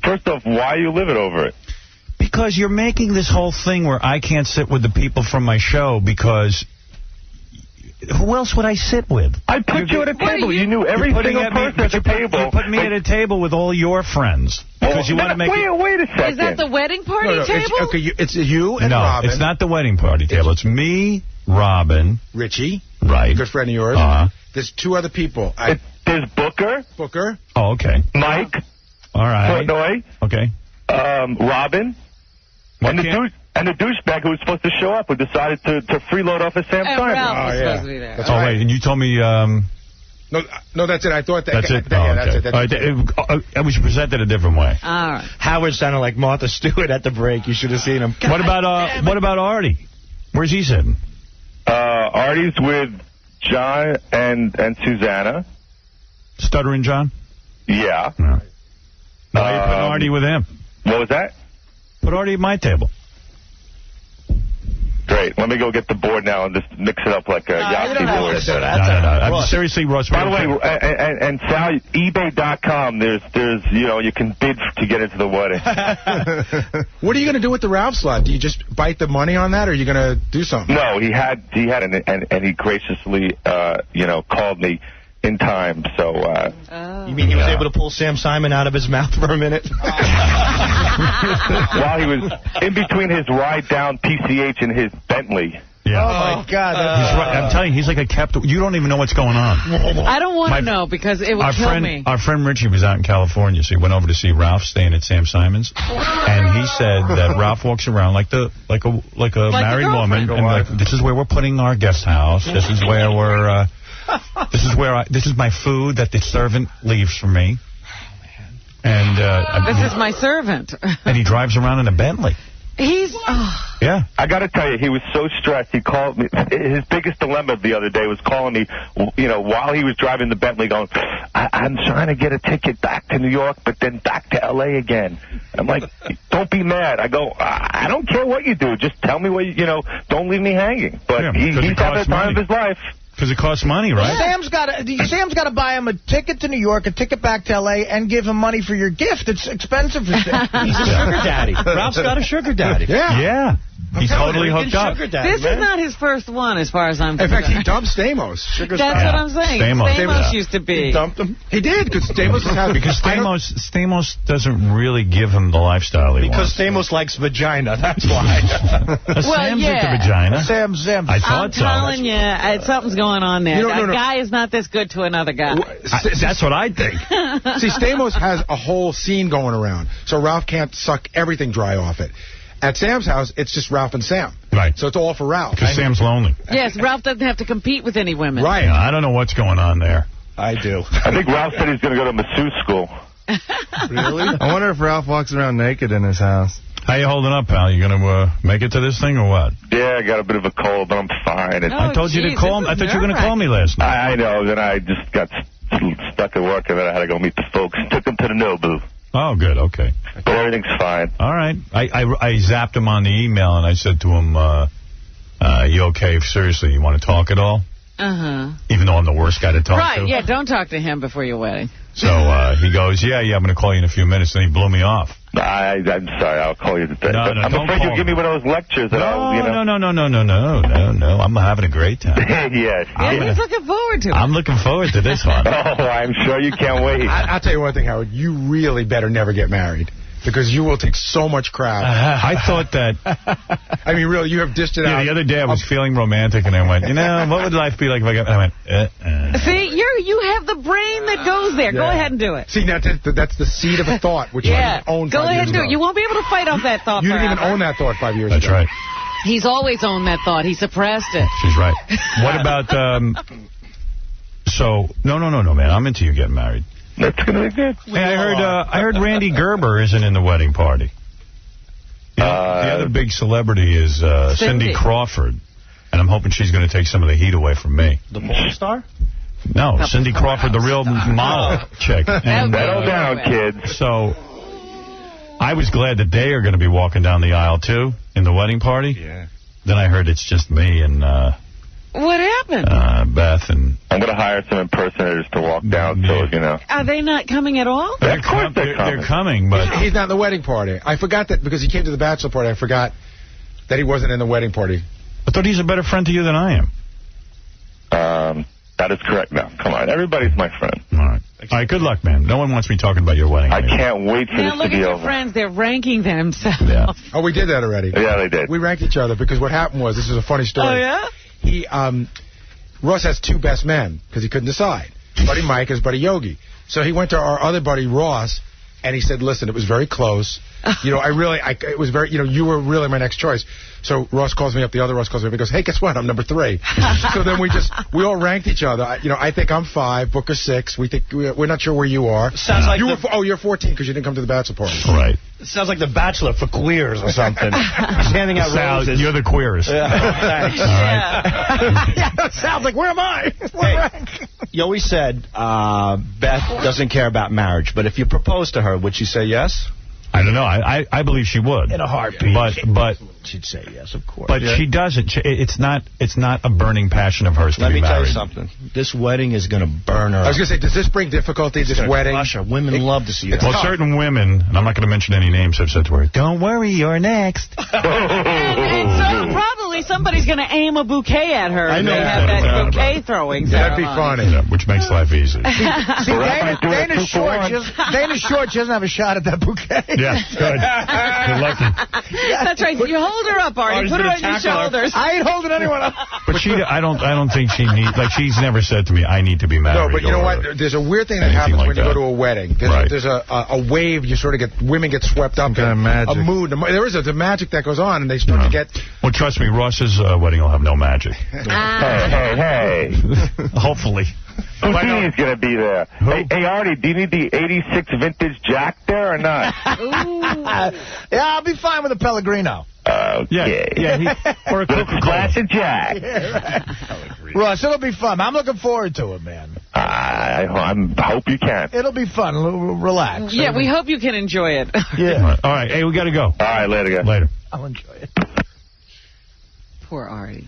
S17: first off, why are you livid over it?
S12: Because you're making this whole thing where I can't sit with the people from my show because who else would I sit with?
S17: I put you at a table. You knew every single person at the table.
S12: You put me at a table with all your friends because you want to make it...
S17: Wait a second.
S4: Is that the wedding party table?
S5: It's you and Robin.
S12: No, it's not the wedding party table. It's me, Robin.
S5: Richie.
S12: Right.
S5: Good friend of yours. There's 2 other people.
S17: There's Booker.
S12: Oh, okay.
S17: Mike.
S12: All right.
S17: Portnoy.
S12: Okay.
S17: Robin. And the douchebag who was supposed to show up who decided to freeload off of Sam Simon.
S4: Ralph was supposed to be there.
S5: That's
S12: right. Wait, and you told me...
S5: No, that's it. I thought that...
S12: That's it?
S5: That's it.
S12: We should present it a different way.
S4: All right.
S14: Howard sounded like Martha Stewart at the break. You should have seen him.
S12: What about Artie? Where's he sitting?
S17: Artie's with John and Susanna.
S12: Stuttering John?
S17: Yeah.
S12: No. Why are you putting Artie with him?
S17: What was that?
S12: Put Artie at my table.
S17: Great. Let me go get the board now and just mix it up like a Yahtzee board.
S12: No. Seriously, Ross.
S17: By the way, and Sal, eBay.com, there's you can bid to get into the wedding.
S5: What are you going to do with the Ralph slot? Do you just bite the money on that, or are you going to do something?
S17: No, he had and he graciously, called me in time, so...
S14: You mean he was able to pull Sam Simon out of his mouth for a minute?
S17: While he was in between his ride down PCH and his Bentley.
S12: Yeah.
S7: Oh, my God.
S12: He's right. I'm telling you, he's like a captain. You don't even know what's going on.
S4: I don't want to know because it would kill me.
S12: Our friend Richie was out in California, so he went over to see Ralph staying at Sam Simon's. And he said that Ralph walks around like a married woman. And like, this is where we're putting our guest house. This is where we're... This is my food that the servant leaves for me. And
S4: this is my servant.
S12: And he drives around in a Bentley. Yeah.
S17: I got to tell you, he was so stressed. He called me. His biggest dilemma the other day was calling me, while he was driving the Bentley, going, I'm trying to get a ticket back to New York, but then back to L.A. again. I'm like, don't be mad. I go, I don't care what you do. Just tell me what don't leave me hanging. But he's having the time of his life.
S12: Because it costs money, right?
S7: Sam's got to buy him a ticket to New York, a ticket back to L.A., and give him money for your gift. It's expensive for Sam.
S14: He's a sugar daddy. Ralph's got a sugar daddy.
S12: Yeah. He's totally hooked up.
S4: This is not his first one, as far as I'm concerned.
S5: In fact, he dumped Stamos.
S4: That's what I'm saying. Stamos used to be.
S5: He dumped him. He did, because Stamos is happy.
S12: Because Stamos doesn't really give him the lifestyle he wants.
S14: Because Stamos likes vagina, that's why.
S12: Sam's into vagina.
S7: Sam's.
S12: I thought
S4: I'm telling you, something's going on there. That guy is not this good to another guy.
S12: That's what I think.
S5: See, Stamos has a whole scene going around, so Ralph can't suck everything dry off it. At Sam's house, it's just Ralph and Sam.
S12: Right.
S5: So it's all for Ralph.
S12: Because Sam's lonely.
S4: Yes, Ralph doesn't have to compete with any women.
S5: Right.
S12: Yeah, I don't know what's going on there.
S14: I do.
S17: I think Ralph said he's going to go to masseuse school.
S16: Really? I wonder if Ralph walks around naked in his house.
S12: How you holding up, pal? You going to make it to this thing or what?
S17: Yeah, I got a bit of a cold, but I'm fine.
S12: I told you to call me. I thought you were going to call me last night.
S17: I know. Then I just got stuck at work, and then I had to go meet the folks. Took them to the Nobu.
S12: Oh, good. Okay.
S17: But everything's fine.
S12: All right. I zapped him on the email, and I said to him, you okay? Seriously, you want to talk at all?
S4: Uh-huh.
S12: Even though I'm the worst guy to talk to.
S4: Right, yeah, don't talk to him before your wedding.
S12: So he goes, yeah, I'm going to call you in a few minutes. And he blew me off.
S17: I'm sorry. I'll call you today.
S12: No,
S17: I'm afraid you'll give me one of those lectures. That No. I'm having a great time. Yes.
S4: He's looking forward to it.
S12: I'm looking forward to this one.
S17: Oh, I'm sure you can't wait.
S5: I'll tell you one thing, Howard. You really better never get married. Because you will take so much crap.
S12: I thought that...
S5: I mean, really, you have dished it out.
S12: The other day I was feeling romantic, and I went, what would life be like if I got... And I went,
S4: See, you have the brain that goes there. Yeah. Go ahead and do it.
S5: See, that's the seed of a thought, which I didn't own 5 years ago.
S4: Go ahead and do it. You won't be able to fight off that thought
S5: You didn't even own that thought 5 years ago.
S12: That's right.
S4: He's always owned that thought. He suppressed it.
S12: She's right. What about... No, man. I'm into you getting married.
S17: That's going to be good.
S12: Hey, I heard Randy Gerber isn't in the wedding party. The other big celebrity is Cindy Crawford, and I'm hoping she's going to take some of the heat away from me.
S14: The porn star?
S12: No, Cindy Crawford, the real model chick. And,
S17: settle down, kids.
S12: So I was glad that they are going to be walking down the aisle, too, in the wedding party.
S17: Yeah.
S12: Then I heard it's just me and...
S4: What happened?
S12: Beth and...
S17: I'm going to hire some impersonators to walk down, so, you know.
S4: Are they not coming at all?
S17: Of course
S12: they're coming, but...
S5: He's not in the wedding party. I forgot that because he came to the bachelor party. I forgot that he wasn't in the wedding party.
S12: I thought he's a better friend to you than I am.
S17: That is correct now. Come on. Everybody's my friend.
S12: All right, good luck, man. No one wants me talking about your wedding.
S17: I can't wait for this to be over.
S4: Now look at your friends. They're ranking themselves.
S12: Yeah.
S5: Oh, we did that already.
S17: Yeah, they did.
S5: We ranked each other because what happened was, this is a funny story.
S4: Oh, yeah?
S5: He, Russ has two best men because he couldn't decide. His buddy Mike, his buddy Yogi. So he went to our other buddy Ross, and he said, listen, it was very close. You know, it was very, you were really my next choice. So Ross calls me up, the other Ross calls me up, he goes, hey, guess what? I'm number 3. So then we all ranked each other. I think I'm 5, Booker 6. We're not sure where you are.
S14: Sounds like
S5: you're 14 because you didn't come to the bachelor party.
S12: Right.
S14: It sounds like the Bachelor for queers or something. He's handing out roses.
S12: You're the queers.
S14: Yeah. Thanks.
S12: All right.
S5: Yeah, sounds like, where am I?
S14: You always said Beth doesn't care about marriage, but if you proposed to her, would she say yes?
S12: I don't know. I believe she would.
S14: In a heartbeat.
S12: But
S14: she'd say yes, of course.
S12: But she doesn't. It's not a burning passion of hers to be married.
S14: Let me tell you something. This wedding is going to burn her.
S5: I was going to say, does this bring difficulty, this wedding?
S14: Crush her. Women love to see that.
S12: Well, certain women, and I'm not going to mention any names, have said to her, don't worry, you're next.
S4: and so probably somebody's going to aim a bouquet at her.
S12: I know.
S4: They have that bouquet throwing ceremony.
S5: That'd be funny.
S12: Yeah, which makes life easy.
S7: See, Dana Short, she doesn't have a shot at that bouquet.
S12: Yeah, good. You're lucky.
S4: That's right. You hold her up, Artie. Put her on your shoulders.
S7: I ain't holding anyone up.
S12: But I don't think she needs, she's never said to me, I need to be married.
S5: No, but you know what? There's a weird thing that happens when you go to a wedding. There's a wave, you sort of women get swept up in a mood. There is a magic that goes on, and they start to get...
S12: Well, trust me, Ross's wedding will have no magic.
S17: Hey.
S12: Hopefully.
S17: He's going to be there. Hey, Artie, do you need the 86 vintage Jack there or not?
S7: Yeah, I'll be fine with a Pellegrino.
S12: Yeah. Or a Coca-Cola.
S17: Glass of Jack.
S7: Yeah, right. Russ, it'll be fun. I'm looking forward to it, man.
S17: I hope you can.
S7: It'll be fun. Relax.
S4: Yeah, we hope you can enjoy it.
S7: Yeah.
S12: All right. Hey, we got to go.
S17: All right, later, guys.
S12: Later.
S7: I'll enjoy it.
S4: Poor Artie.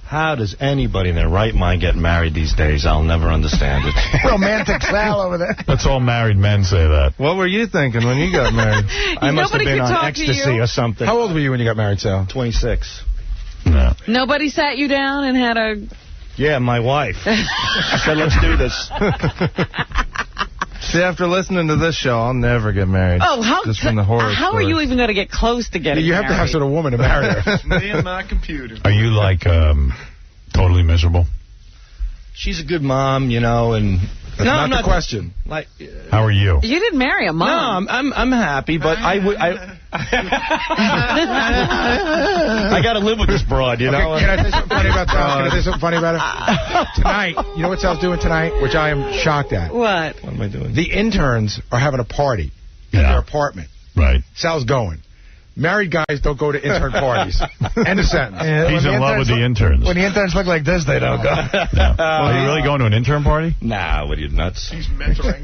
S14: How does anybody in their right mind get married these days? I'll never understand it.
S7: Romantic Sal over there.
S12: That's all married men say that.
S16: What were you thinking when you got married?
S14: I must have been on ecstasy or something.
S5: How old were you when you got married, Sal?
S14: 26.
S12: No.
S4: Nobody sat you down and had a...
S14: Yeah, my wife. I said, let's do this.
S16: See, after listening to this show, I'll never get married.
S4: Oh,
S16: just from the horror
S4: how are you even going to get close to getting married?
S5: You have to have sort of woman to marry her.
S16: Me and my computer.
S12: Are you, totally miserable?
S14: She's a good mom, and...
S5: That's not the question.
S12: How are you?
S4: You didn't marry a mom.
S14: No, I'm happy, but I got to live with this broad, you know?
S5: Can I say something funny about Sal? Can I say something funny about her? Tonight, you know what Sal's doing tonight, which I am shocked at?
S4: What?
S14: What am I doing?
S5: The interns are having a party in their apartment.
S12: Right.
S5: Sal's going. married guys don't go to intern parties. End of sentence.
S12: He's in love with the interns.
S7: When the interns look like this, they don't go.
S12: Are you really going to an intern party?
S14: Nah, what are you, nuts?
S2: He's mentoring.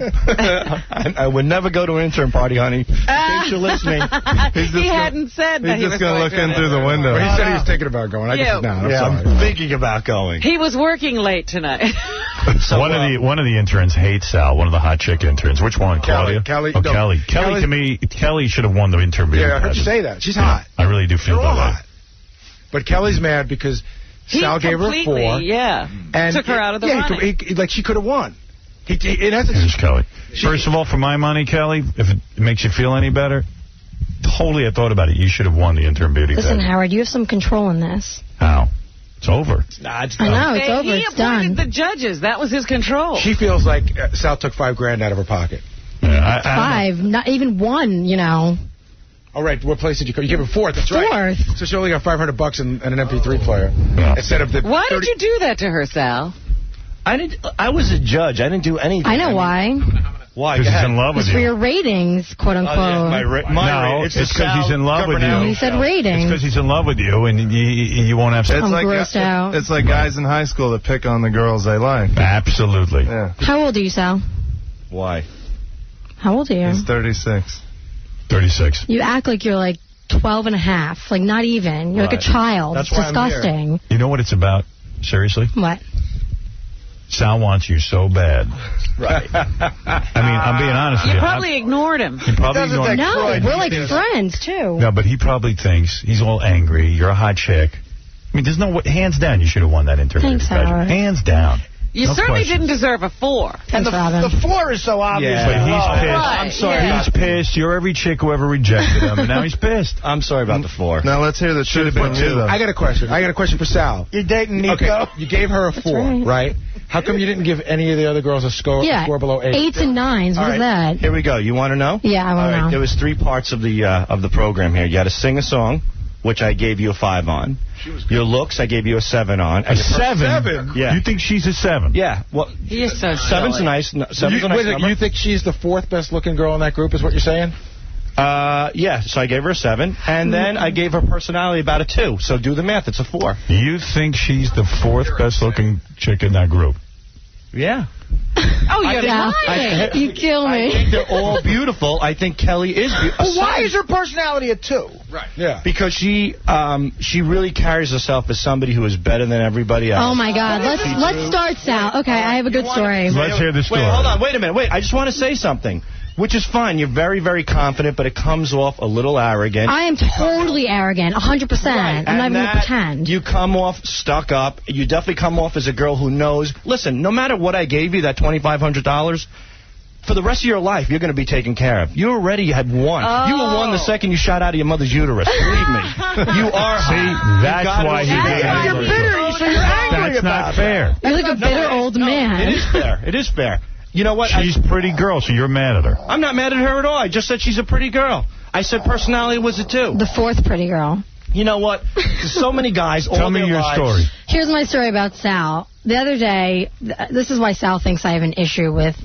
S14: I would never go to an intern party, honey. In case you're listening.
S4: He hadn't said that he was
S16: going to look in through the window.
S5: Well, he said he was thinking about going. I guess no.
S14: I'm thinking about going.
S4: He was working late tonight.
S12: So, one of the interns hates Sal. One of the hot chick interns. Which one? Claudia?
S5: Kelly.
S12: Oh, Kelly. Kelly, to me, Kelly should have won the intern beauty
S5: Yeah, I heard you
S12: pageant.
S5: say that. She's hot.
S12: I really do feel
S5: They're all
S12: that way.
S5: hot. But Kelly's mad because Sal gave her a 4.
S4: And took her out of the running.
S5: Like she could have won.
S12: Here's Kelly. First of all, for my money, Kelly, if it makes you feel any better, totally I thought about it. You should have won the intern beauty
S18: Listen,
S12: pageant.
S18: Howard, you have some control in this.
S12: How? It's over.
S14: Nah, it's
S18: done. I know, it's over.
S4: He
S18: It's done.
S4: appointed the judges. That was his control.
S5: She feels like Sal took $5,000 out of her pocket.
S12: Yeah,
S18: 5, not even 1, you know.
S5: All right, what place did you go? You gave her 4th, that's right.
S18: 4th.
S5: So she only got $500 and an MP3 player instead of the.
S4: Why did you do that to her, Sal?
S14: I was a judge. I didn't do anything.
S18: I know why.
S14: Why?
S12: Because he's in love with
S18: It's for
S12: you.
S18: your ratings, quote unquote.
S12: No, it's because he's in love with you.
S18: He said ratings.
S12: It's because he's in love with you, and you won't have sex.
S18: I'm grossed out.
S16: It's like guys in high school that pick on the girls they like.
S12: Absolutely.
S16: Yeah.
S18: How old are you, Sal?
S14: Why?
S18: How old are you?
S16: He's 36.
S12: 36.
S18: You act like you're like 12 and a half. Like, not even. You're like a child.
S12: That's
S18: it's
S12: why I'm
S18: disgusting.
S12: You know what it's about? Seriously?
S18: What?
S12: Sal wants you so bad.
S14: Right.
S12: I mean, I'm being honest with
S4: You
S12: you.
S4: probably ignored him.
S12: He probably ignored him.
S18: No, we're like friends, too.
S12: No, but he probably thinks he's all angry. You're a hot chick. I mean, there's no way. Hands down, you should have won that interview.
S18: Thanks, Howard.
S12: Hands down.
S4: You
S12: No
S4: certainly
S12: question.
S4: didn't deserve a 4.
S7: And the 4 is so obvious.
S12: Yeah, but he's pissed.
S4: Right,
S14: I'm sorry.
S4: yeah.
S12: He's pissed. You're every chick who ever rejected him, and now he's pissed.
S14: I'm sorry about the 4.
S16: Now let's hear the truth from you, though.
S5: I got a question for Sal.
S7: You're dating Nico.
S5: Okay, you gave her a 4, right? How come you didn't give any of the other girls a score below 8?
S18: 8s and 9s. What
S14: All
S18: is
S14: right,
S18: that?
S14: Here we go. You want to know?
S18: Yeah, I want to know.
S14: There was 3 parts of the program here. You had to sing a song, which I gave you a 5 on. Your looks, I gave you a 7 on.
S12: A 7?
S14: Yeah.
S12: You think she's a 7?
S14: Yeah. Well,
S4: He is so
S14: 7's
S4: silly.
S14: nice. 7's a nice number.
S5: You think she's the 4th best looking girl in that group? Is what you're saying?
S14: Yeah. So I gave her a 7, and then I gave her personality about a 2. So do the math. It's a 4.
S12: You think she's the 4th best looking chick in that group?
S14: Yeah.
S4: Oh, you're lying.
S18: You kill me.
S14: I think they're all beautiful. I think Kelly is beautiful.
S7: Well, why is her personality a 2?
S5: Right. Yeah.
S14: Because she really carries herself as somebody who is better than everybody else.
S18: Oh, my God. Let's start, Sal. Okay, I have a good story.
S12: Let's hear the story.
S14: Wait, hold on. Wait a minute. Wait, I just want to say something. Which is fine. You're very, very confident, but it comes off a little arrogant.
S18: I am totally arrogant, 100%. I'm not even going to pretend.
S14: You come off stuck up. You definitely come off as a girl who knows. Listen, no matter what I gave you, that $2,500, for the rest of your life, you're going to be taken care of. You already had won.
S4: Oh.
S14: You were won the second you shot out of your mother's uterus. Believe me. You are.
S12: See, that's why he gave
S7: You're bitter, so you're angry
S12: That's
S7: about
S12: not fair.
S18: You're like a bitter old man.
S14: It is fair. It is fair. You know what?
S12: She's a pretty girl, so you're mad at her.
S14: I'm not mad at her at all. I just said she's a pretty girl. I said personality was a 2.
S18: The 4th pretty girl.
S14: You know what? There's so many guys.
S12: Tell me your story.
S18: Here's my story about Sal. The other day, this is why Sal thinks I have an issue with,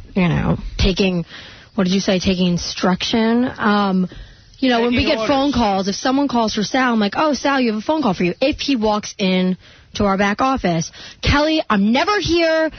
S18: taking, what did you say, taking instruction. When we get phone calls, if someone calls for Sal, I'm like, oh, Sal, you have a phone call for you. If he walks in to our back office, Kelly, I'm never here.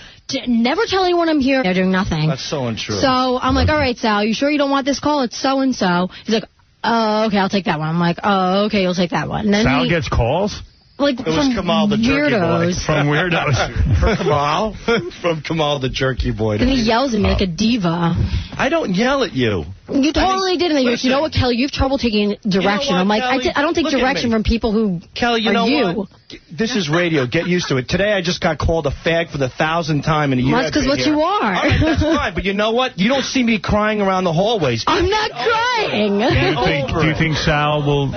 S18: Never tell anyone I'm here. They're doing nothing.
S14: That's so untrue.
S18: So I'm like, all right, Sal, you sure you don't want this call? It's so-and-so. He's like, oh, okay, I'll take that one. I'm like, oh, okay, you'll take that one. And then
S12: Sal gets calls?
S18: Like,
S14: it was Kamal the jerky boy.
S12: From weirdos.
S14: From Kamal? From Kamal the jerky boy.
S18: And he yells at me like a diva.
S14: I don't yell at you.
S18: You totally did. And then you know what, Kelly, you have trouble taking direction.
S14: what,
S18: I'm like,
S14: Kelly?
S18: I don't take
S14: Look at
S18: direction
S14: me.
S18: from people who
S14: Kelly, you
S18: are
S14: know
S18: you.
S14: what? This is radio. Get used to it. Today I just got called a fag for the 1,000th time in a year.
S18: Well, that's because what you are.
S14: All right, that's fine. But you know what? You don't see me crying around the hallways.
S18: I'm not crying.
S12: Do you think Sal will...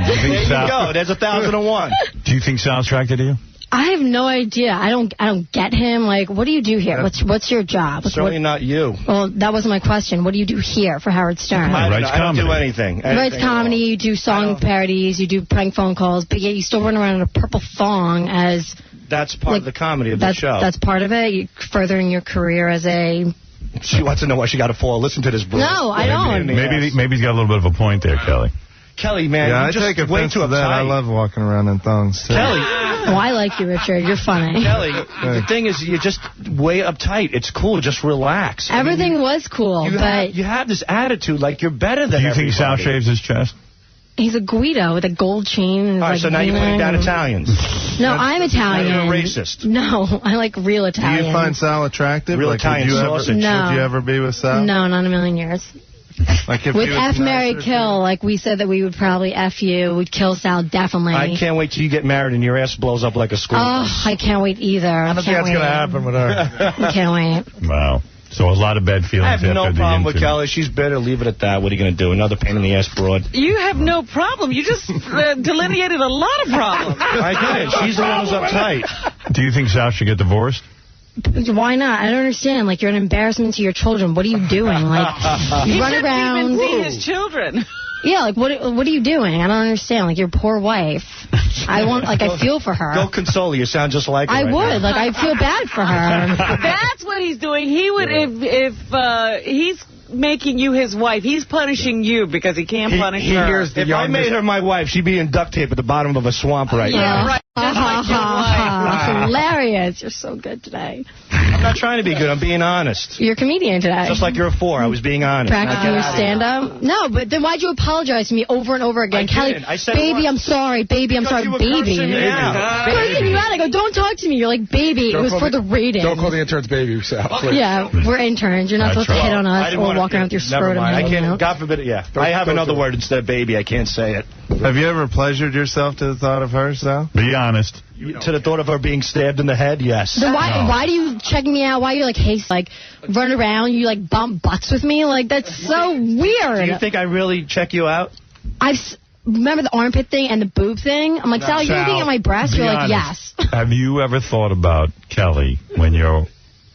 S14: There you go. There's 1,001.
S12: Do you think Sal's attracted to you?
S18: I have no idea. I don't get him. Like, what do you do here? What's your job?
S14: Certainly not you.
S18: Well, that wasn't my question. What do you do here for Howard Stern?
S14: I don't do anything.
S18: He writes comedy, you do song parodies, you do prank phone calls, but yet you still run around in a purple thong as...
S14: That's part of the comedy of the show.
S18: That's part of it? You're furthering your career as a...
S14: She wants to know why she got to fall. Listen to this, bro.
S18: No, I don't.
S12: Maybe he's got a little bit of a point there, Kelly.
S14: Kelly, man,
S16: yeah,
S14: you're
S16: I
S14: just
S16: take
S14: way
S16: offense
S14: too
S16: to that. I
S14: uptight.
S16: love walking around in thongs, too.
S14: Kelly.
S18: Oh, I like you, Richard. You're funny.
S14: Kelly, the thing is, you're just way uptight. It's cool. Just relax.
S18: Everything was cool, but...
S14: You have this attitude like you're better than everybody.
S1: Do you think Sal shaves his chest?
S18: He's a Guido with a gold chain.
S14: All right, so now you're putting down Italians.
S18: No, I'm Italian.
S14: You're a racist.
S18: No, I like real Italian.
S16: Do you find Sal attractive?
S14: Real Italian sausage.
S18: No.
S16: Would you ever be with Sal?
S18: No, not in a million years.
S16: Like if
S18: With
S16: he was
S18: F, marry,
S16: nicer
S18: kill, like we said that we would probably F you. We'd kill Sal, definitely.
S14: I can't wait till you get married and your ass blows up like a school bus.
S18: I can't wait either.
S14: I don't think that's going to happen with her.
S18: I can't wait.
S1: Wow. So a lot of bad feelings
S14: I
S1: after
S14: have no problem with
S1: incident.
S14: Kelly. She's bitter. Leave it at that. What are you going to do? Another pain in the ass broad.
S4: You have no problem. You just delineated a lot of problems.
S14: I did. She's the one who's uptight.
S1: Do you think Sal should get divorced?
S18: Why not? I don't understand. Like, you're an embarrassment to your children. What are you doing? Like, you run around.
S4: He shouldn't even see his children.
S18: Yeah, like, what are you doing? I don't understand. Like, your poor wife. I feel for her.
S14: Go console her. You sound just like her.
S18: I
S14: right
S18: would.
S14: now.
S18: Like, I feel bad for her.
S4: That's what he's doing. He would, if he's making you his wife, he's punishing you because he can't punish her.
S14: If I made her my wife, she'd be in duct tape at the bottom of a swamp right now.
S4: Yeah, right. Just like your wife.
S18: Hilarious. You're so good today.
S14: I'm not trying to be good. I'm being honest.
S18: You're a comedian today.
S14: Just like you're a 4. I was being honest.
S18: Practicing your stand-up? No, but then why'd you apologize to me over and over again? Kelly, baby, I'm sorry. Baby, I'm sorry. Baby.
S14: Cursing me out.
S18: Cursing you out. I go, don't talk to me. You're like, baby, it was for the rating.
S5: Don't call the interns baby, Sal.
S18: Yeah, we're interns. You're not supposed to hit on us or walk around with your
S14: Never
S18: scrotum.
S14: mind. I
S18: hanging
S14: can't.
S18: out.
S14: God forbid. Yeah. I have another word instead of baby. I can't say it.
S16: Have you ever pleasured yourself to the thought of her, Sal?
S1: Be honest.
S14: To the thought of her being stabbed in the head, yes.
S18: Then why do you check me out? Why are you like, hey, like, run around, you like bump butts with me? Like, that's so weird.
S14: Do you think I really check you out?
S18: Remember the armpit thing and the boob thing? I'm like, Sal, you're looking at my breast? You're like, yes.
S1: Have you ever thought about Kelly when you're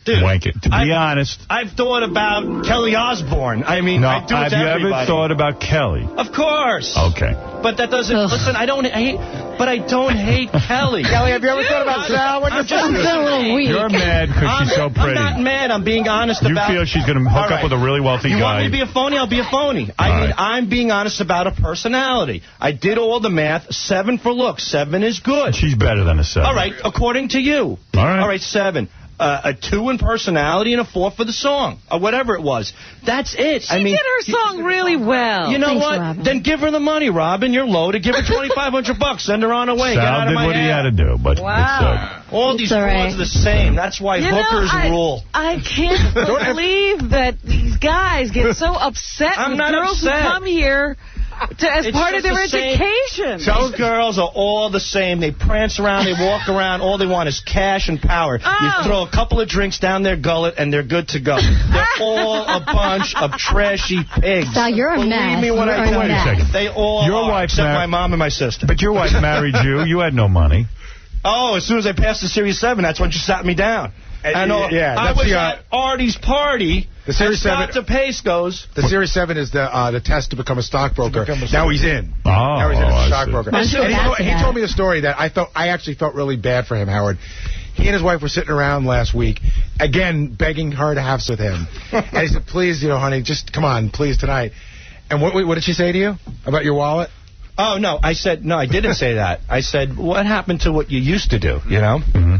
S1: wanking? To be honest.
S14: I've thought about Kelly Osbourne. I mean,
S1: No,
S14: I do it
S1: have
S14: to
S1: you
S14: everybody.
S1: ever thought about Kelly?
S14: Of course.
S1: Okay.
S14: But that doesn't... Listen, I don't hate Kelly.
S7: Kelly, have you ever thought about Sal?
S18: I'm feeling a little weak.
S1: You're mad because she's so pretty.
S14: I'm not mad. I'm being honest
S1: You
S14: about...
S1: feel she's going to hook up with a really wealthy
S14: You
S1: guy.
S14: want me to be a phony? I'll be a phony. I'm being honest about her personality. I did all the math. 7 for looks. 7 is good.
S1: She's better than a 7.
S14: All right, according to you.
S1: All right.
S14: 7. A 2 in personality and a 4 for the song, or whatever it was. That's it.
S4: She did her song really well.
S14: You know
S18: Thanks,
S14: what?
S18: Robin.
S14: Then give her the money, Robin. You're low to give her $2,500. Send her on her way. Get
S1: Sal
S14: out of
S1: did
S14: my
S1: what he
S14: hair.
S1: had to do, but
S14: All these
S18: all right.
S14: rules are the same. That's why hookers rule.
S4: I can't believe that these guys get so upset
S14: I'm
S4: with
S14: not
S4: girls
S14: upset.
S4: who come here as
S14: It's
S4: part of
S14: just
S4: their
S14: the same.
S4: education.
S14: Those girls are all the same. They prance around, they walk around. All they want is cash and power. You throw a couple of drinks down their gullet, and they're good to go. They're all a bunch of trashy pigs.
S18: Sal, you're a
S14: Believe
S18: mess.
S14: me when
S18: You're
S14: I
S18: a
S14: tell you.
S18: mess.
S14: They all
S1: Your
S14: are,
S1: wife's
S14: except
S1: married-
S14: my mom and my sister.
S1: But your wife married you. You had no money.
S14: Oh, as soon as I passed the Series 7, that's when she sat me down. And I was at Artie's party.
S5: The Series 7.
S14: Scott DePace goes.
S5: The Series 7 is the test to become a stockbroker. Now he's in.
S1: Oh,
S5: Now he's in as
S1: I
S5: a
S1: see.
S5: stockbroker.
S18: Why don't you go back to
S5: He
S18: that?
S5: told me a story that I actually felt really bad for him, Howard. He and his wife were sitting around last week, again, begging her to have sex with him. And he said, please, honey, just come on, please, tonight. And what did she say to you about your wallet?
S14: Oh, no. I said, no, I didn't say that. I said, what happened to what you used to do, you know? Mm-hmm.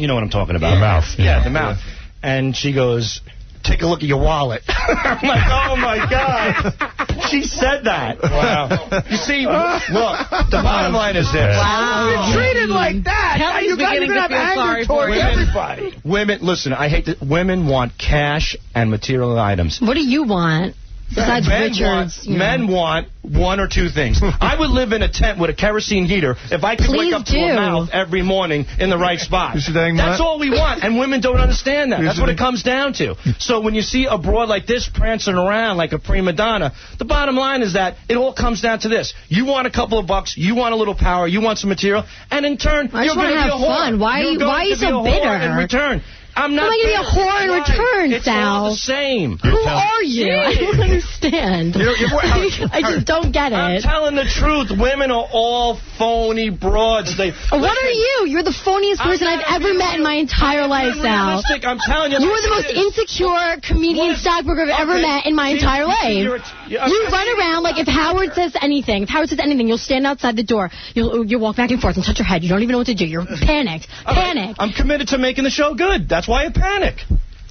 S14: You know what I'm talking about.
S1: The mouth.
S14: Yeah, the mouth. And she goes, take a look at your wallet. I'm like, oh, my God. She said that. Wow. You see, look, the bottom line is this.
S7: Wow. You're treated like that.
S4: Kelly's
S7: You guys
S4: beginning to
S7: have
S4: feel
S7: anger
S4: sorry for
S7: towards
S4: you.
S7: everybody.
S14: Women, listen, I hate that. Women want cash and material items.
S18: What do you want? Besides Richard's,
S14: Men want 1 or 2 things. I would live in a tent with a kerosene heater if I could wake up to a mouth every morning in the right spot. That's all we want, and women don't understand that. That's what it comes down to. So when you see a broad like this prancing around like a prima donna, the bottom line is that it all comes down to this. You want a couple of bucks, you want a little power, you want some material, and in turn,
S18: I
S14: you're
S18: just
S14: going
S18: wanna
S14: to be a
S18: have
S14: whore.
S18: fun. Why are you so bitter?
S14: In return. I'm not.
S18: How am I going to be a whore in return,
S14: it's
S18: Sal?
S14: all the same.
S18: Who are you? I don't understand. I just don't get it.
S14: I'm telling the truth. Women are all phony broads.
S18: What are you? You're the phoniest person I've ever met in my entire life, Sal.
S14: I'm telling you.
S18: You are the most insecure comedian stockbroker I've ever met in my entire life. You run around like if Howard says anything, you'll stand outside the door. You'll walk back and forth and touch your head. You don't even know what to do. You're panicked. Panic.
S14: I'm committed to making the show good. That's why I panic.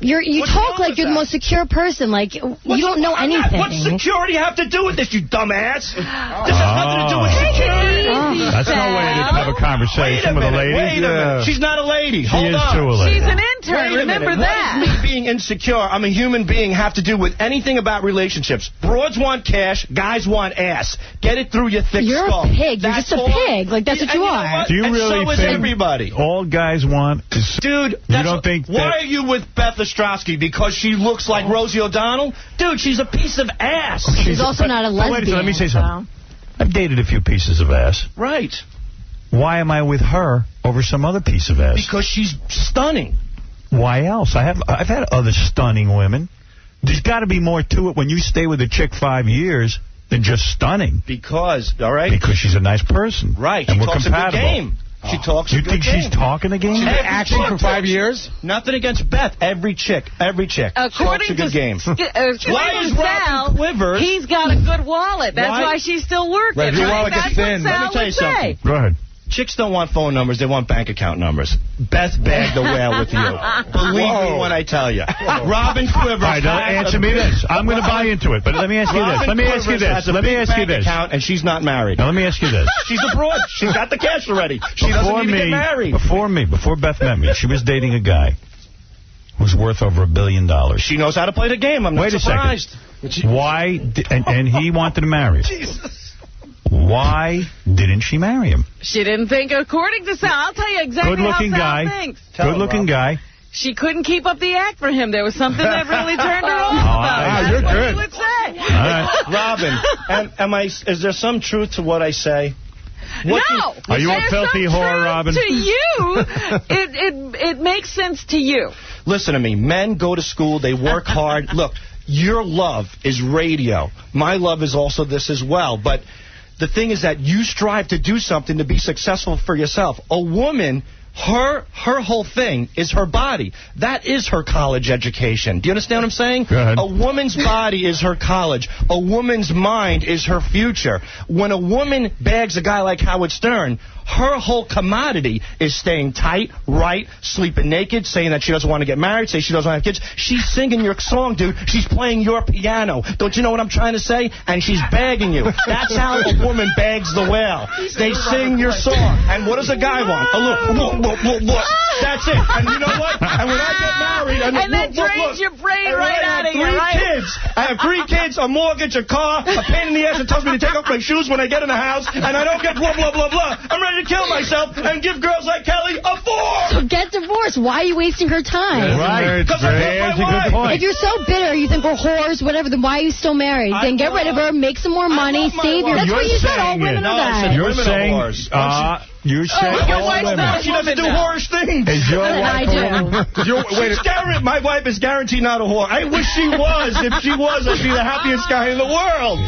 S18: You talk like you're the most secure person. Like, you don't know anything.
S14: What security have to do with this, you dumbass? This has nothing to do with security.
S12: That's no way to have a conversation with a lady.
S14: Wait a minute. She's not a lady. Hold on.
S12: Too a lady.
S4: She's an intern. Remember that.
S14: What does me being insecure, I'm a human being, have to do with anything about relationships? Broads want cash. Guys want ass. Get it through your thick skull.
S18: You're a pig. You're just a pig. Like, that's what you are.
S12: Do you really
S14: so is
S12: think
S14: everybody.
S12: all guys want is...
S14: Dude,
S12: you don't think
S14: why are you with Beth Ostrowski? Because she looks like Rosie O'Donnell? Dude, she's a piece of ass.
S18: She's also not a lesbian.
S12: Wait a second, let me say something. I've dated a few pieces of ass.
S14: Right.
S12: Why am I with her over some other piece of ass?
S14: Because she's stunning.
S12: Why else? I've had other stunning women. There's got to be more to it when you stay with a chick 5 years than just stunning.
S14: Because, all right?
S12: Because she's a nice person.
S14: Right.
S12: And
S14: she
S12: we're
S14: talks
S12: compatible.
S14: A good game. She talks
S12: You
S14: a good
S12: think
S14: game.
S12: she's talking a game?
S5: She's been acting for 5 years?
S14: Nothing against Beth. Every chick.
S4: According
S14: talks a good game.
S4: Why is Sal,
S14: Quivers?
S4: He's got a good wallet. That's why she's still working.
S5: Right, your wallet gets thin.
S14: Let me tell you something.
S12: Go ahead.
S14: Chicks don't want phone numbers. They want bank account numbers. Beth bagged the whale with you. Believe me when I tell you. Robin Quivers.
S12: All right, now answer me this. I'm going to buy into it, but let me ask you this. Let me ask you this.
S14: Account and she's not married.
S12: Now, let me ask you this.
S14: She's a broad. She's got the cash already. She doesn't need to get married.
S12: Before Beth met me, she was dating a guy who's worth over $1 billion.
S14: She knows how to play the game. I'm not surprised.
S12: Wait a second. Why? And he wanted to marry her.
S14: Jesus.
S12: Why didn't she marry him?
S4: She didn't think, according to Sal. I'll tell you exactly how Sal thinks.
S12: Good-looking guy.
S4: She couldn't keep up the act for him. There was something that really turned her off about it.
S12: You're good.
S4: Would say.
S12: All right.
S14: Robin, is there some truth to what I say?
S12: Are you a filthy whore, Robin?
S4: To you, it makes sense to you.
S14: Listen to me. Men go to school. They work hard. Look, your love is radio. My love is also this as well. But the thing is that you strive to do something to be successful for yourself. A woman, her whole thing is her body. That is her college education. Do you understand what I'm saying?
S12: Go ahead.
S14: A woman's body is her college. A woman's mind is her future. When a woman bags a guy like Howard Stern, her whole commodity is staying tight, right, sleeping naked, saying that she doesn't want to get married, saying she doesn't want to have kids. She's singing your song, dude. She's playing your piano. Don't you know what I'm trying to say? And she's bagging you. That's how a woman bags the whale. They sing your song. And what does a guy want? A look. That's it. And you know what? And when I get married...
S4: And that drains your brain right out of you, right?
S14: I have 3 kids, a mortgage, a car, a pain in the ass that tells me to take off my shoes when I get in the house, and I don't get blah, blah, blah, blah. I'm ready to kill myself and give girls like Kelly a 4.
S18: So get divorced. Why are you wasting her time?
S12: Right.
S14: Because I love my wife.
S18: If you're so bitter, you think we're whores, whatever, then why are you still married? Then get rid of her, make some more money, save your... That's what you said. All women are that.
S12: You're saying... You're saying all women.
S14: She doesn't do whorish things.
S12: Is your wife
S18: I
S14: do. My wife is guaranteed not a whore. I wish she was. If she was, I'd be the happiest guy in the world.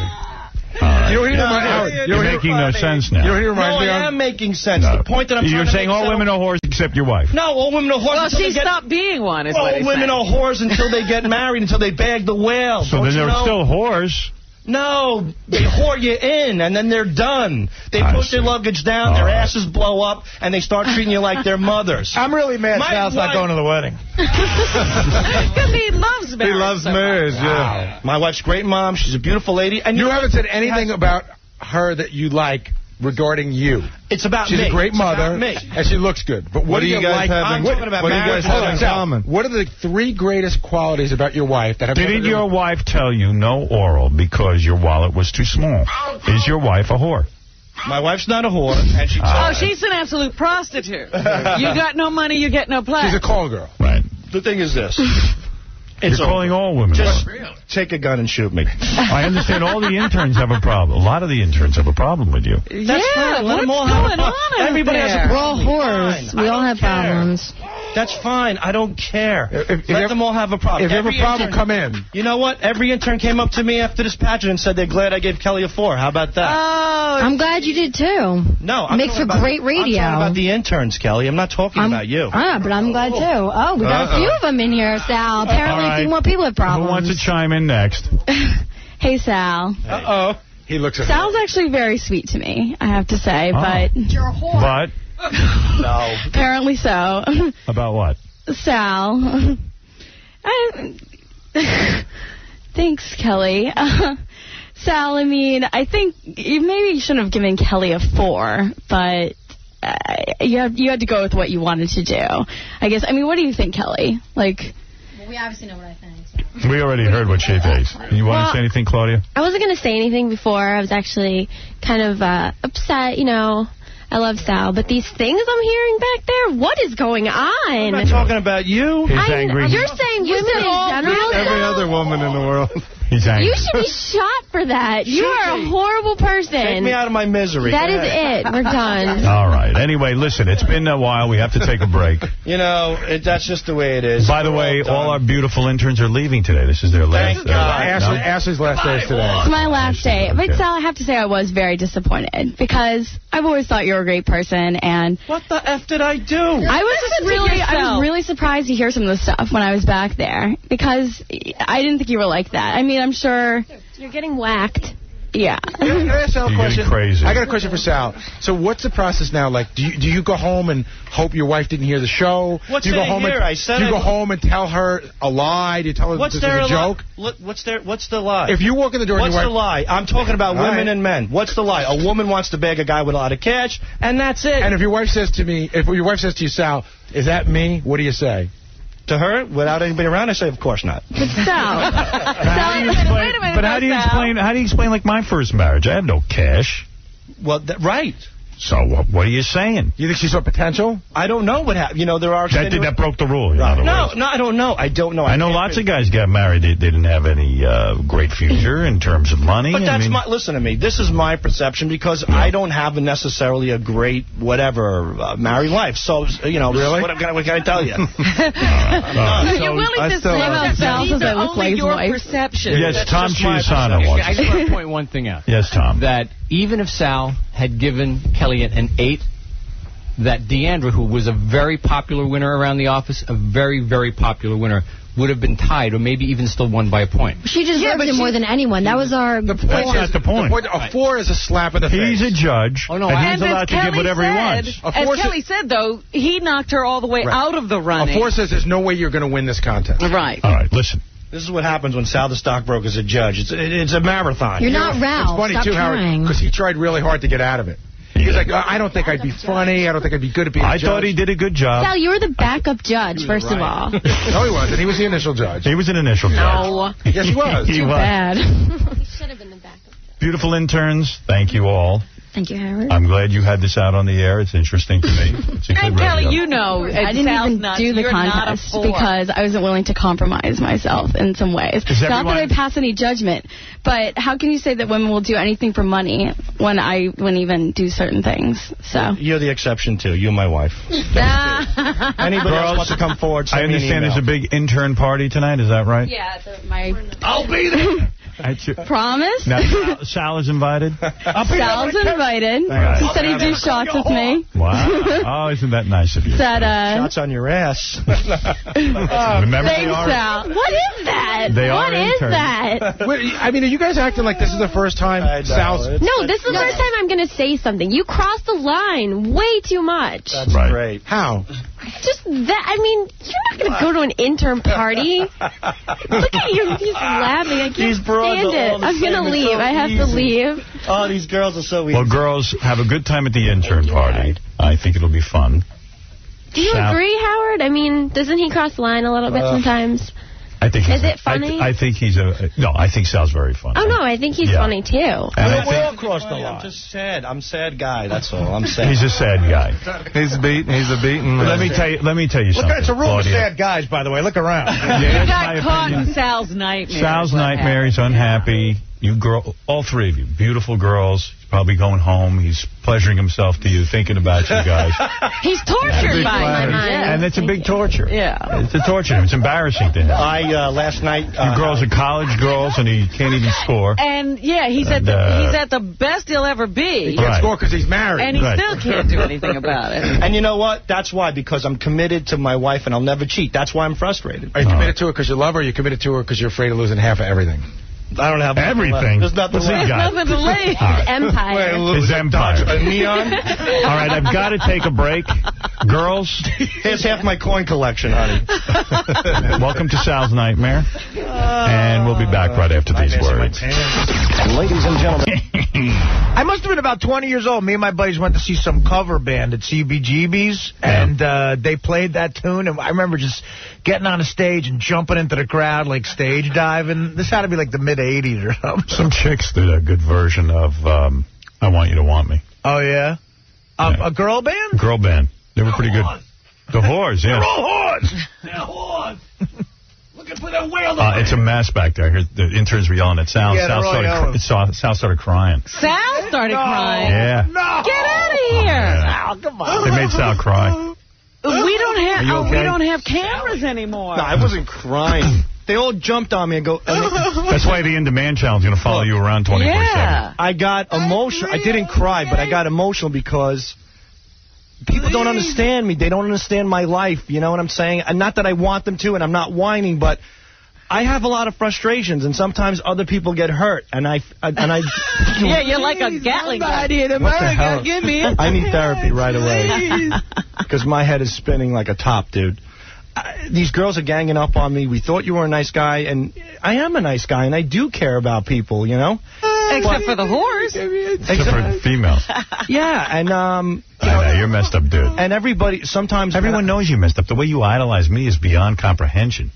S12: You're making no sense now.
S14: I am making sense. The point that I'm trying to make...
S12: You're saying all women are whores except your wife.
S14: No, all women are whores.
S4: Well, she stopped being one, is what
S14: all women are whores until they get married, until they bag the whale.
S12: So then they're still whores.
S14: No, they whore you in, and then they're done. They put their luggage down, their asses blow up, and they start treating you like their mothers.
S5: I'm really mad Sal's not going to the wedding.
S4: Because he loves marriage.
S5: He loves marriage, yeah.
S14: My wife's a great mom. She's a beautiful lady. And
S5: you haven't said anything about her that you like regarding you.
S14: It's about
S5: She's
S14: me.
S5: She's a great mother,
S14: and
S5: she looks good. But what do you guys have in common? What are the 3 greatest qualities about your wife that have...
S12: Didn't your wife tell you no oral because your wallet was too small? Is your wife a whore?
S14: My wife's not a whore, and she...
S4: she's an absolute prostitute. You got no money, you get no play.
S5: She's a call girl.
S12: Right.
S14: The thing is this.
S12: You're calling all women.
S14: Just take a gun and shoot me.
S12: I understand all the interns have a problem. A lot of the interns have a problem with you.
S14: That's fine. Let them all have a problem. Everybody has a problem.
S18: We're all whores. We all have problems.
S14: That's fine. I don't care. Let them all have a problem.
S5: If you have a problem, come in.
S14: You know what? Every intern came up to me after this pageant and said they're glad I gave Kelly a 4. How about that?
S18: I'm glad you did, too.
S14: No, I'm
S18: Makes for great radio.
S14: I'm talking about the interns, Kelly. I'm not talking about you.
S18: But I'm glad, too. Oh, we got a few of them in here, Sal. Apparently a few more people have problems.
S1: Who wants to chime in next?
S19: Hey, Sal.
S5: Uh-oh. He looks at
S19: Sal's actually very sweet to me, I have to say, but...
S18: You're a whore.
S1: But?
S14: No.
S19: Apparently so.
S1: About what?
S19: Sal. Thanks, Kelly. Sal, I mean, I think maybe you shouldn't have given Kelly a 4, but you had to go with what you wanted to do. I guess, I mean, what do you think, Kelly? Like...
S18: Well, we obviously know what I think.
S1: We already heard what she thinks. You want to say anything, Claudia?
S20: I wasn't going to say anything before. I was actually kind of upset, you know. I love Sal, but these things I'm hearing back there, what is going on?
S14: I'm not talking about you.
S1: He's angry.
S20: You're saying women in general?
S16: Every other woman in the world.
S1: He's angry.
S20: You should be shot for that. You are a horrible person.
S14: Take me out of my misery.
S20: That is it. We're done.
S1: All right. Anyway, listen, it's been a while. We have to take a break.
S14: You know, that's just the way it is.
S1: By the way, all our beautiful interns are leaving today. This is their last day.
S5: Ashley's last day is today.
S19: It's my last day. But, Sal, I have to say I was very disappointed because I've always thought you were a great person. And
S14: what the F did I do?
S19: I was really surprised to hear some of the stuff when I was back there because I didn't think you were like that. I mean, I'm sure...
S20: You're getting whacked.
S19: Yeah.
S5: Can I ask Sal a question?
S1: Crazy.
S5: I got a question for Sal. So what's the process now? Like, do you go home and hope your wife didn't hear the show?
S14: What's
S5: do you go
S14: in
S5: home
S14: here?
S5: Do you go home and tell her a lie? Do you tell her this is a joke?
S14: What's the lie?
S5: If you walk in the door and
S14: What's the lie? I'm talking about women and men. What's the lie? A woman wants to beg a guy with a lot of cash, and that's it.
S5: And if your wife says to you, Sal, is that me? What do you say?
S14: To her, without anybody around, I say, of course not.
S19: But Sal.
S1: But how do you explain like my first marriage? I had no cash.
S14: Well, right.
S1: So what are you saying?
S5: You think she saw potential?
S14: I don't know what happened. You know, there are...
S1: That broke the rule.
S14: No, I don't know. I don't know.
S1: I know lots of guys got married. They didn't have any great future in terms of money.
S14: But listen to me. This is my perception because I don't have necessarily a great, married life. So, you know,
S5: really?
S14: What can I tell you?
S19: You're willing to say about Sal so they look like his wife. Perception.
S1: Yes, Tom Chiusano wants
S21: I just want to point one thing out.
S1: Yes, Tom.
S21: That even if Sal had given Kelly an 8, that Deandra, who was a very popular winner around the office, a very, very popular winner, would have been tied or maybe even still won by a point.
S18: She deserved it more than anyone. That was our...
S1: That's not the point.
S5: A 4 is a slap in the face.
S1: He's a judge, and he's allowed to give whatever he wants.
S4: As Kelly said, though, he knocked her all the way out of the running.
S5: A 4 says there's no way you're going to win this contest.
S4: Right.
S1: All right, listen.
S14: This is what happens when Sal the stockbroker is a judge. It's a marathon.
S18: You're not Ralph.
S5: It's funny,
S18: Stop
S5: too, Howard, because he tried really hard to get out of it. He was like, I don't think I'd be funny. I don't think I'd be good at being a judge.
S1: I thought he did a good job.
S20: Sal, you were the backup judge, first of all.
S5: No, he wasn't. He was the initial judge.
S1: He was an initial judge.
S20: No.
S5: Yes, he was.
S1: He was.
S20: Bad.
S18: He should have been the backup judge.
S1: Beautiful interns, thank you all.
S18: Thank you, Howard.
S1: I'm glad you had this out on the air. It's interesting to me. It's a good
S4: And Kelly,
S1: radio.
S4: you know,
S19: I didn't even do the contest because I wasn't willing to compromise myself in some ways. Not that I pass any judgment, but how can you say that women will do anything for money when I wouldn't even do certain things? So
S14: you're the exception too. You and my wife. Anybody else wants to come forward?
S1: I understand there's a big intern party tonight. Is that right?
S19: yeah,
S14: I'll be there.
S19: Promise?
S1: Now, Sal is invited?
S19: Sal's invited. He said he'd do shots with me.
S1: Wow. Oh, isn't that nice of you?
S14: Shots on your ass.
S1: Remember
S19: Thanks, Sal. What is that?
S1: They
S19: what
S1: are
S19: is
S1: interns.
S19: that?
S5: Wait, I mean, are you guys acting like this is the first time Sal's...
S20: No, this is the first time I'm going to say something. You crossed the line way too much.
S14: That's great.
S5: How?
S20: Just that, I mean, you're not going to go to an intern party. Look at you, he's laughing. I can't stand it. I'm going to leave. I have to leave.
S14: Oh, these girls are so easy.
S1: Well, girls, have a good time at the intern party. I think it'll be fun.
S20: Do you agree, Howard? I mean, doesn't he cross the line a little bit sometimes?
S1: I think
S20: is it funny?
S1: I think he's I think Sal's very funny.
S20: Oh, no, I think he's funny, too.
S1: And
S14: we all crossed the line. I'm just sad. I'm a sad guy, that's all. I'm sad.
S1: He's a sad guy.
S16: He's a beaten.
S1: Let me tell you something.
S5: It's a room of
S1: Claudia.
S5: sad guys, by the way. Look around.
S4: You got caught in Sal's nightmare.
S1: Sal's nightmare. He's unhappy.
S12: all three of you, beautiful girls. He's probably going home. He's pleasuring himself to you, thinking about you guys.
S4: He's tortured by him.
S12: And it's a big torture.
S4: Yeah.
S12: It's a torture. It's embarrassing to him.
S14: Last night...
S12: You girls are college girls, and he can't even score.
S4: And, yeah, he's at the best he'll ever be.
S5: He can't score because he's married.
S4: And he still can't do anything about it.
S14: And you know what? That's why, because I'm committed to my wife, and I'll never cheat. That's why I'm frustrated.
S5: Are you committed to her because you love her, or are you committed to her because you're afraid of losing half of everything?
S14: I don't have
S12: everything.
S14: There's nothing
S12: left.
S4: Nothing to leave.
S12: Right.
S20: Empire.
S12: His empire.
S14: A neon?
S12: All right, I've got to take a break. Girls.
S14: Here's half my coin collection, honey.
S12: Welcome to Sal's Nightmare. And we'll be back right after these words.
S7: Ladies and gentlemen. I must have been about 20 years old. Me and my buddies went to see some cover band at CBGB's, and they played that tune. And I remember just getting on a stage and jumping into the crowd, like stage diving. This had to be like the mid-'80s or something.
S12: Some chicks did a good version of I Want You to Want Me.
S7: Oh, yeah? A girl band?
S12: Girl band. They were pretty good. The Whores, yeah.
S7: They're all whores!
S8: They're whores! Looking for their whale.
S12: It's a mess back there. The interns were yelling at Sal.
S7: Yeah,
S12: Sal started crying.
S4: Sal started crying?
S12: Yeah.
S7: No!
S4: Get out of here!
S7: Sal, come on.
S12: They made Sal cry.
S4: We don't have cameras anymore.
S14: No, I wasn't crying. They all jumped on me and go...
S12: That's why the In Demand channel is going to follow you around 24/7.
S4: Yeah.
S14: I got emotional. I didn't cry, but I got emotional because people don't understand me. They don't understand my life. You know what I'm saying? And not that I want them to, and I'm not whining, but I have a lot of frustrations, and sometimes other people get hurt. And I
S4: yeah, you're like a Gatling gun.
S14: In America, give me I need therapy right away because my head is spinning like a top, dude. These girls are ganging up on me. We thought you were a nice guy, and I am a nice guy, and I do care about people, you know?
S4: Except for the whores.
S12: Except for females.
S14: Yeah, and...
S12: you're messed up, dude.
S14: And everybody, sometimes...
S12: Everyone knows you're messed up. The way you idolize me is beyond comprehension.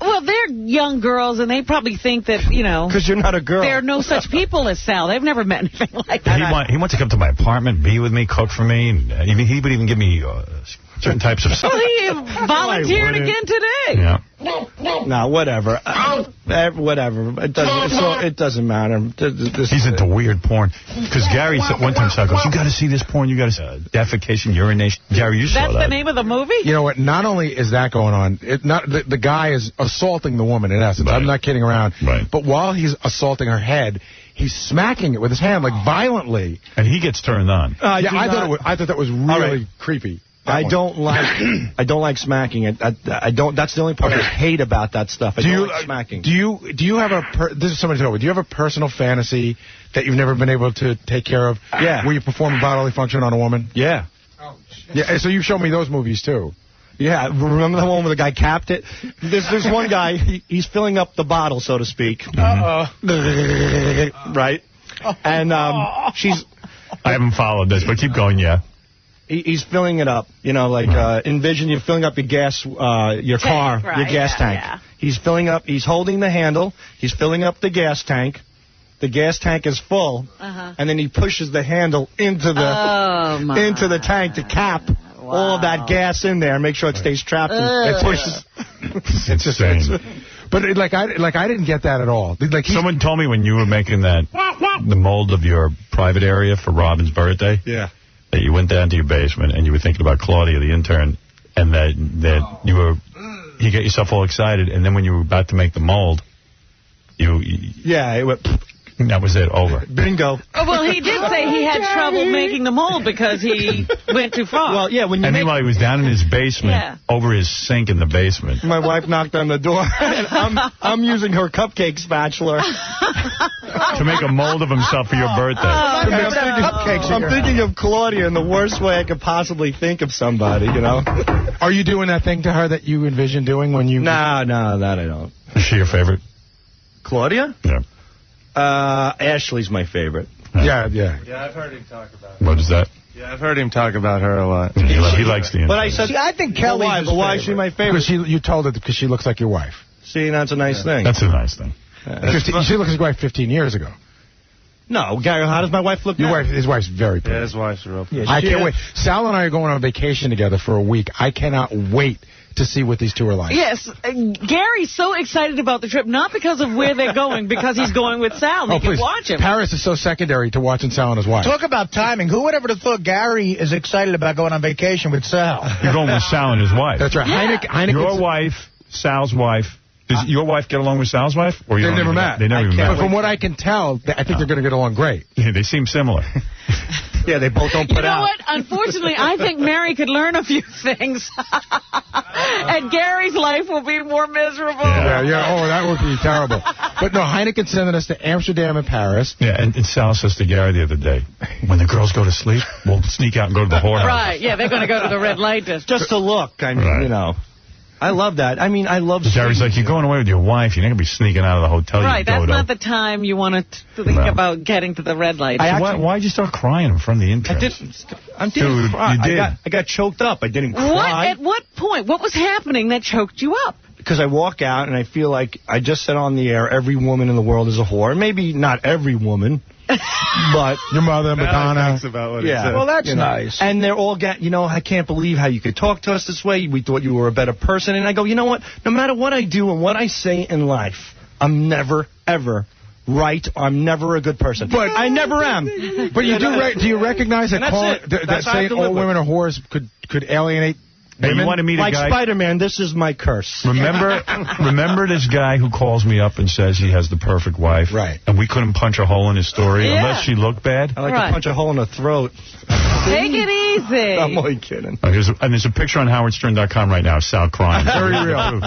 S4: Well, they're young girls, and they probably think that, you know...
S14: Because you're not a girl.
S4: There are no such people as Sal. They've never met anything like that.
S12: He wants to come to my apartment, be with me, cook for me, and he would even give me... certain types of stuff.
S4: Well, he volunteered again today.
S12: Yeah.
S14: No, whatever. Whatever. It doesn't matter.
S12: He's into weird porn. Because Gary said one time, goes, you got to see this porn. You got to defecation, urination. Gary, you saw that.
S4: That's the name of the movie?
S5: You know what? Not only is that going on, the guy is assaulting the woman, in essence. Right. I'm not kidding around.
S12: Right.
S5: But while he's assaulting her head, he's smacking it with his hand, like violently.
S12: And he gets turned on.
S5: I thought that was really creepy.
S14: I don't like smacking it. I don't. That's the only part I hate about that stuff. I don't like smacking.
S5: Do you have this is somebody to know. Do you have a personal fantasy that you've never been able to take care of?
S14: Yeah.
S5: Where you perform a bodily function on a woman?
S14: Yeah.
S5: Oh, shit. Yeah. So you showed me those movies too.
S14: Yeah. Remember the one where the guy capped it? There's one guy. He's filling up the bottle, so to speak. Right. And she's.
S12: I haven't followed this, but keep going. Yeah.
S14: He's filling it up, you know, like envision you're filling up your gas, your car,
S4: right,
S14: your gas tank.
S4: Yeah.
S14: He's filling up. He's holding the handle. He's filling up the gas tank. The gas tank is full, and then he pushes the handle into the tank to cap all of that gas in there and make sure it stays trapped. And it pushes.
S12: It's insane.
S5: But I didn't get that at all. Like
S12: someone told me when you were making the mold of your private area for Robin's birthday.
S5: Yeah.
S12: That you went down to your basement and you were thinking about Claudia, the intern, and that you got yourself all excited, and then when you were about to make the mold,
S14: it went.
S12: That was it, over.
S14: Bingo.
S4: Oh, well, he did say he had trouble making the mold because he went too far.
S14: Well, yeah.
S12: And meanwhile, he was down in his basement, over his sink in the basement.
S14: My wife knocked on the door, and I'm using her cupcake spatula
S12: to make a mold of himself for your birthday.
S14: I'm thinking of Claudia in the worst way I could possibly think of somebody, you know.
S5: Are you doing that thing to her that you envision doing when you...
S14: No, that I don't.
S12: Is she your favorite?
S14: Claudia?
S12: Yeah.
S14: Ashley's my favorite.
S5: Yeah.
S16: Yeah, I've heard him talk about
S12: her. What is that?
S16: Yeah, I've heard him talk about her a lot.
S12: He likes the...
S14: But I said...
S7: See, I think Kelly's
S14: But why is she my favorite?
S5: Because you told it because she looks like your wife.
S14: See, that's a nice thing.
S12: That's a nice thing.
S5: She looks like your wife 15 years ago.
S14: No, Gary, how does my wife look now?
S5: His wife's very pretty.
S16: Yeah, his wife's real pretty.
S5: Yeah, I can't wait. Sal and I are going on vacation together for a week. I cannot wait to see what these two are like.
S4: Yes, Gary's so excited about the trip, not because of where they're going, because he's going with Sal. He can watch him.
S5: Paris is so secondary to watching Sal and his wife.
S7: Talk about timing. Who would ever have thought Gary is excited about going on vacation with Sal?
S1: You're going with Sal and his wife.
S5: That's right.
S4: Yeah.
S5: Heineken.
S1: Your wife, Sal's wife. Does your wife get along with Sal's wife? Or
S5: They never met.
S1: They never met.
S5: But from what I can tell, I think they're going to get along great.
S1: Yeah, they seem similar.
S14: Yeah, they both don't put out.
S4: You know what? Unfortunately, I think Mary could learn a few things. And Gary's life will be more miserable.
S5: Yeah. Oh, that would be terrible. But no, Heineken's sending us to Amsterdam and Paris.
S1: Yeah, and Sal says to Gary the other day, when the girls go to sleep, we'll sneak out and go to the whorehouse.
S4: Right, yeah, they're going to go to the red light district.
S14: Just to look, I mean, you know. I love that. I mean, I love...
S1: Gary's like, you're going away with your wife. You're not going to be sneaking out of the hotel.
S4: Right, that's not the time you want to think about getting to the red light.
S1: Why'd you start crying in front of the intern?
S14: I didn't cry.
S1: You did.
S14: I got choked up. I didn't cry.
S4: At what point? What was happening that choked you up?
S14: Because I walk out and I feel like I just said on the air, every woman in the world is a whore. Maybe not every woman, but...
S5: Your mother, Madonna.
S14: Yeah.
S7: Well, that's nice.
S14: And they're all, I can't believe how you could talk to us this way. We thought you were a better person. And I go, you know what? No matter what I do and what I say in life, I'm never, ever right. I'm never a good person. But I never am.
S5: But you do you recognize that saying all women are whores could alienate women?
S1: You want to meet a guy?
S14: Like Spider-Man, this is my curse.
S1: Remember this guy who calls me up and says he has the perfect wife?
S5: Right.
S1: And we couldn't punch a hole in his story unless she looked bad?
S14: I like to punch a hole in her throat.
S4: Take it easy.
S14: I'm only kidding.
S1: There's a picture on howardstern.com right now of Sal crying.
S5: Very real.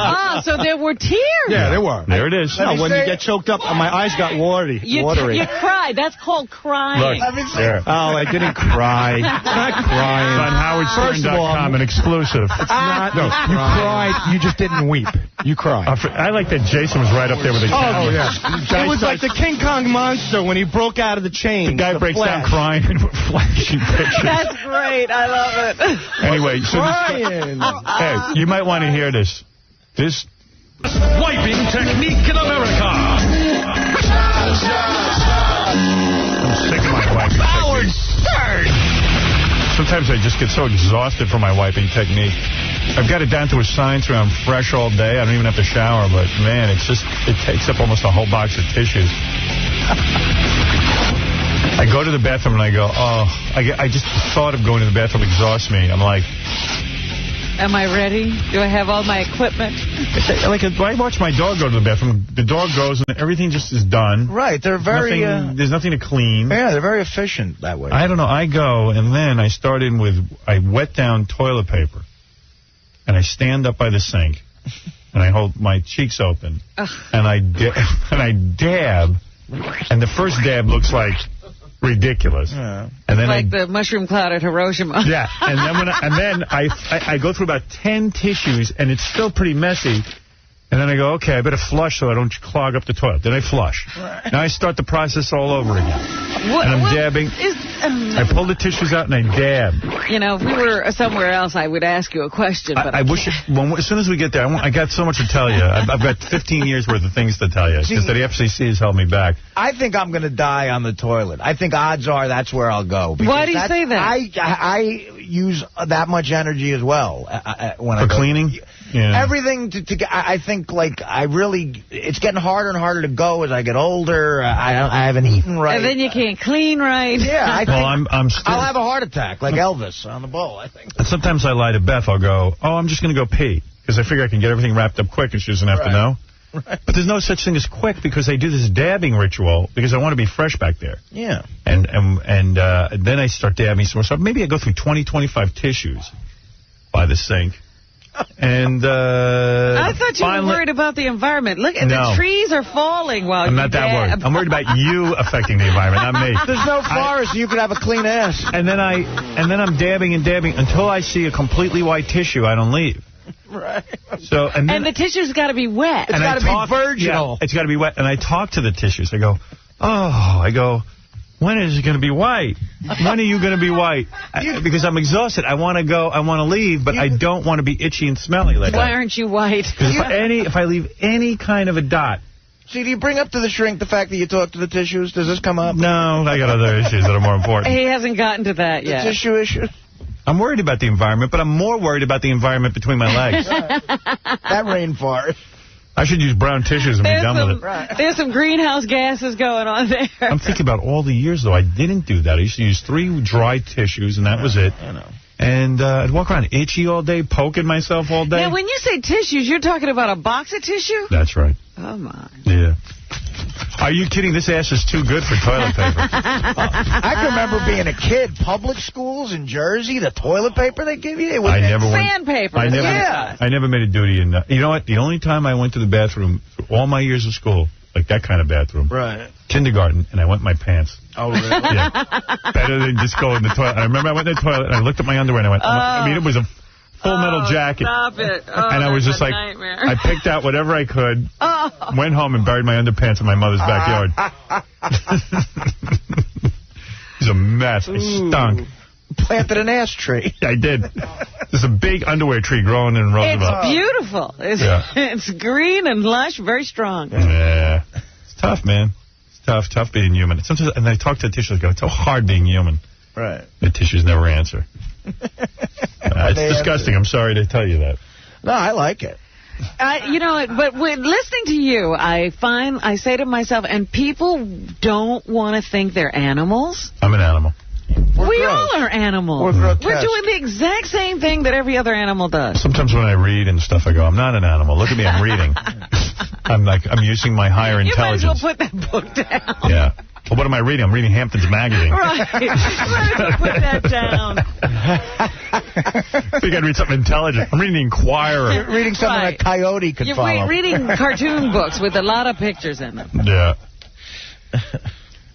S4: So there were tears.
S5: Yeah, there were.
S1: There it is.
S14: No, when you get choked up, my eyes got watery.
S4: You cried. That's called crying.
S1: Look, there.
S14: Oh, I didn't cry. Not crying.
S1: It's on howardstern.com, an exclusive.
S14: It's not.
S5: No, you cried. You just didn't weep. You cried.
S1: I like that Jason was right up there with the
S14: Oh, yeah. It was like the King Kong monster when he broke out of the chain.
S1: The guy breaks down crying and flashing pictures.
S4: That's great. I love it.
S1: Anyway, so hey, you might want to hear this. This wiping technique in America. I'm sick of my wiping technique. Sometimes I just get so exhausted from my wiping technique. I've got it down to a science where I'm fresh all day. I don't even have to shower, but man, it takes up almost a whole box of tissues. I go to the bathroom and I go, I just the thought of going to the bathroom exhausts me. I'm like,
S4: am I ready? Do I have all my equipment?
S1: I watch my dog go to the bathroom. The dog goes and everything just is done.
S7: Right, they're very...
S1: there's nothing to clean.
S7: Yeah, they're very efficient that way.
S1: I don't know. I go and then I start in with, I wet down toilet paper. And I stand up by the sink. And I hold my cheeks open. And I dab. And the first dab looks like ridiculous. Yeah. And then
S4: like the mushroom cloud at Hiroshima.
S1: Yeah. And then I go through about 10 tissues, and it's still pretty messy. And then I go, okay, I better flush so I don't clog up the toilet. Then I flush. Right. Now I start the process all over again. And I'm dabbing. I pull the tissues out and I dab.
S4: You know, if we were somewhere else, I would ask you a question. But
S1: I wish, as soon as we get there, I got so much to tell you. I've got 15 years worth of things to tell you because the FCC has held me back.
S7: I think I'm going to die on the toilet. I think odds are that's where I'll go.
S4: Why do you say that?
S7: I use that much energy as well.
S1: For cleaning? Yeah.
S7: Everything I think, like, it's getting harder and harder to go as I get older. I haven't eaten right.
S4: And then you can't clean right.
S7: Yeah, I think
S1: I'll
S7: have a heart attack, like Elvis on the bowl, I think.
S1: And sometimes I lie to Beth. I'll go, I'm just going to go pee. Because I figure I can get everything wrapped up quick and she doesn't have to know. Right. But there's no such thing as quick because I do this dabbing ritual because I want to be fresh back there.
S7: Yeah.
S1: And then I start dabbing some more. So maybe I go through 20, 25 tissues by the sink. And
S4: I thought you were worried about the environment. Look, the trees are falling while
S1: I'm not that worried. I'm worried about you affecting the environment, not me.
S7: There's no forest. You could have a clean ass.
S1: And then I'm dabbing and dabbing until I see a completely white tissue. I don't leave.
S7: Right.
S1: So and
S7: It's got to be virginal.
S1: Yeah, it's got to be wet. And I talk to the tissues. I go, when is it going to be white? When are you going to be white? Because I'm exhausted. I want to go. I want to leave, but I don't want to be itchy and smelly like that.
S4: Why aren't you white?
S1: Because if I leave any kind of a dot
S7: See, do you bring up to the shrink the fact that you talk to the tissues? Does this come up?
S12: No, I got other issues that are more important.
S4: He hasn't gotten to that yet.
S7: The tissue issue?
S12: I'm worried about the environment, but I'm more worried about the environment between my legs.
S7: That rainforest.
S12: I should use brown tissues and be done with it.
S4: There's some greenhouse gases going on there.
S12: I'm thinking about all the years, though, I didn't do that. I used to use 3 dry tissues, and that was it.
S7: I know.
S12: And I'd walk around itchy all day, poking myself all day.
S4: Now, when you say tissues, you're talking about a box of tissue?
S12: That's right.
S4: Oh, my.
S12: Yeah. Are you kidding? This ass is too good for toilet paper.
S7: I can remember being a kid, public schools in Jersey, the toilet paper they give you.
S12: I never went.
S4: Sandpaper.
S12: I never made a duty in. You know what? The only time I went to the bathroom for all my years of school, like that kind of bathroom,
S7: right?
S12: Kindergarten, and I went in my pants.
S7: Oh, really?
S12: Yeah. Better than just go in the toilet. I remember I went in the toilet and I looked at my underwear and I went. I mean, it was a full metal jacket.
S4: Stop it.
S12: And I was just like,
S4: nightmare.
S12: I picked out whatever I could, went home and buried my underpants in my mother's backyard. It was a mess. I stunk.
S7: Planted an ash tree.
S12: I did. There's a big underwear tree growing in Roosevelt.
S4: It's beautiful. It's green and lush, very strong.
S12: Yeah. It's tough, man. It's tough being human. Sometimes, and I talk to the tissues, I go, it's so hard being human.
S7: Right.
S12: The tissues never answer. It's disgusting. I'm sorry to tell you that.
S7: No, I like it.
S4: You know, but when listening to you, I say to myself, and people don't want to think they're animals.
S12: I'm an animal.
S4: We all are animals.
S7: We're
S4: doing the exact same thing that every other animal does.
S12: Sometimes when I read and stuff, I go, I'm not an animal. Look at me, I'm reading. I'm using my higher intelligence.
S4: You might as well put that book down.
S12: Yeah. Well, what am I reading? I'm reading Hampton's Magazine.
S4: Right. Put that down.
S12: I think I'd read something intelligent. I'm reading The Inquirer.
S7: You're reading something that Coyote could follow.
S4: You're reading cartoon books with a lot of pictures in them.
S12: Yeah.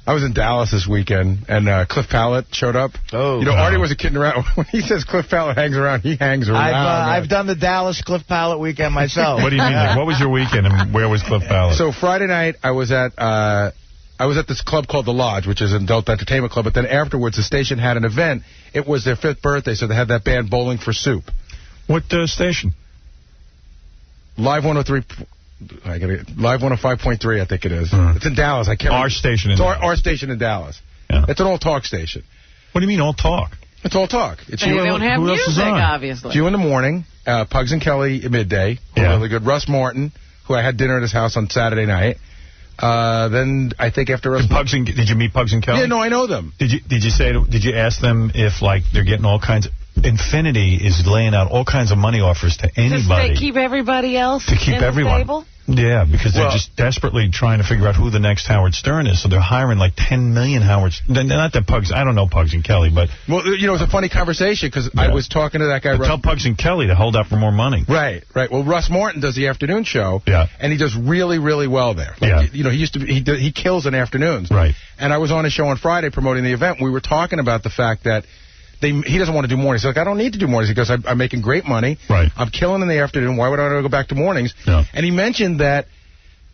S5: I was in Dallas this weekend, and Cliff Pallet showed up. Oh, you know, Artie wasn't kidding around. When he says Cliff Pallet hangs around, he hangs around.
S7: I've done the Dallas Cliff Pallet weekend myself.
S12: What do you mean? Like, what was your weekend, and where was Cliff Pallet?
S5: So Friday night, I was at this club called The Lodge, which is an adult entertainment club. But then afterwards, the station had an event. It was their 5th birthday, so they had that band Bowling for Soup.
S12: What station?
S5: Live 103. Live 105.3, I think it is. It's in Dallas. I can't.
S12: Our station in
S5: Dallas.
S12: Dallas.
S5: Our station in Dallas.
S12: Yeah.
S5: It's an all talk station.
S12: What do you mean all talk?
S5: It's all talk. It's
S4: and you don't have music, obviously.
S5: It's you in the morning. Pugs and Kelly at midday.
S12: Yeah.
S5: Really good. Russ Martin, who I had dinner at his house on Saturday night. Then I think after Russ
S12: Martin, did you meet Pugs and Kelly?
S5: Yeah, no, I know them.
S12: Did you ask them if like they're getting all kinds of... Infinity is laying out all kinds of money offers to anybody.
S4: To keep everybody else
S12: to keep
S4: in
S12: everyone.
S4: The stable?
S12: Yeah, because they're just desperately trying to figure out who the next Howard Stern is. So they're hiring like 10 million Howards. Not that Pugs. I don't know Pugs and Kelly, but...
S5: Well, you know, it's a funny conversation because I was talking to that guy...
S12: Tell Pugs and Kelly to hold out for more money.
S5: Right. Well, Russ Martin does the afternoon show.
S12: Yeah.
S5: And he does really, really well there. You know, he kills in afternoons.
S12: Right.
S5: And I was on his show on Friday promoting the event. We were talking about the fact that he doesn't want to do mornings. He's like, I don't need to do mornings. He goes, I'm making great money.
S12: Right.
S5: I'm killing in the afternoon. Why would I go back to mornings?
S12: Yeah.
S5: And he mentioned that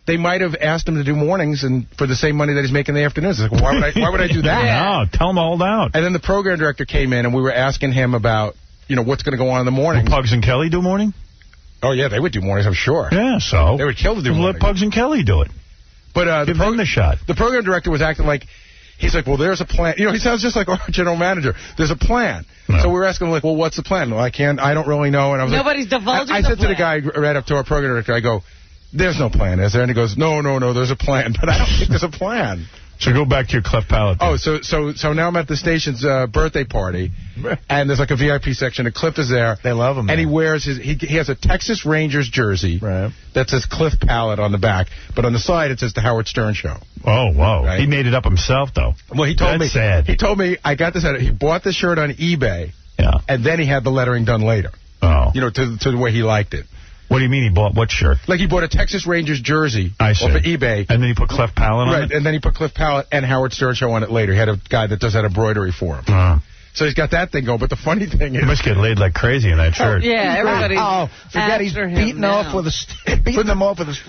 S5: they might have asked him to do mornings and for the same money that he's making in the afternoons. He's like, well, why would I do that?
S12: No, tell him to hold out.
S5: And then the program director came in and we were asking him about, you know, what's going to go on in the morning.
S12: Will Pugs and Kelly do morning?
S5: Oh, yeah, they would do mornings, I'm sure.
S12: Yeah, so?
S5: They would kill to do mornings.
S12: Let Pugs and Kelly do it.
S5: But
S12: give them the shot.
S5: The program director was acting like, he's like, well, there's a plan. You know, he sounds just like our general manager. There's a plan. No. So we were asking him, like, well, what's the plan? Well, I don't really know. And I was
S4: Nobody's divulging
S5: I said to the guy right up to our program director, I go, there's no plan, is there? And he goes, no, there's a plan. But I don't think there's a plan.
S12: So go back to your Cleft Palate.
S5: Oh, so now I'm at the station's birthday party, and there's like a VIP section, and Cliff is there.
S7: They love him.
S5: And he wears he has a Texas Rangers jersey that says Cliff Palate on the back, but on the side it says The Howard Stern Show.
S12: Oh, wow. Right? He made it up himself, though.
S5: Well, he told
S12: That's sad.
S5: He told me, I got this at it. He bought the shirt on eBay, and then he had the lettering done later.
S12: Oh.
S5: You know, to the way he liked it.
S12: What do you mean he bought what shirt?
S5: Like he bought a Texas Rangers jersey off of eBay.
S12: And then he put Cleft Palate on it?
S5: Right, and then he put Cliff Palate and Howard Stern Show on it later. He had a guy that does that embroidery for him. So he's got that thing going. But the funny thing is...
S12: He must get laid like crazy in that church.
S4: Yeah, everybody's
S7: forget he's beating them off with a stick.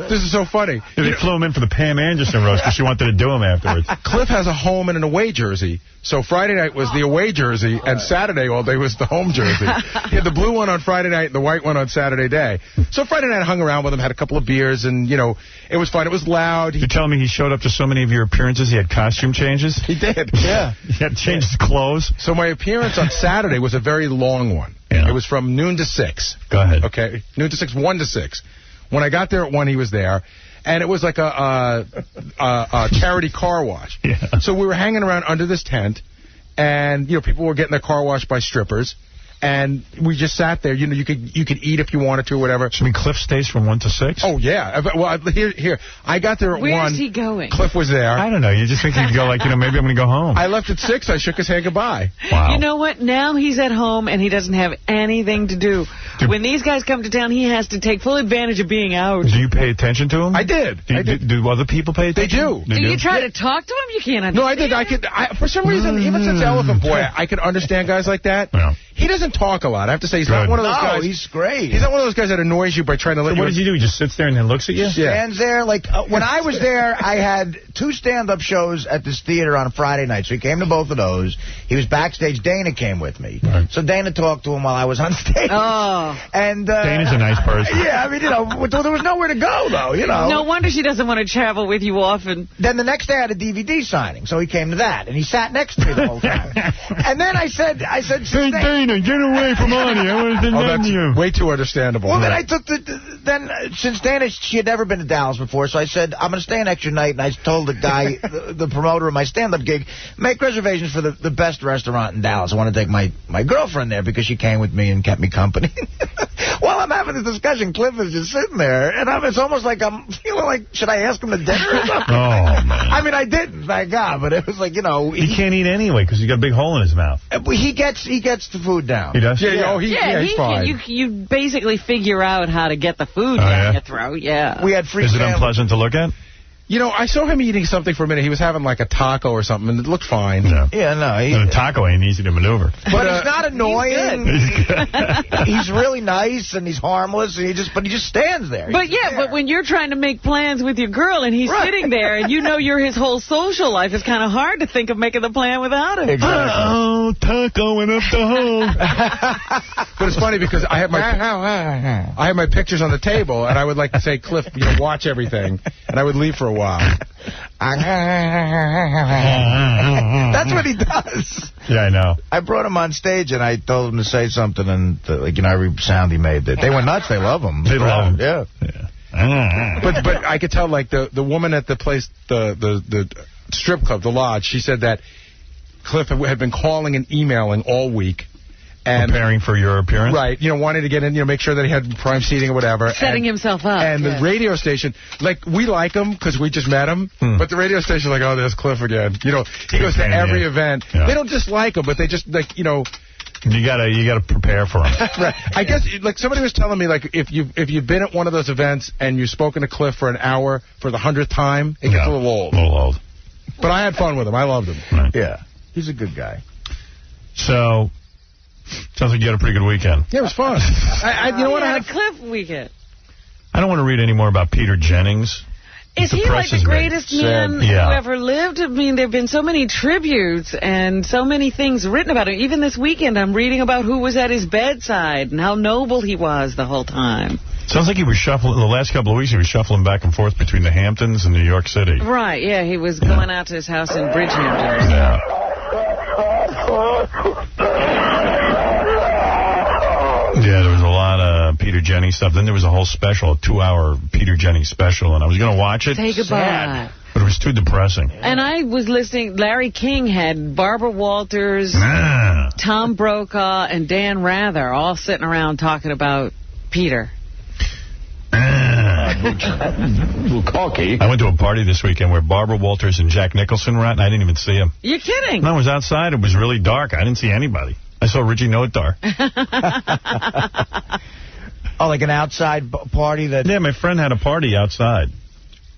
S5: This is so funny.
S12: They flew him in for the Pam Anderson roast because she wanted to do him afterwards.
S5: Cliff has a home and an away jersey. So Friday night was the away jersey, and Saturday all day was the home jersey. He had the blue one on Friday night and the white one on Saturday day. So Friday night I hung around with him, had a couple of beers, and, it was fun. It was loud.
S12: You're telling me he showed up to so many of your appearances, he had costume changes?
S5: He did, yeah.
S12: He had changed his clothes?
S5: So my appearance on Saturday was a very long one. Yeah. It was from noon to 6.
S12: Go ahead.
S5: Okay, noon to 6, 1 to 6. When I got there at 1, he was there. And it was like a charity car wash. Yeah. So we were hanging around under this tent, and people were getting their car washed by strippers, and we just sat there. You could eat if you wanted to, or whatever.
S12: So, Cliff stays from 1 to 6?
S5: Oh yeah. Well, here. I got there at 1.
S4: Where's he going?
S5: Cliff was there.
S12: I don't know. You just think he'd go maybe I'm going to go home.
S5: I left at 6. I shook his hand goodbye.
S12: Wow.
S4: You know what? Now he's at home and he doesn't have anything to do. When these guys come to town, he has to take full advantage of being out.
S12: Do you pay attention to him?
S5: I did.
S12: Do other people pay attention?
S5: They do.
S4: Do you try to talk to him? You can't understand.
S5: No, I did. For some reason, even since Elephant Boy, I could understand guys like that.
S12: Yeah.
S5: He doesn't talk a lot. I have to say, he's not one of those guys.
S7: He's great.
S5: He's not one of those guys that annoys you by trying to let you...
S12: What does he do? He just sits there and then looks at you?
S7: Stands there. Like, when I was there, I had 2 stand-up shows at this theater on a Friday night, so he came to both of those. He was backstage. Dana came with me. Right. So Dana talked to him while I was on stage.
S4: Oh.
S7: And,
S12: Dana's a nice person.
S7: Yeah, I mean, there was nowhere to go, though,
S4: No wonder she doesn't want to travel with you often.
S7: Then the next day I had a DVD signing, so he came to that, and he sat next to me the whole time. And then I said,
S12: hey, Dana, get away from Artie. I want to
S5: that's you. Way too understandable.
S7: Well, then I took since Dana, she had never been to Dallas before, so I said, I'm going to stay an extra night, and I told the guy, the promoter of my stand-up gig, make reservations for the best restaurant in Dallas. I want to take my girlfriend there because she came with me and kept me company. While I'm having this discussion, Cliff is just sitting there, and it's almost like I'm feeling like, should I ask him to dinner or something?
S12: Oh, man.
S7: I mean, I didn't, thank God, but it was like,
S12: He can't eat anyway because he's got a big hole in his mouth.
S7: He gets the food down.
S12: He does?
S5: He's fine.
S4: You basically figure out how to get the food down your throat, yeah.
S7: We had free
S12: Is it unpleasant to look at?
S5: I saw him eating something for a minute. He was having like a taco or something, and it looked fine.
S7: Yeah, no.
S12: A taco ain't easy to maneuver.
S7: But he's not annoying. He's really nice, and he's harmless, and he just stands there.
S4: But when you're trying to make plans with your girl, and he's sitting there, and you're his whole social life, it's kind of hard to think of making the plan without him.
S7: Exactly.
S12: Oh, taco and up the hole.
S5: But it's funny because I have my pictures on the table, and I would like to say, Cliff, watch everything, and I would leave for a while.
S7: That's what he does.
S12: Yeah, I know.
S7: I brought him on stage, and I told him to say something, and every sound he made, they went nuts. They love him.
S12: They love him.
S7: Yeah.
S5: But I could tell, like, the woman at the place, the strip club, the lodge, she said that Cliff had been calling and emailing all week. And
S12: preparing for your appearance?
S5: Right. Wanting to get in, make sure that he had prime seating or whatever.
S4: Setting himself up.
S5: And the radio station, we like him because we just met him, but the radio station like, oh, there's Cliff again. He goes to every event. Yeah. They don't dislike him, but they just, You gotta prepare for him. Right. I guess, somebody was telling me, if you've been at one of those events and you've spoken to Cliff for an hour for the 100th time, it gets a little old.
S12: A little old.
S5: But I had fun with him. I loved him.
S12: Right.
S7: Yeah. He's a good guy.
S12: So... Sounds like you had a pretty good weekend.
S5: Yeah, it was fun. You know what?
S4: I had a Cliff weekend.
S12: I don't want to read any more about Peter Jennings.
S4: Is he like the greatest man who ever lived? I mean, there have been so many tributes and so many things written about him. Even this weekend, I'm reading about who was at his bedside and how noble he was the whole time.
S12: Sounds like he was shuffling, the last couple of weeks, he was shuffling back and forth between the Hamptons and New York City.
S4: Right, yeah, he was going out to his house in Bridgehampton.
S12: Yeah. Yeah, there was a lot of Peter Jennings stuff. Then there was a whole special, a 2-hour Peter Jennings special, and I was going to watch it.
S4: Say goodbye.
S12: Sad, but it was too depressing.
S4: And I was listening, Larry King had Barbara Walters, Tom Brokaw, and Dan Rather all sitting around talking about Peter.
S12: I went to a party this weekend where Barbara Walters and Jack Nicholson were at, and I didn't even see him.
S4: You're kidding?
S12: No, I was outside. It was really dark. I didn't see anybody. I saw Richie Notar.
S7: Oh, like an outside party?
S12: Yeah, my friend had a party outside.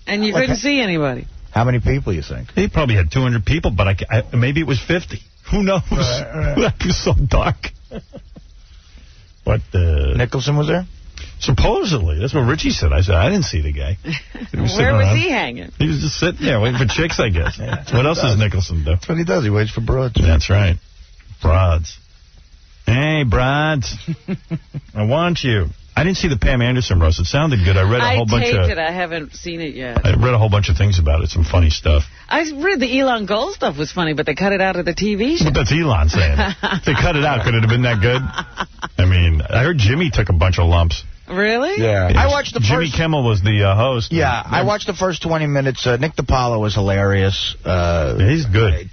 S4: And you couldn't see anybody?
S7: How many people, you think?
S12: He probably had 200 people, but maybe it was 50. Who knows? That was so dark. But
S7: Nicholson was there?
S12: Supposedly. That's what Richie said. I said, I didn't see the guy.
S4: Where was he hanging?
S12: He was just sitting there waiting for chicks, I guess. What else does Nicholson do?
S7: That's what he does. He waits for broads.
S12: That's right. Broads. Hey, broads. I want you. I didn't see the Pam Anderson roast. It sounded good. I read a whole bunch of...
S4: I taped it. I haven't seen it yet.
S12: I read a whole bunch of things about it. Some funny stuff.
S4: I read the Elon Gold stuff was funny, but they cut it out of the TV show.
S12: But that's Elon saying it. If they cut it out, could it have been that good? I mean, I heard Jimmy took a bunch of lumps.
S4: Really?
S12: Yeah.
S7: I watched the
S12: Jimmy Kimmel was the host.
S7: Yeah, I watched the first 20 minutes. Nick DiPaolo was hilarious.
S12: He's good.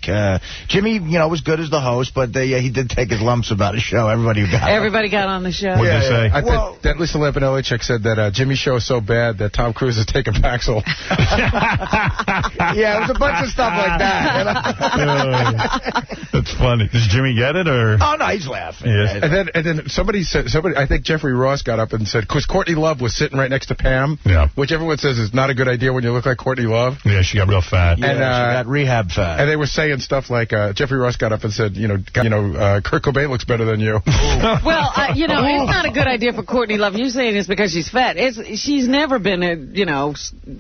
S7: Jimmy, was good as the host, but he did take his lumps about his show. Everybody
S4: got on the show.
S12: What'd they say?
S5: I think that Lisa Lampanelli chick said that Jimmy's show is so bad that Tom Cruise is taking Paxil.
S7: Yeah, it was a bunch of stuff like that.
S12: That's funny. Does Jimmy get it, or?
S7: Oh, no, he's laughing.
S12: Yes.
S5: And then somebody, I think Jeffrey Ross got up and said, because Courtney Love was sitting right next to Pam, which everyone says is not a good idea when you look like Courtney Love.
S12: Yeah, she got real fat.
S7: Yeah, she got rehab fat.
S5: And they were saying stuff like, Jeffrey Ross got up and said, Kurt Cobain looks better than you.
S4: Well, it's not a good idea for Courtney Love. You're saying it's because she's fat. She's never been,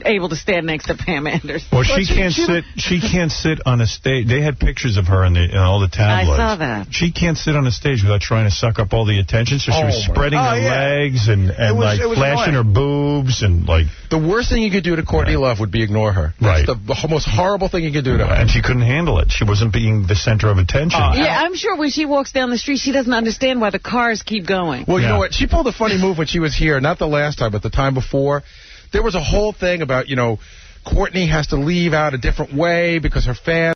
S4: able to stand next to Pam Anderson.
S12: Well, she can't sit on a stage. They had pictures of her in all the tabloids.
S4: I saw that.
S12: She can't sit on a stage without trying to suck up all the attention, so she was spreading her legs and flashing her boobs and
S5: The worst thing you could do to Courtney Love would be ignore her. That's the most horrible thing you could do to her.
S12: And she couldn't handle it. She wasn't being the center of attention.
S4: I'm sure when she walks down the street, she doesn't understand why the cars keep going.
S5: Well, you know what? She pulled a funny move when she was here, not the last time, but the time before. There was a whole thing about, Courtney has to leave out a different way because her fans